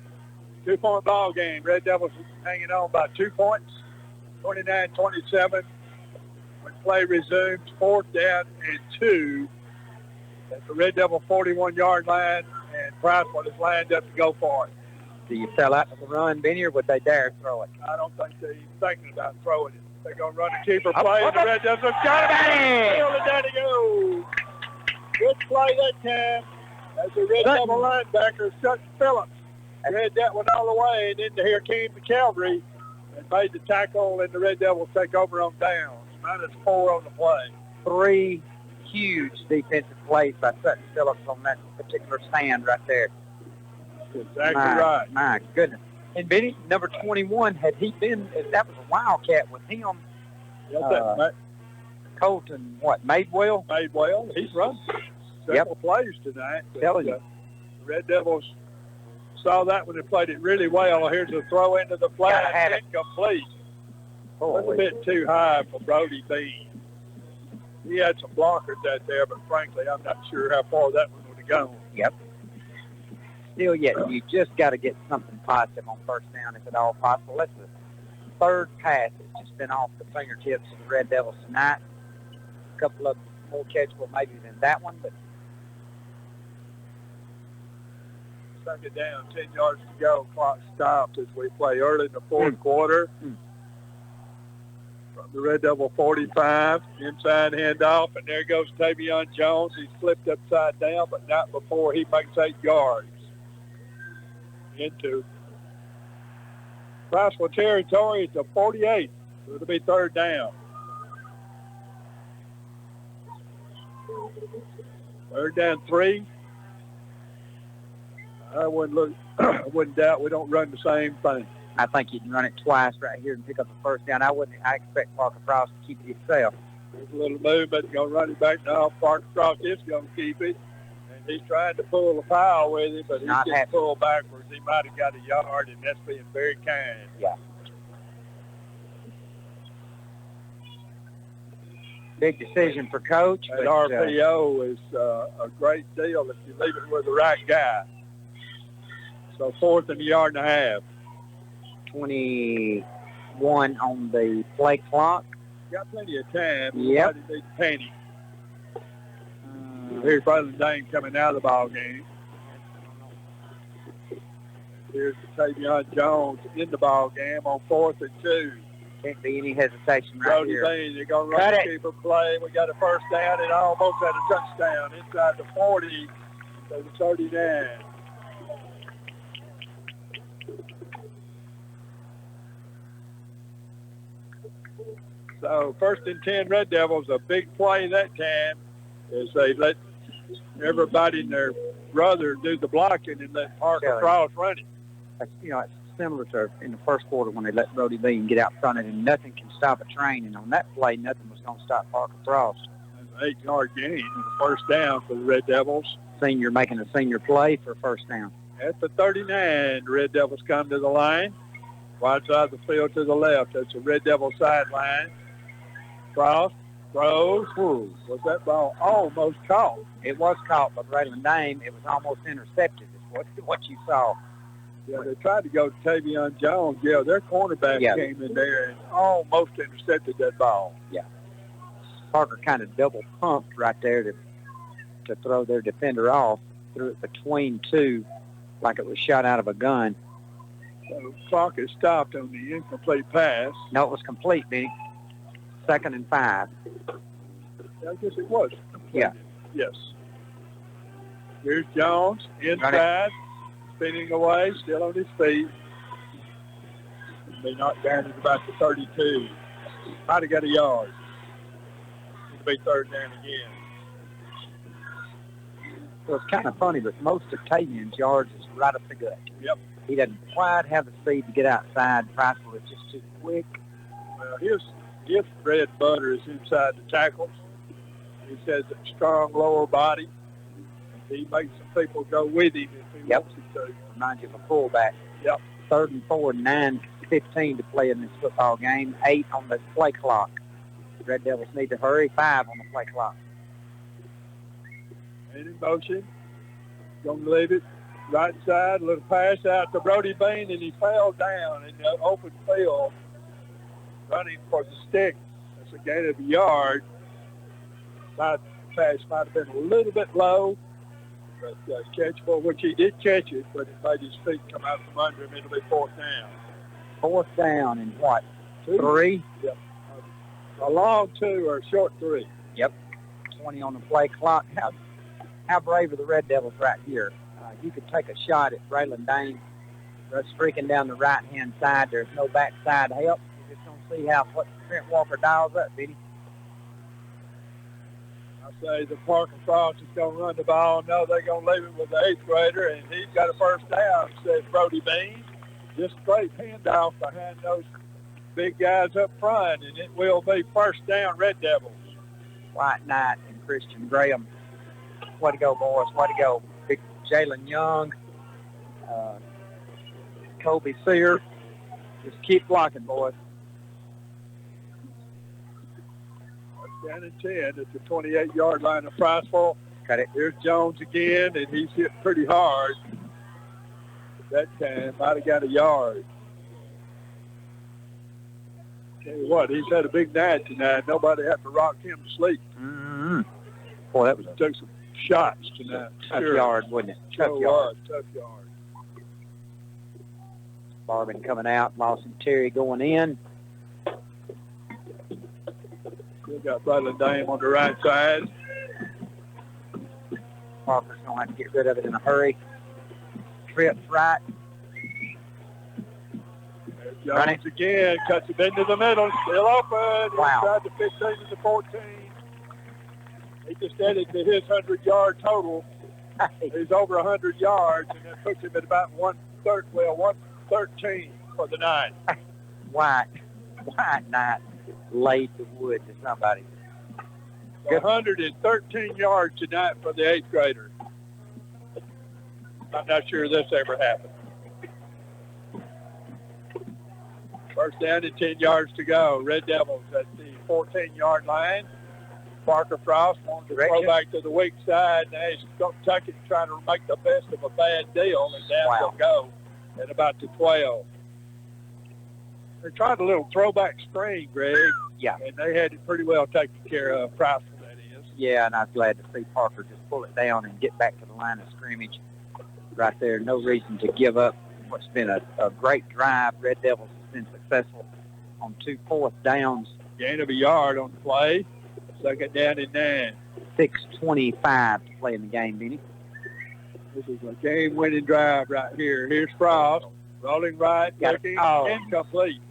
2-point ball game. Red Devils hanging on by 2 points, 29-27. When play resumes, fourth down and 2 at the Red Devil 41-yard line, and Priceville is lined up to go for it. Do you sell out to the run, Benny, or would they dare throw it? I don't think they're even thinking about throwing it. They're going to run a keeper play, and the Red Devils got it. And down he goes. Good play that time. As the Red Devil linebacker, Sutton Phillips, read that one all the way, and then here came the cavalry and made the tackle, and the Red Devils take over on downs. -4 on the play. 3 huge defensive plays by Sutton Phillips on that particular stand right there. Exactly right. My goodness. And Benny, number 21, had he been, if that was a Wildcat with him, Colton, Madwell? Madwell. He's run several plays tonight. The Red Devils saw that when they played it really well. Here's a throw into the flat, incomplete. A little bit too high for Brody Bean. He had some blockers out there, but frankly, I'm not sure how far that one would have gone. Yep. still yet. You just got to get something positive on first down if at all possible. That's the third pass that's just been off the fingertips of the Red Devils tonight. A couple of more catchable maybe than that one, but second down, 10 yards to go. Clock stopped as we play early in the fourth quarter. From the Red Devil 45, inside handoff, and there goes Tavian Jones. He's flipped upside down, but not before he makes 8 yards. Into Priceville territory at the 48. So it'll be third down. Third down 3. I wouldn't doubt we don't run the same thing. I think you can run it twice right here and pick up the first down. I expect Parker Frost to keep it himself. There's a little movement, going to run it back now. Parker Frost is going to keep it. And he's trying to pull the foul with it, but he's getting pulled backwards. He might have got a yard, and that's being very kind. Yeah. Big decision for Coach. That RPO is a great deal if you leave it with the right guy. So 4th and a yard and a half. 21 on the play clock. Got plenty of time. Yep. Nobody needs panic. Here's Brother Dame coming out of the ball game. Here's Tavian Jones in the ball game on 4th and 2. Can't be any hesitation right here. Brody they're going to run the keeper play. We got a first down and almost had a touchdown inside the 40 to the 39. So 1st and 10 Red Devils, a big play that time is they let everybody and their brother do the blocking and let Parker Frost run it. That's, it's similar to in the first quarter when they let Brody Bean get out front of it, and nothing can stop a train. And on that play, nothing was going to stop Parker Frost. An 8-yard gain, first down for the Red Devils. Senior making a senior play for first down. At the 39, the Red Devils come to the line. Wide side of the field to the left. That's the Red Devil sideline. Frost throws. Was that ball almost caught? It was caught by Braylon Dame. It was almost intercepted is what you saw. Yeah, they tried to go to Tavian Jones. Yeah, their cornerback came in there and almost intercepted that ball. Yeah. Parker kind of double pumped right there to throw their defender off. Threw it between two like it was shot out of a gun. So clock is stopped on the incomplete pass. No, it was complete, Benny. 2nd and 5. I guess it was. Yeah. Yes. Here's Jones inside, spinning away, still on his feet. They knocked down at about the 32. Might have got a yard. It'll be third down again. Well, it's kind of funny, but most of Tavian's yards is right up the gut. Yep. He doesn't quite have the speed to get outside. Priceville is just too quick. Well, his bread and butter is inside the tackles. He says a strong lower body. He makes some people go with him if he wants him to. Reminds you of a fullback. Yep. 3rd and 4, 9:15 to play in this football game. 8 on the play clock. The Red Devils need to hurry. 5 on the play clock. And in motion. Going to leave it right side. A little pass out to Brody Bean, and he fell down in the open field, running for the stick. That's a gain of a yard. Pass might have been a little bit low, but catchable, which he did catch it, but it made his feet come out from under him. It'll be 4th down. 4th down and what? 3? Yep. A long 2 or a short 3. Yep. 20 on the play clock. How brave are the Red Devils right here? You could take a shot at Braylon Dame. That's streaking down the right-hand side. There's no backside help. We're just going to see how what Trent Walker dials up, Benny. I say the Parker Frost is going to run the ball. No, they're going to leave it with the 8th grader, and he's got a first down, says Brody Bean. Just straight handoff behind those big guys up front, and it will be first down Red Devils. White Knight and Christian Graham. Way to go, boys. Way to go. Big Jalen Young, Kobe Sear. Just keep blocking, boys. Down in 10 at the 28-yard line of Priceville. Cut it. Here's Jones again, and he's hit pretty hard. that time. Might have got a yard. Tell you what, he's had a big night tonight. Nobody had to rock him to sleep. Mm-hmm. Boy, that was Took some shots tonight. tough yard, wasn't it? Tough yard. Tough yard. Barbin coming out. Lawson Terry going in. Still got Braylan Dame on the right side. Parker's going to have to get rid of it in a hurry. Tripp's right. Jones again, cuts it into the middle, still open. Wow. Inside the 15 to the 14. He just added to his 100-yard total. He's over 100 yards, and that puts him at about 113 for the night. White Knight laid the wood to somebody. 113 yards tonight for the 8th grader. I'm not sure this ever happened. First down and 10 yards to go. Red Devils at the 14-yard line. Parker Frost wants to throw back to the weak side. Now he's going to tuck it, trying to make the best of a bad deal, and down they'll go at about the 12. They tried a little throwback screen, Greg. Yeah. And they had it pretty well taken care of, Priceville, that is. Yeah, and I was glad to see Parker just pull it down and get back to the line of scrimmage right there. No reason to give up what's been a great drive. Red Devils has been successful on 2 fourth downs. Gain of a yard on the play. Second down and 9. 6:25 to play in the game, Benny. This is a game-winning drive right here. Here's Frost. Rolling right, looking, incomplete.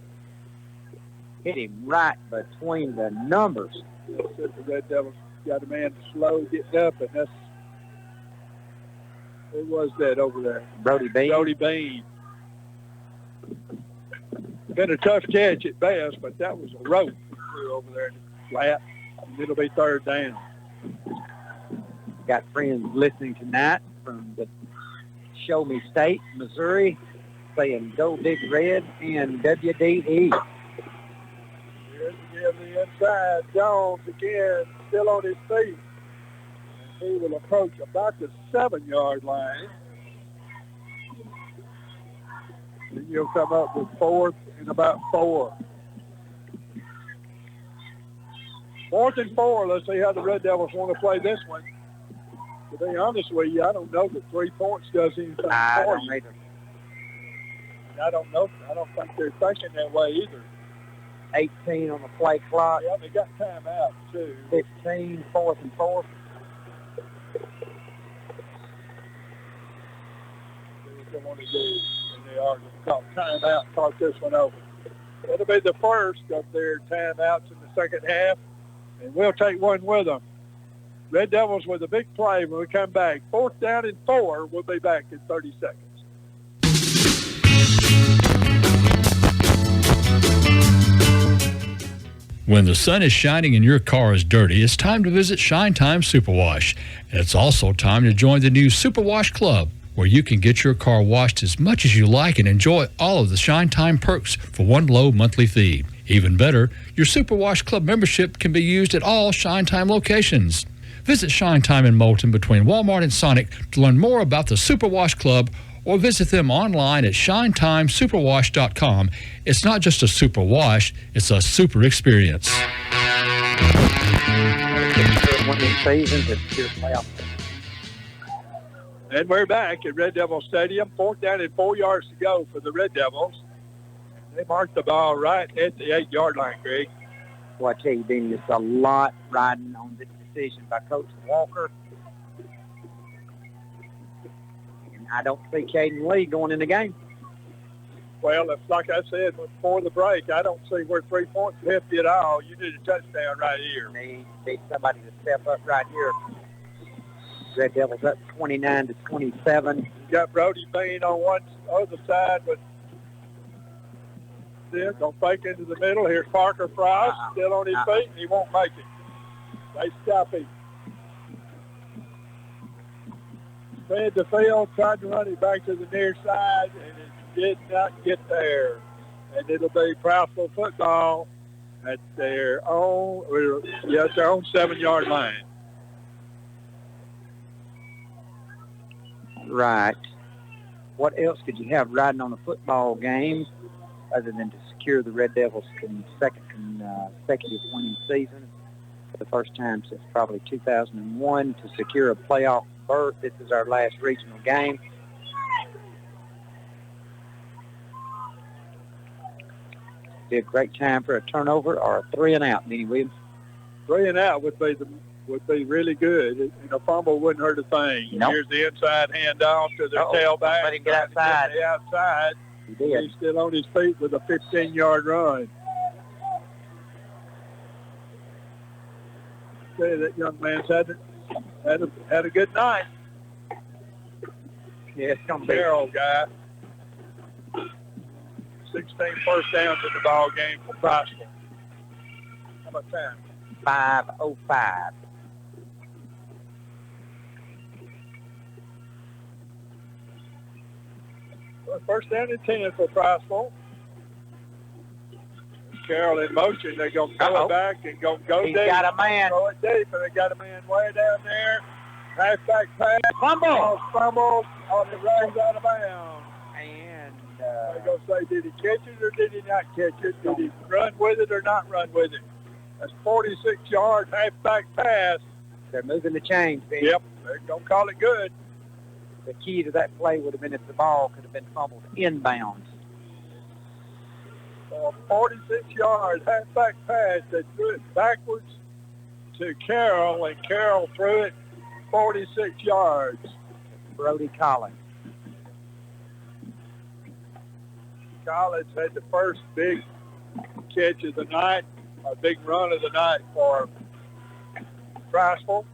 Hit him right between the numbers. The Red Devils got a man slow getting up, and that's, who was that over there? Brody Bean. Brody Bean. Been a tough catch at best, but that was a rope he threw over there in the flat. It'll be third down. Got friends listening tonight from the Show Me State, Missouri, saying Go Big Red and WDE. Here's again the inside. Jones again, still on his feet. And he will approach about the 7-yard line. And he'll come up with 4th and about 4. 4th and 4. Let's see how the Red Devils want to play this one. To be honest with you, I don't know that 3 points does anything for you. I don't either. I don't know. I don't think they're thinking that way either. 18 on the play clock. Yeah, they got time out, too. 15, 4th and 4. What they want to do, and they are going to call time out and talk this one over. It'll be the first of their timeouts in the second half, and we'll take one with them. Red Devils with a big play when we come back. 4th down and 4. We'll be back in 30 seconds. When the sun is shining and your car is dirty, it's time to visit Shine Time Superwash. And it's also time to join the new Superwash Club, where you can get your car washed as much as you like and enjoy all of the Shine Time perks for one low monthly fee. Even better, your Superwash Club membership can be used at all Shine Time locations. Visit Shine Time in Moulton between Walmart and Sonic to learn more about the Superwash Club, or visit them online at shinetimesuperwash.com. It's not just a super wash, it's a super experience. And we're back at Red Devil Stadium. 4th down and 4 yards to go for the Red Devils. They marked the ball right at the 8-yard line, Greg. Well, I tell you, Benny, it's a lot riding on this decision by Coach Walker. And I don't see Caden Lee going in the game. Well, it's like I said before the break, I don't see where 3 points help you at all. You need a touchdown right here. Need somebody to step up right here. Red Devils up 29-27. You got Brody Bean on one other side, but they're going to fake into the middle. Here's Parker Frost, still on his feet, and he won't make it. They stop him. Fed the field, tried to run it back to the near side, and it did not get there. And it'll be Priceville football at their own 7-yard line. Right. what else could you have riding on a football game other than to secure the Red Devils' second consecutive winning season for the first time since probably 2001 to secure a playoff berth? This is our last regional game. Be a great time for a turnover or a 3-and-out, Benny Williams. 3-and-out would be really good. And a fumble wouldn't hurt a thing. Nope. Here's the inside handoff to the tailback. Let him get outside. The outside. He did. He's still on his feet with a 15-yard run. Say that young man's had a good night. Yeah, it's going to be. Carroll guy. 16 first downs in the ball game for Priceville. How about time? 5:05. Well, first down and 10 for Priceville. Carroll in motion. They're going to throw it back and go deep. He's got a man. Throw it deep, and they got a man way down there. Halfback pass. Fumble. Fumble on the right out of bounds. And they're going to say, did he catch it or did he not catch it? Did he run with it or not run with it? That's 46-yard halfback pass. They're moving the chains, Ben. Yep, they're going to call it good. The key to that play would have been if the ball could have been fumbled inbounds. So a 46-yard halfback pass. They threw it backwards to Carroll, and Carroll threw it 46 yards. Brody Collins. Collins had the first big catch of the night, a big run of the night for Priceville.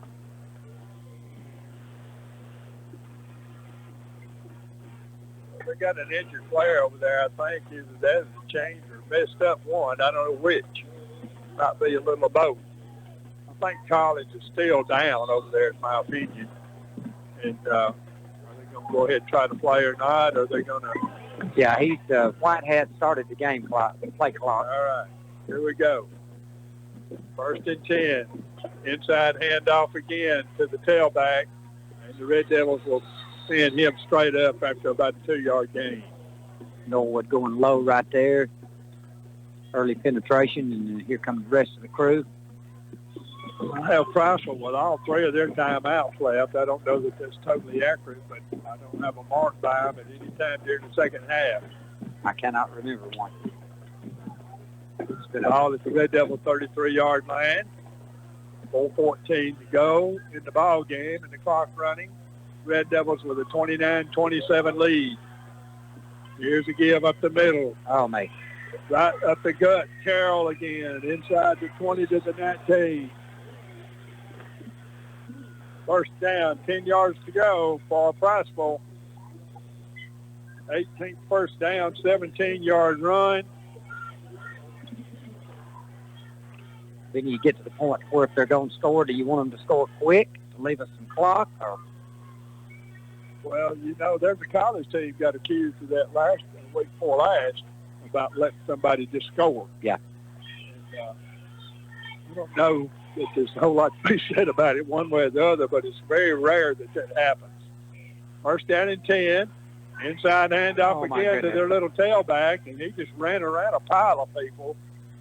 They got an injured player over there, I think. Either that is changed or messed up one. I don't know which. Might be a little of both. I think Collins is still down over there, in my opinion. And are they going to go ahead and try to play or not? Or are they going to... Yeah, he's White Hat started the game clock, the play clock. All right, here we go. First and 10. Inside handoff again to the tailback. And the Red Devils will send him straight up after about a 2-yard gain. Norwood going low right there. Early penetration, and here comes the rest of the crew. I have Priceville with all 3 of their timeouts left. I don't know that that's totally accurate, but I don't have a mark by them at any time during the second half. I cannot remember one. It's been all at the Red Devil 33-yard line. 4:14 to go in the ball game, and the clock running. Red Devils with a 29-27 lead. Here's a give up the middle. Oh, mate. Right up the gut. Carroll again. Inside the 20 to the 19. First down, 10 yards to go for Priceville. 18th first down, 17-yard run. Then you get to the point where if they're going to score, do you want them to score quick to leave us some clock? Or? Well, you know, there's a college team got accused of that week before last about letting somebody just score. Yeah. And, I don't know that there's a whole lot to be said about it one way or the other, but it's very rare that happens. First down and 10. Inside handoff again to their little tailback, and he just ran around a pile of people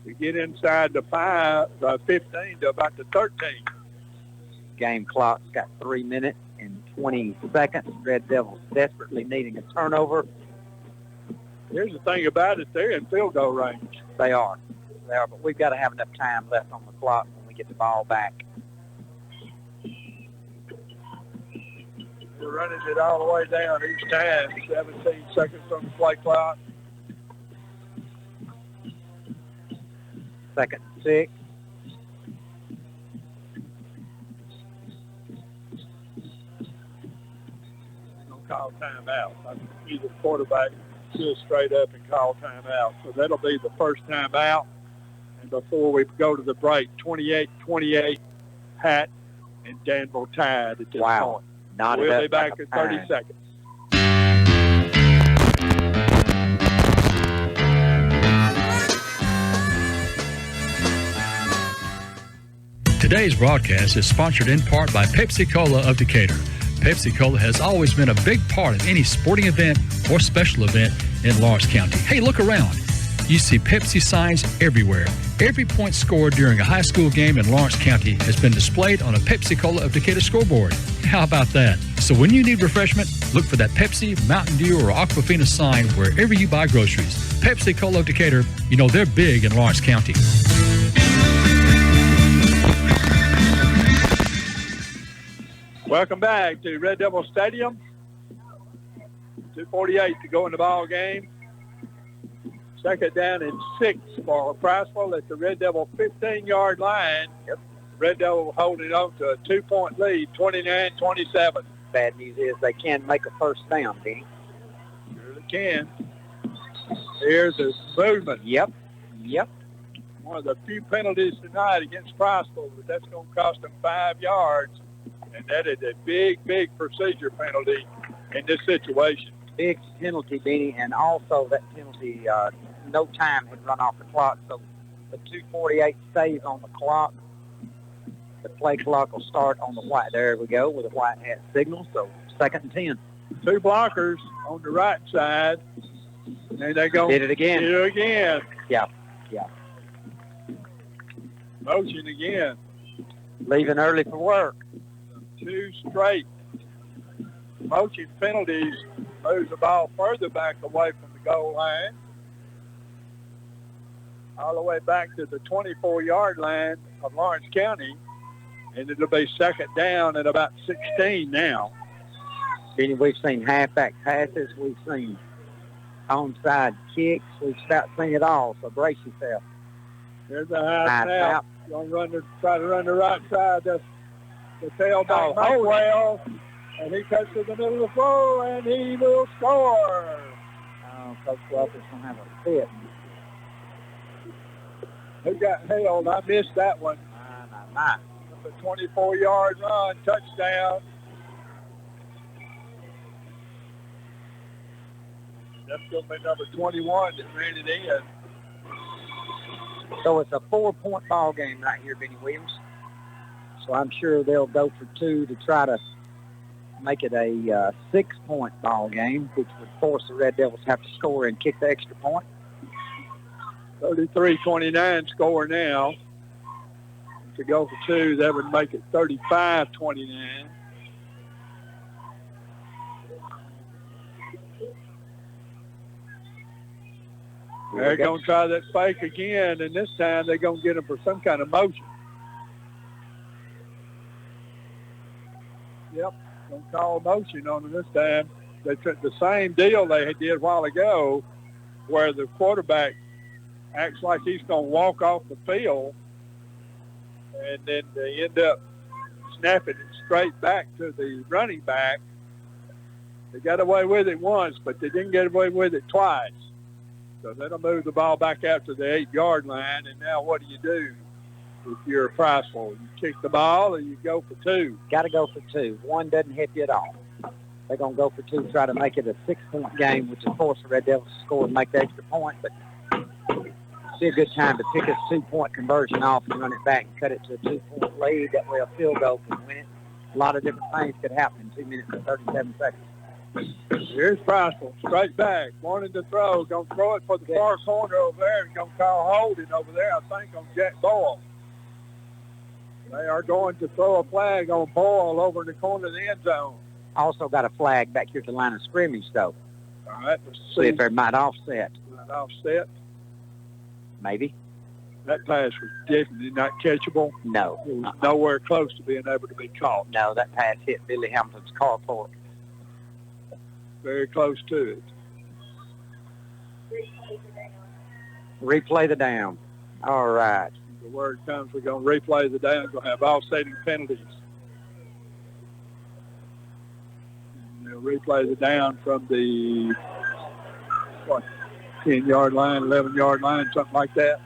to get inside the 15 to about the 13. Game clock's got 3 minutes and 20 seconds. Red Devils desperately needing a turnover. Here's the thing about it. They're in field goal range. They are, but we've got to have enough time left on the clock when we get the ball back. They're running it all the way down each time. 17 seconds on the play clock. Second and 6. Don't call timeout. Either quarterback just straight up and call timeout. So that'll be the first timeout. And before we go to the break, 28-28, Hat and Danville tied at this point. We'll be back in 30 seconds. Today's broadcast is sponsored in part by Pepsi Cola of Decatur. Pepsi Cola has always been a big part of any sporting event or special event in Lawrence County. Hey, look around. You see Pepsi signs everywhere. Every point scored during a high school game in Lawrence County has been displayed on a Pepsi Cola of Decatur scoreboard. How about that? So when you need refreshment, look for that Pepsi, Mountain Dew, or Aquafina sign wherever you buy groceries. Pepsi Cola of Decatur, you know they're big in Lawrence County. Welcome back to Red Devil Stadium. 2:48 to go in the ball game. Second down and 6 for Priceville at the Red Devil 15-yard line. Yep. Red Devil holding on to a 2-point lead, 29-27. Bad news is they can make a first down, Dean. Sure they can. Here's the movement. Yep. One of the few penalties tonight against Priceville, but that's going to cost them 5 yards. And that is a big, big procedure penalty in this situation. Big penalty, Beanie, and also that penalty, no time had run off the clock, so the 2:48 stays on the clock. The play clock will start on the white. There we go with a white hat signal, so 2nd and 10. 2 blockers on the right side, and they go. Did it again. Yeah. Motion again. Leaving early for work. 2 straight motion penalties moves the ball further back away from the goal line, all the way back to the 24-yard line of Lawrence County, and it'll be 2nd down at about 16 now. Benny, we've seen halfback passes, we've seen onside kicks, we've about seen it all, so brace yourself. Here's a high snap. Going to try to run the right side. That's the tailback, Madwell, and he cuts to the middle of the floor, and he will score. Coach Walker's going to have a fit. Who got held? I missed that one. The 24-yard run, touchdown. That's going to be number 21 that ran it in. So it's a 4-point ball game right here, Benny Williams. So I'm sure they'll go for 2 to try to make it a 6-point ball game, which would force the Red Devils to have to score and kick the extra point. 33-29 score now. To go for 2, that would make it 35-29. They're going to try that fake again, and this time they're going to get them for some kind of motion. Yep, going to call motion on them this time. They took the same deal they did a while ago, where the quarterback acts like he's going to walk off the field, and then they end up snapping it straight back to the running back. They got away with it once, but they didn't get away with it twice. So that'll move the ball back out to the 8-yard line, and now what do? If you're a Priceville, you kick the ball or you go for 2? Got to go for 2. 1 doesn't hit you at all. They're going to go for 2, try to make it a 6-point game, which will force the Red Devils to score and make the extra point. But it's a good time to pick this 2-point conversion off and run it back and cut it to a 2-point lead. That way a field goal can win it. A lot of different things could happen in 2 minutes and 37 seconds. Here's Priceville, straight back, wanting to throw. Going to throw it for the far corner over there. And going to call holding over there, I think, on Jack Boyll. They are going to throw a flag on Boyll over in the corner of the end zone. Also got a flag back here at the line of scrimmage, though. All right, let's see if they might offset. Might offset. Maybe. That pass was definitely not catchable. No. It was nowhere close to being able to be caught. No, that pass hit Billy Hamilton's carport. Very close to it. Replay the down. All right. The word comes, we're going to replay the down. We're going to have offsetting penalties. And they'll replay the down from the 10-yard line, 11-yard line, something like that.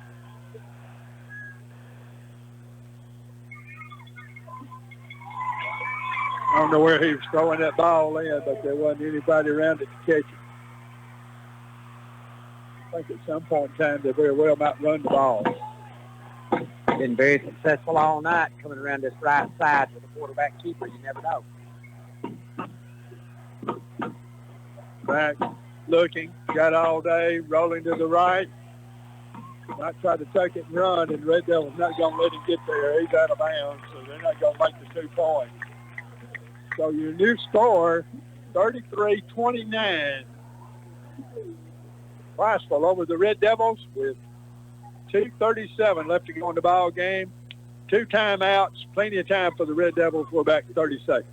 I don't know where he was throwing that ball in, but there wasn't anybody around it to catch it. I think at some point in time they very well might run the ball. Been very successful all night coming around this right side with the quarterback keeper. You never know. back, looking, got all day, rolling to the right. Might try to take it and run, and Red Devil's not going to let him get there. He's out of bounds, so they're not going to make the 2 points. So your new score, 33-29. Priceville over the Red Devils with 2:37 left to go in the ball game. 2 timeouts, plenty of time for the Red Devils. We're back to 30 seconds.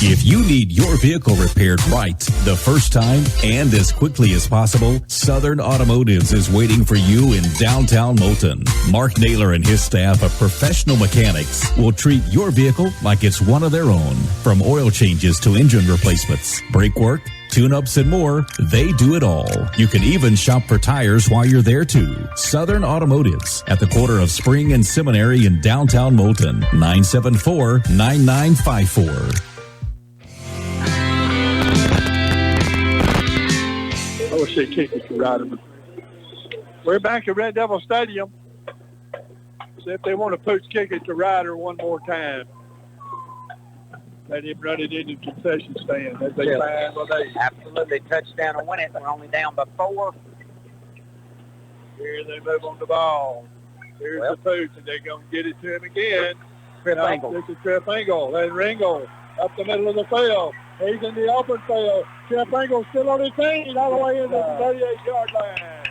If you need your vehicle repaired right the first time and as quickly as possible, Southern Automotives is waiting for you in downtown Moulton. Mark Naylor and his staff of professional mechanics will treat your vehicle like it's one of their own. From oil changes to engine replacements, brake work, tune-ups, and more, they do it all. You can even shop for tires while you're there too. Southern Automotives at the corner of Spring and Seminary in downtown Moulton, 974-9954. OC ticket to Ryderman. We're back at Red Devil Stadium. See if they want to push kick it to Ryder one more time. Let him run it into the concession stand. As they find what they absolutely touchdown and win it. We're only down by 4. Here they move on the ball. Here's the pooch, and they're going to get it to him again. Tripp Engle. This is Tripp Engle. Then Ringle up the middle of the field. He's in the open field. Tripp Engle still on his feet all the way into the 38-yard line.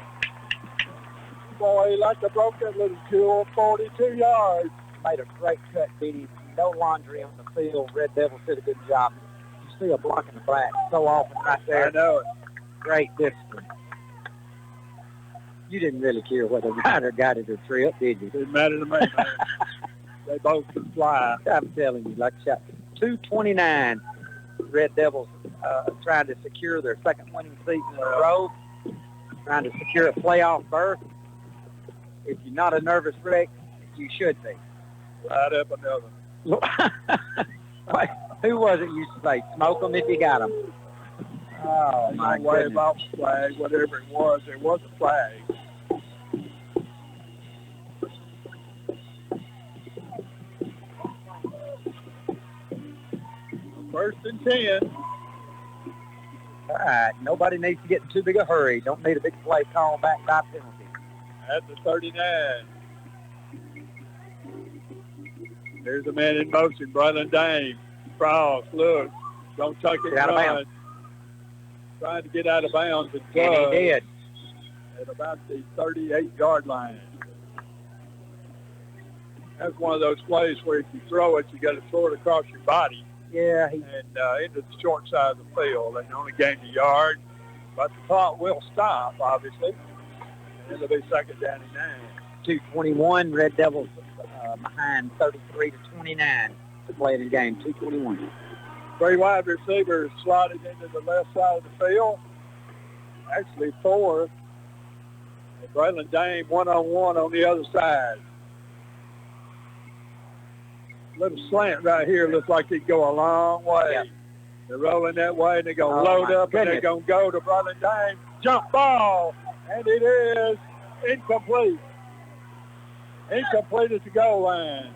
Boy, he like to broke that little cool 42 yards. Made a great cut, Diddy. No laundry on the field. Red Devils did a good job. You see a block in the back so often right there. I know it. Great discipline. You didn't really care whether Ryder got it or Tripp, did you? Didn't matter to me, man. They both can fly. I'm telling you, like shot. 2:29. Red Devils trying to secure their second winning season in a row, trying to secure a playoff berth. If you're not a nervous wreck, you should be. Right up another. Who was it used to say, smoke them if you got them? Oh, my way goodness. about the flag, whatever it was a flag. First and 10. All right, nobody needs to get in too big a hurry. Don't need a big play call back by penalty. At the 39. There's a man in motion, Braylon Dame. Frost, look, don't tuck it Get out of run. bounds. Trying to get out of bounds. And he did. At about the 38-yard line. That's one of those plays where if you throw it, you got to throw it across your body. Yeah. And into the short side of the field. And only gained a yard. But the clock will stop, obviously. And it'll be second down and 9. 2:21, Red Devils behind 33-29 to play the game. 2:21. 3 wide receivers slotted into the left side of the field. Actually 4. And Braylon Dame one-on-one on the other side. Little slant right here looks like he'd go a long way. Yep. They're rolling that way, and they're going to load up, and they're going to go to Braylon Dame. Jump ball, and it is incomplete. Incomplete at the goal line.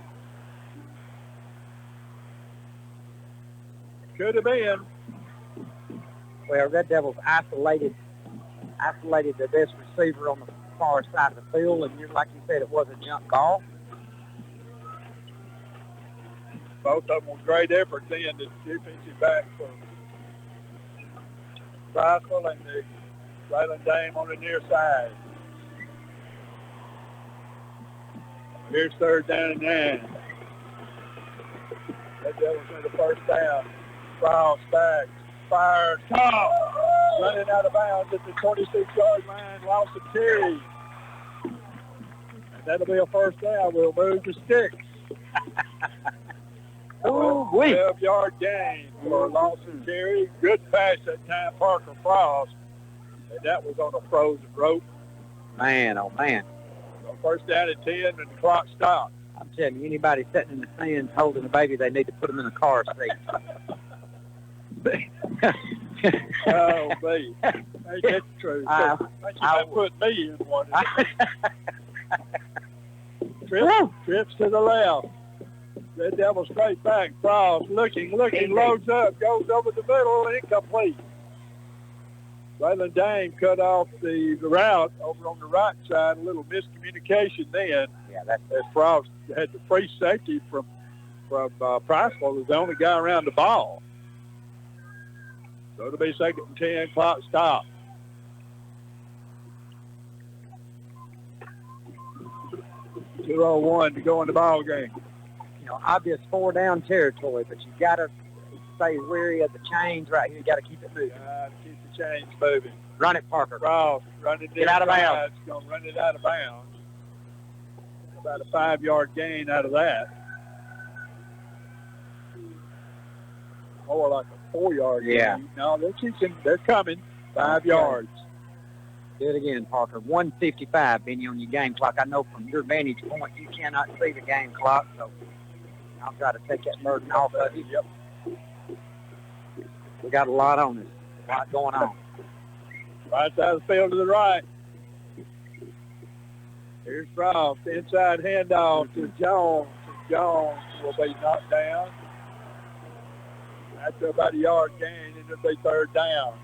Could have been. Well, Red Devils isolated the best receiver on the far side of the field, and like you said, it was a jump ball. Both of them were great efforts in the defensive back for Priceville and the Braylon Dame on the near side. Here's third down and 9. That was in the first down. Frost back, fires, caught, running out of bounds at the 26-yard line, lost a carry. And that'll be a first down. We'll move the sticks. 12-yard gain for Lawson carry. Good pass that time, Parker Frost. And that was on a frozen rope. Man, oh, man. So first down at 10, and the clock stopped. I'm telling you, anybody sitting in the stands holding a baby, they need to put them in a car seat. Oh, me. Ain't that true? I put me in one. Trips to the left. Red Devil straight back. Frost looking, loads up, goes over the middle, incomplete. Braylon Dame cut off the route over on the right side. A little miscommunication then. Yeah, that's Frost had the free safety from Priceville, was the only guy around the ball. So it'll be 2nd and 10, clock stop. .201 to go in the ball game. You know, obvious 4-down territory, but you got to stay wary of the chains right here. You got to keep it moving. Keep the chains moving. Run it, Parker. Frost running Get out of bounds. Going to run it out of bounds. About a 5-yard gain out of that. More like a 4-yard gain. No, they're coming. 5 yards. Do it again, Parker. 1:55, Benny, on your game clock. I know from your vantage point you cannot see the game clock, so I'll try to take that burden off of you. Yep. We got a lot on this. A lot going on. Right side of the field to the right. Here's Frost. Inside handoff to Jones. Jones will be knocked down. After about a yard gain, it'll be 3rd down.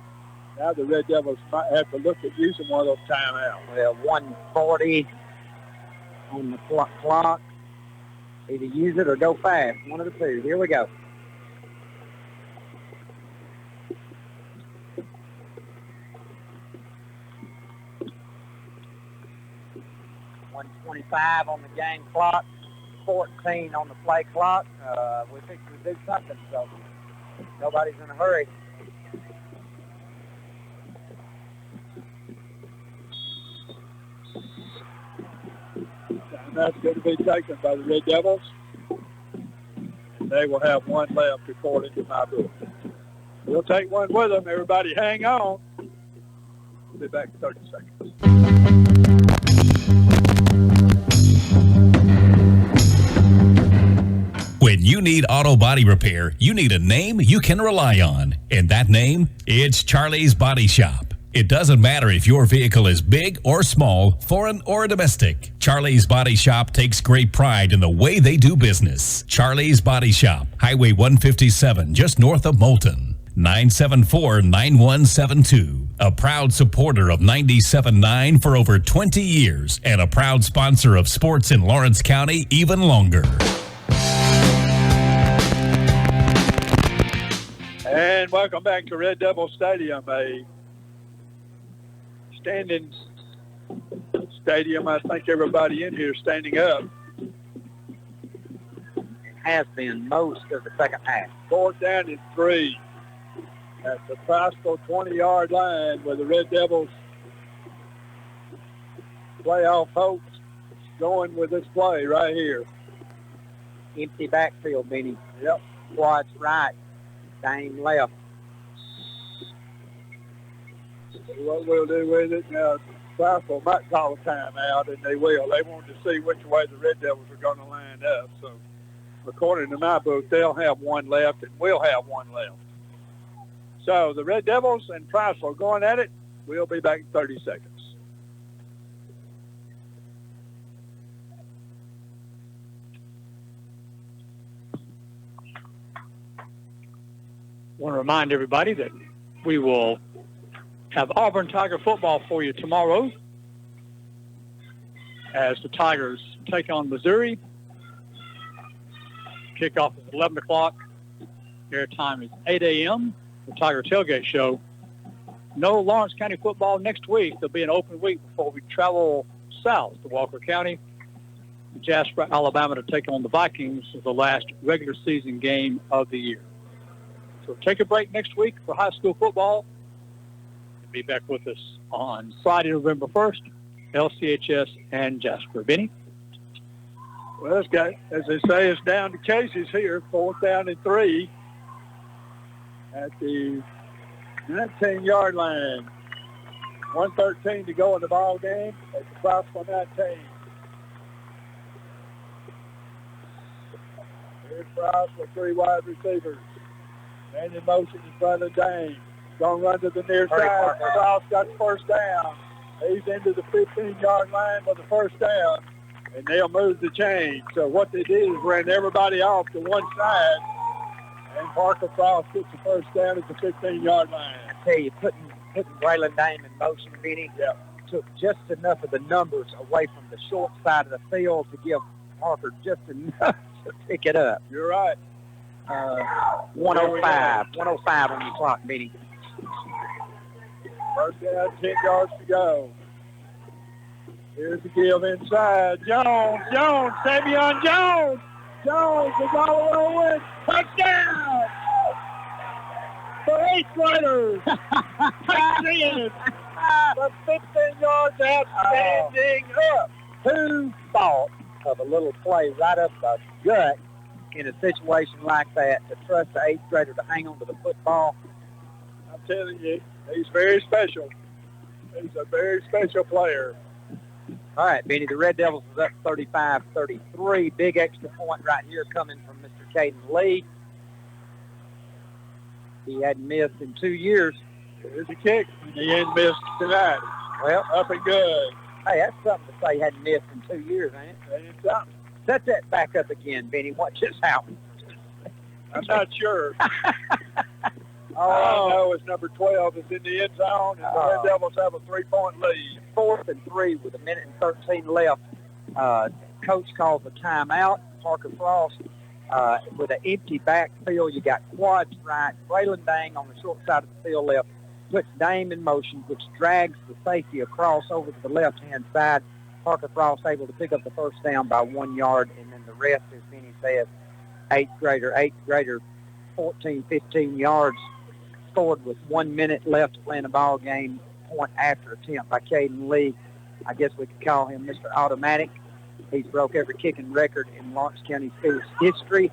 Now the Red Devils might have to look at using one of those timeouts. Well, 1:40 on the clock. Either use it or go fast. One of the two. Here we go. .125 on the game clock. 14 on the play clock. We think we do something, so nobody's in a hurry. That's going to be taken by the Red Devils. They will have one left according to my book. We'll take one with them. Everybody hang on. We'll be back in 30 seconds. When you need auto body repair, you need a name you can rely on. And that name, it's Charlie's Body Shop. It doesn't matter if your vehicle is big or small, foreign or domestic. Charlie's Body Shop takes great pride in the way they do business. Charlie's Body Shop, Highway 157, just north of Moulton. 974-9172. A proud supporter of 97.9 for over 20 years and a proud sponsor of sports in Lawrence County even longer. And welcome back to Red Devil Stadium, a standing stadium. I think everybody in here is standing up. It has been most of the second half. 4th down and 3 at the Priceville 20-yard line where the Red Devils playoff hopes going with this play right here. Empty backfield, Benny. Yep. Quads right. Dame left. What we'll do with it now, Priceville might call a timeout, and they will. They wanted to see which way the Red Devils are going to line up. So, according to my book, they'll have one left, and we'll have one left. So, the Red Devils and Priceville going at it. We'll be back in 30 seconds. I want to remind everybody that we will have Auburn Tiger football for you tomorrow as the Tigers take on Missouri. Kickoff is 11 o'clock. Airtime is 8 a.m. The Tiger Tailgate Show. No Lawrence County football next week. There'll be an open week before we travel south to Walker County, Jasper, Alabama, to take on the Vikings as the last regular season game of the year. So take a break next week for high school football. Be back with us on Friday, November 1st, LCHS and Jasper. Benny? Well, it's got, as they say, it's down to cases here. 4th down and 3 at the 19-yard line. 1:13 to go in the ball game at the Priceville 19. Here's Price with 3 wide receivers. And in motion in front of Dame. Going to run to the near side. Price got the 1st down. He's into the 15-yard line for the first down, and they'll move the chain. So what they did is ran everybody off to one side, and Parker Frost gets the first down at the 15-yard line. I tell you, putting Braylon Dame in motion, Benny, took just enough of the numbers away from the short side of the field to give Parker just enough to pick it up. You're right. 105 on the clock, Benny. First down, 10 yards to go. Here's the give inside. Jones, Tavian Jones. Jones is all the way in. Touchdown! For 8th graders. Touchdown. The 15 yards outstanding up. Who thought of a little play right up the gut in a situation like that to trust the 8th grader to hang on to the football? I'm telling you, he's very special. He's a very special player. All right, Benny, the Red Devils is up 35-33. Big extra point right here coming from Mr. Caden Lee. He hadn't missed in 2 years. Here's a kick. He hadn't missed tonight. Well, up and good. Hey, that's something to say he hadn't missed in 2 years, ain't it? Ain't something. Set that back up again, Benny. What just happened? I'm not sure. All I know is number 12 is in the end zone, and the Red Devils have a 3-point lead. 4th and 3 with 1:13 left. Coach calls a timeout. Parker Frost with an empty backfield. You got quads right. Braylon Dame on the short side of the field left. Puts Dame in motion, which drags the safety across over to the left-hand side. Parker Frost able to pick up the first down by 1 yard, and then the rest, as Benny says, 8th grader, 14, 15 yards. Scored with 1 minute left to play in the ball game. Point after attempt by Caden Lee. I guess we could call him Mr. Automatic. He's broke every kicking record in Lawrence County Schools history.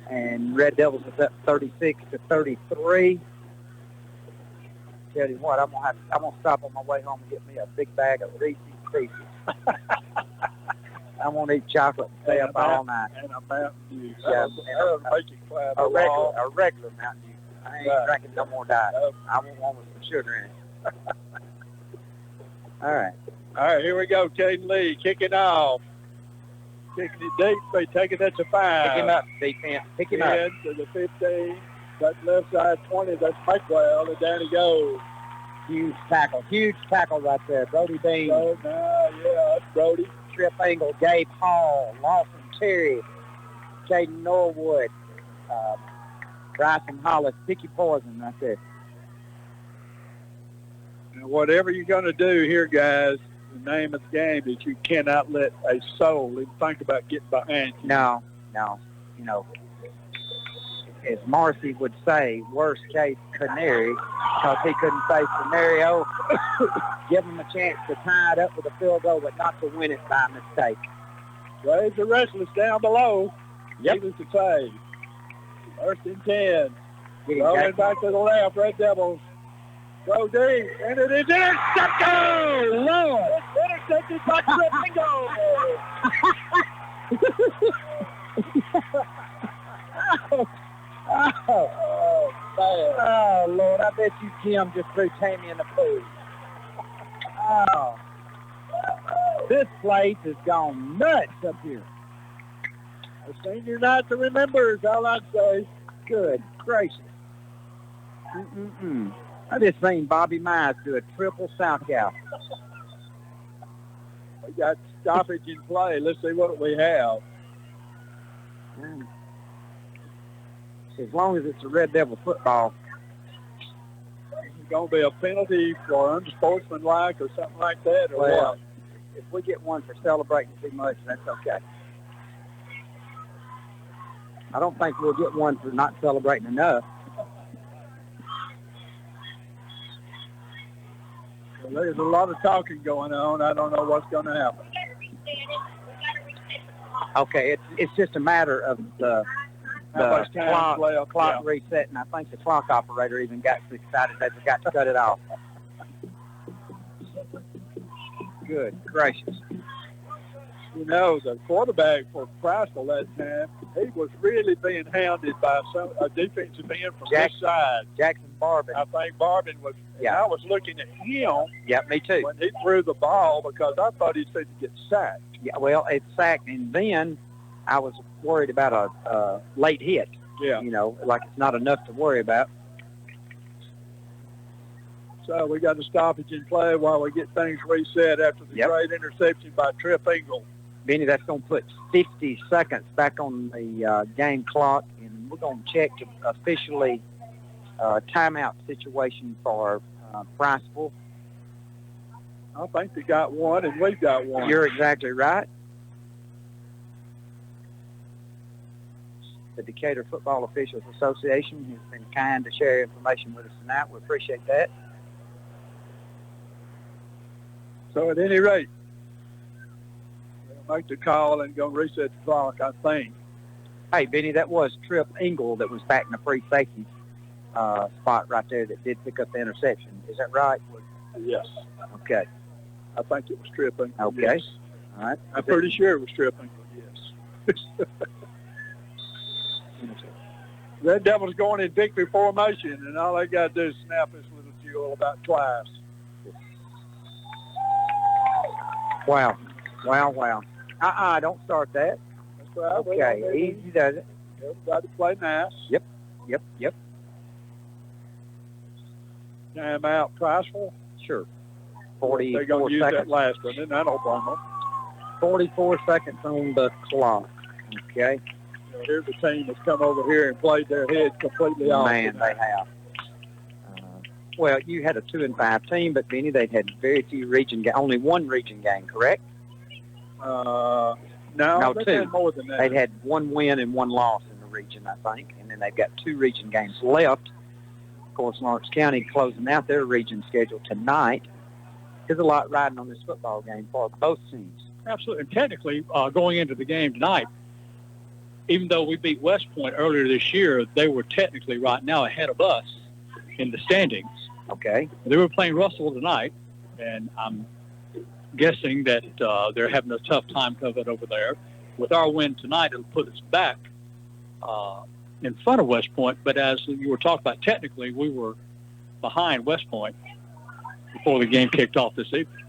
And Red Devils is up 36-33. Tell you what, I'm gonna stop on my way home and get me a big bag of Reese's Pieces. I'm gonna eat chocolate and stay up all night. And a Mountain Dew. Yeah, A regular Mountain Dew. I ain't drinking no more diet. I want one with some sugar in it. All right, here we go. Caden Lee kicking off. Kicking it deep. They taking it to 5. Pick him up, defense. Pick him up. To the 15. That left side 20. That's Madwell. And down he goes. Huge tackle right there. Brody Dean. That's Brody. Tripp Engle, Gabe Hall, Lawson Terry, Caden Norwood, Bryson Hollis, Dickie Poison right there. And whatever you're going to do here, guys, the name of the game is you cannot let a soul even think about getting behind you. No. You know, as Marcy would say, worst case canary, because he couldn't say scenario. Give him a chance to tie it up with a field goal, but not to win it by mistake. Raise the restless down below. Yep. Needless to say. 1st and 10. Rolling back to the left. Red Devils go deep. And it is intercepted! Lord! It's intercepted by Tripp Engle! Oh, Lord, I bet you Kim just threw Tammy in the pool. Oh. This place has gone nuts up here. A senior night to remember is all I'd say. Good gracious. I just seen Bobby Mize do a triple South Cow. We got stoppage in play. Let's see what we have. As long as it's a Red Devil football. It's going to be a penalty for unsportsmanlike or something like that, or well, what? If we get one for celebrating too much, that's okay. I don't think we'll get one for not celebrating enough. Well, there's a lot of talking going on. I don't know what's going to happen. Okay, it's just a matter of the clock resetting. I think the clock operator even got so excited they forgot to cut it off. Good gracious. You know, the quarterback for Priceville that time, he was really being hounded by a defensive end from this side. Jackson Barbin. I think Barbin was Yeah. I was looking at him. Yeah, me too. When he threw the ball because I thought he'd see to get sacked. Yeah, well, it's sacked, and then I was worried about a late hit. Yeah. You know, like it's not enough to worry about. So we got a stoppage in play while we get things reset after the great interception by Tripp Engle. Benny, that's going to put 50 seconds back on the game clock, and we're going to check to officially timeout situation for Priceville. I think they got one, and we've got one. You're exactly right. The Decatur Football Officials Association has been kind to share information with us tonight. We appreciate that. So at any rate, they'll make the call and go reset the clock, I think. Hey, Benny, that was Tripp Engle that was back in the free safety spot right there that did pick up the interception. Is that right? Yes. Okay. I think it was Tripp Engle. Okay. Yes. All right. I'm pretty sure it was Tripp Engle, yes. Red Devils going in victory formation, and all they got to do is snap this little jewel about twice. Wow. Don't start that. That's right. Okay, easy does it. Everybody play nice. Yep. Time out, Priceville. Sure. They're going to use that last one, and I don't blame them. 44 seconds on the clock. Okay. Here's a team that's come over here and played their heads completely off. Man, they have. Well, you had a 2-5 team, but Benny, they'd had very few only one region game, correct? No, two. Had more than that. They'd had one win and one loss in the region, I think, and then they've got 2 region games left. Of course, Lawrence County closing out their region schedule tonight. There's a lot riding on this football game for both teams. Absolutely. And technically, going into the game tonight, even though we beat West Point earlier this year, they were technically right now ahead of us in the standings. Okay. They were playing Russell tonight, and I'm guessing that they're having a tough time covered over there. With our win tonight, it'll put us back in front of West Point. But as you were talking about, technically, we were behind West Point before the game kicked off this evening.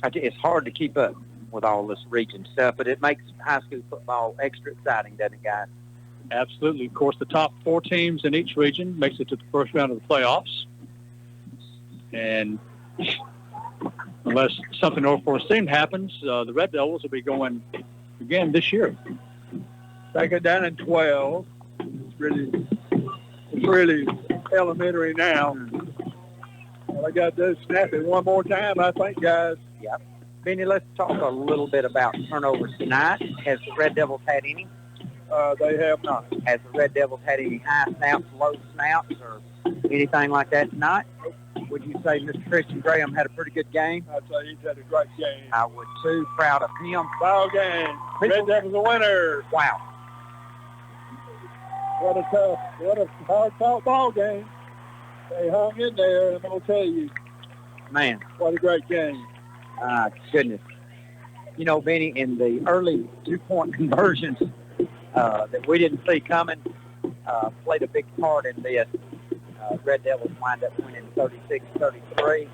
It's hard to keep up with all this region stuff, but it makes high school football extra exciting, doesn't it, guys? Absolutely. Of course, the top 4 teams in each region makes it to the first round of the playoffs. And unless something unforeseen happens, the Red Devils will be going again this year. Take it down in 12. It's really elementary now. All I got to do is snap it one more time, I think, guys. Yep. Benny, let's talk a little bit about turnovers tonight. Has the Red Devils had any? They have not. Has the Red Devils had any high snaps, low snaps, or anything like that tonight? Would you say Mr. Christian Graham had a pretty good game? I'd say he's had a great game. I would too. Proud of him. Ball game. Red Devils a winner. Wow. What a hard-fought ball game. They hung in there, and I'm going to tell you. Man. What a great game. Goodness. You know, Benny, in the early 2-point conversions that we didn't see coming, played a big part in this. Red Devils wind up winning 36-33.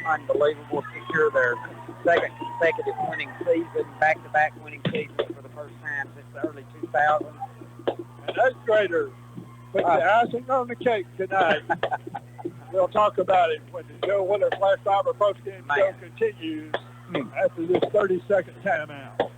Unbelievable. Secure their second consecutive winning season, back-to-back winning season for the first time since the early 2000s. And that's greater. Put the icing on the cake tonight. We'll talk about it when the Joe Willer Flash Fiber postgame show continues after this 30-second timeout.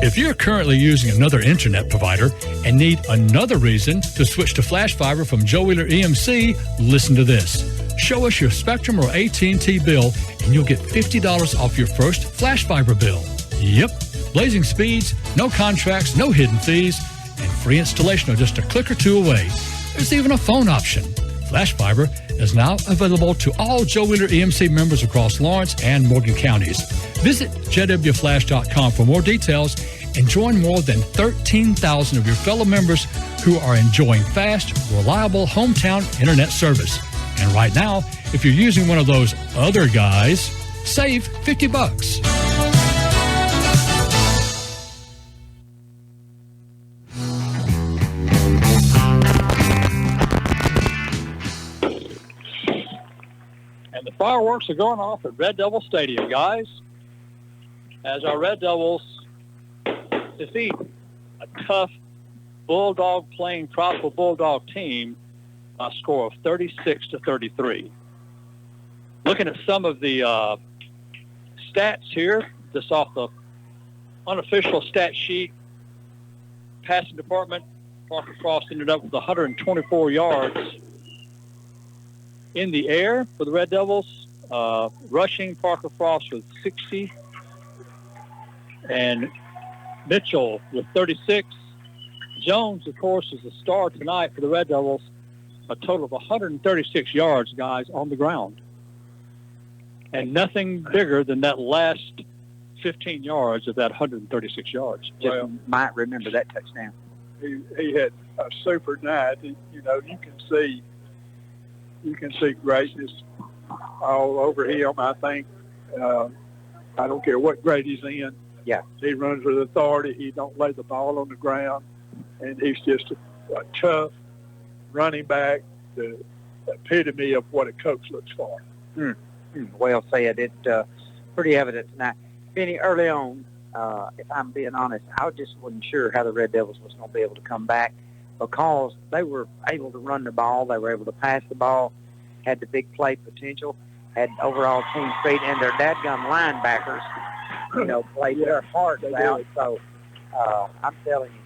If you're currently using another internet provider and need another reason to switch to Flash Fiber from Joe Wheeler EMC, listen to this. Show us your Spectrum or AT&T bill and you'll get $50 off your first Flash Fiber bill. Yep, blazing speeds, no contracts, no hidden fees, and free installation are just a click or 2 away. There's even a phone option. Flash Fiber is now available to all Joe Wheeler EMC members across Lawrence and Morgan counties. Visit jwflash.com for more details and join more than 13,000 of your fellow members who are enjoying fast, reliable hometown internet service. And right now, if you're using one of those other guys, save $50. And the fireworks are going off at Red Devil Stadium, guys, as our Red Devils defeat a tough Bulldog playing Priceville Bulldog team by a score of 36-33. Looking at some of the stats here, just off the unofficial stat sheet, passing department, Parker Frost ended up with 124 yards in the air for the Red Devils. Rushing, Parker Frost with 60. And Mitchell with 36. Jones, of course, is the star tonight for the Red Devils. A total of 136 yards, guys, on the ground. And nothing bigger than that last 15 yards of that 136 yards. Just might remember that touchdown. He had a super night. You know, you can see greatness all over him. I think I don't care what grade he's in. Yeah, he runs with authority. He don't lay the ball on the ground, and he's just a tough running back, the epitome of what a coach looks for. Well said. It's pretty evident tonight. Benny, early on, if I'm being honest, I just wasn't sure how the Red Devils was going to be able to come back because they were able to run the ball, they were able to pass the ball, had the big play potential, had overall team speed, and their dadgum linebackers, you know, played their hearts out. So I'm telling you,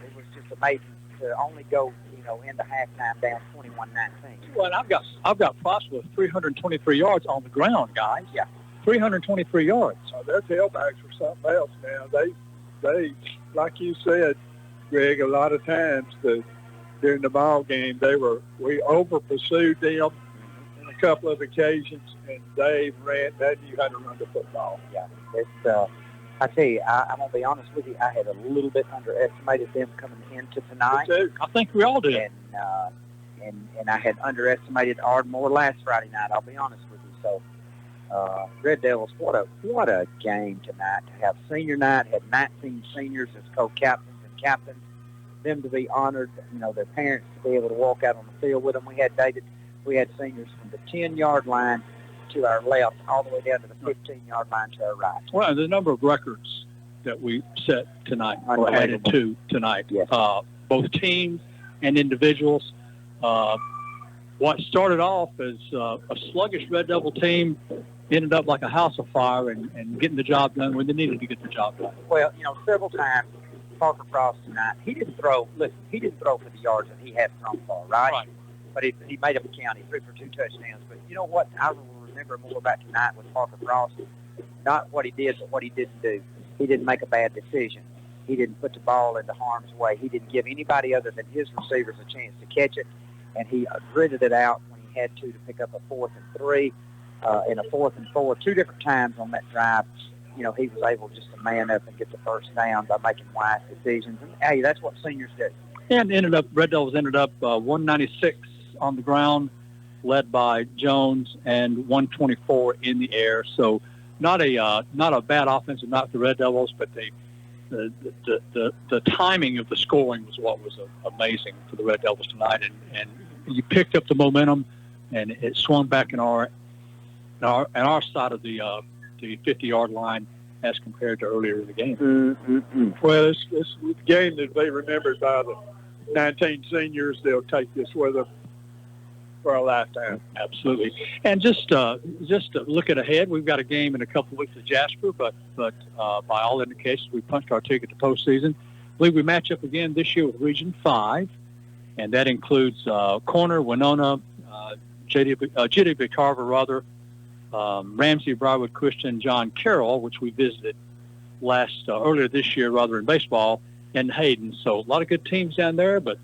it was just amazing to only go, you know, into halftime down 21-19. Well, and I've got Frost with 323 yards on the ground, guys. Yeah. 323 yards. Their tailbacks were something else now. They like you said, Greg, a lot of times during the ball game, we over pursued them on a couple of occasions, and they knew how to run the football. Yeah, it's I tell you, I'm gonna be honest with you. I had a little bit underestimated them coming into tonight. Me too. I think we all did. And I had underestimated Ardmore last Friday night. I'll be honest with you. So. Red Devils, what a game tonight to have senior night, had 19 seniors as co-captains and captains, them to be honored, you know, their parents to be able to walk out on the field with them. We had seniors from the 10-yard line to our left all the way down to the 15-yard line to our right. Well, the number of records that we set tonight or added to tonight, yes. Both teams and individuals. What started off as a sluggish Red Devil team ended up like a house of fire and getting the job done when they needed to get the job done. Well, you know, several times Parker Frost tonight, he didn't throw for the yards that he had thrown for, right? But he made them count. He threw for 2 touchdowns. But you know what I will remember more about tonight with Parker Frost? Not what he did, but what he didn't do. He didn't make a bad decision. He didn't put the ball into harm's way. He didn't give anybody other than his receivers a chance to catch it. And he gritted it out when he had to pick up a 4th and 3 and a 4th and 4 2 different times on that drive. You know, he was able just to man up and get the first down by making wise decisions. And, hey, that's what seniors do. And Red Devils ended up 196 on the ground, led by Jones, and 124 in the air. So not a bad offensive night for the Red Devils, but the timing of the scoring was what was amazing for the Red Devils tonight. And you picked up the momentum, and it swung back in our side of the 50-yard line as compared to earlier in the game. Mm-hmm. Well, it's a game that they remembered by the 19 seniors. They'll take this with them for a lifetime. Absolutely. And just looking ahead, we've got a game in a couple of weeks at Jasper, but by all indications, we punched our ticket to postseason. I believe we match up again this year with Region 5, and that includes Corner, Winona, GDB Carver, Ramsey, Briarwood, Christian, John Carroll, which we visited earlier this year, in baseball, and Hayden. So a lot of good teams down there, but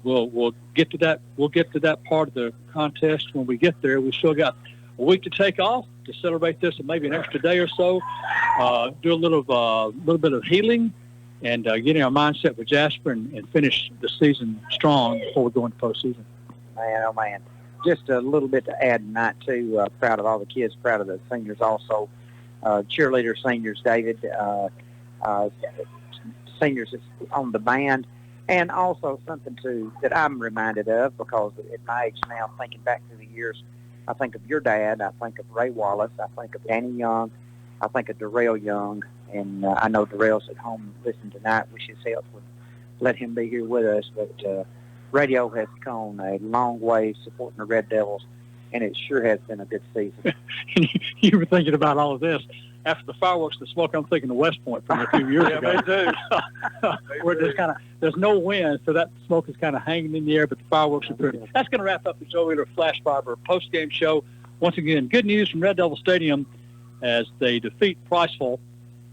we'll get to that. We'll get to that part of the contest when we get there. We still got a week to take off to celebrate this, and maybe an extra day or so. Do a little bit of healing and getting our mindset with Jasper and finish the season strong before we go into postseason. Man, oh man. Just a little bit to add tonight, too. Proud of all the kids, proud of the seniors also. Cheerleader seniors, David, seniors on the band. And also something, too, that I'm reminded of because at my age now, thinking back through the years, I think of your dad. I think of Ray Wallace. I think of Danny Young. I think of Darrell Young. And I know Darrell's at home listening tonight. Wish his health would let him be here with us. But radio has gone a long way supporting the Red Devils, and it sure has been a good season. You were thinking about all of this. After the fireworks and the smoke, I'm thinking of West Point from a few years ago. Me too. Where there's no wind, so that smoke is kind of hanging in the air, but the fireworks are pretty. That's going to wrap up the Joe Wheeler Flash Barber post-game show. Once again, good news from Red Devil Stadium as they defeat Priceville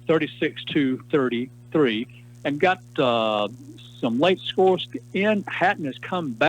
36-33 and got some late scores in. Hatton has come back.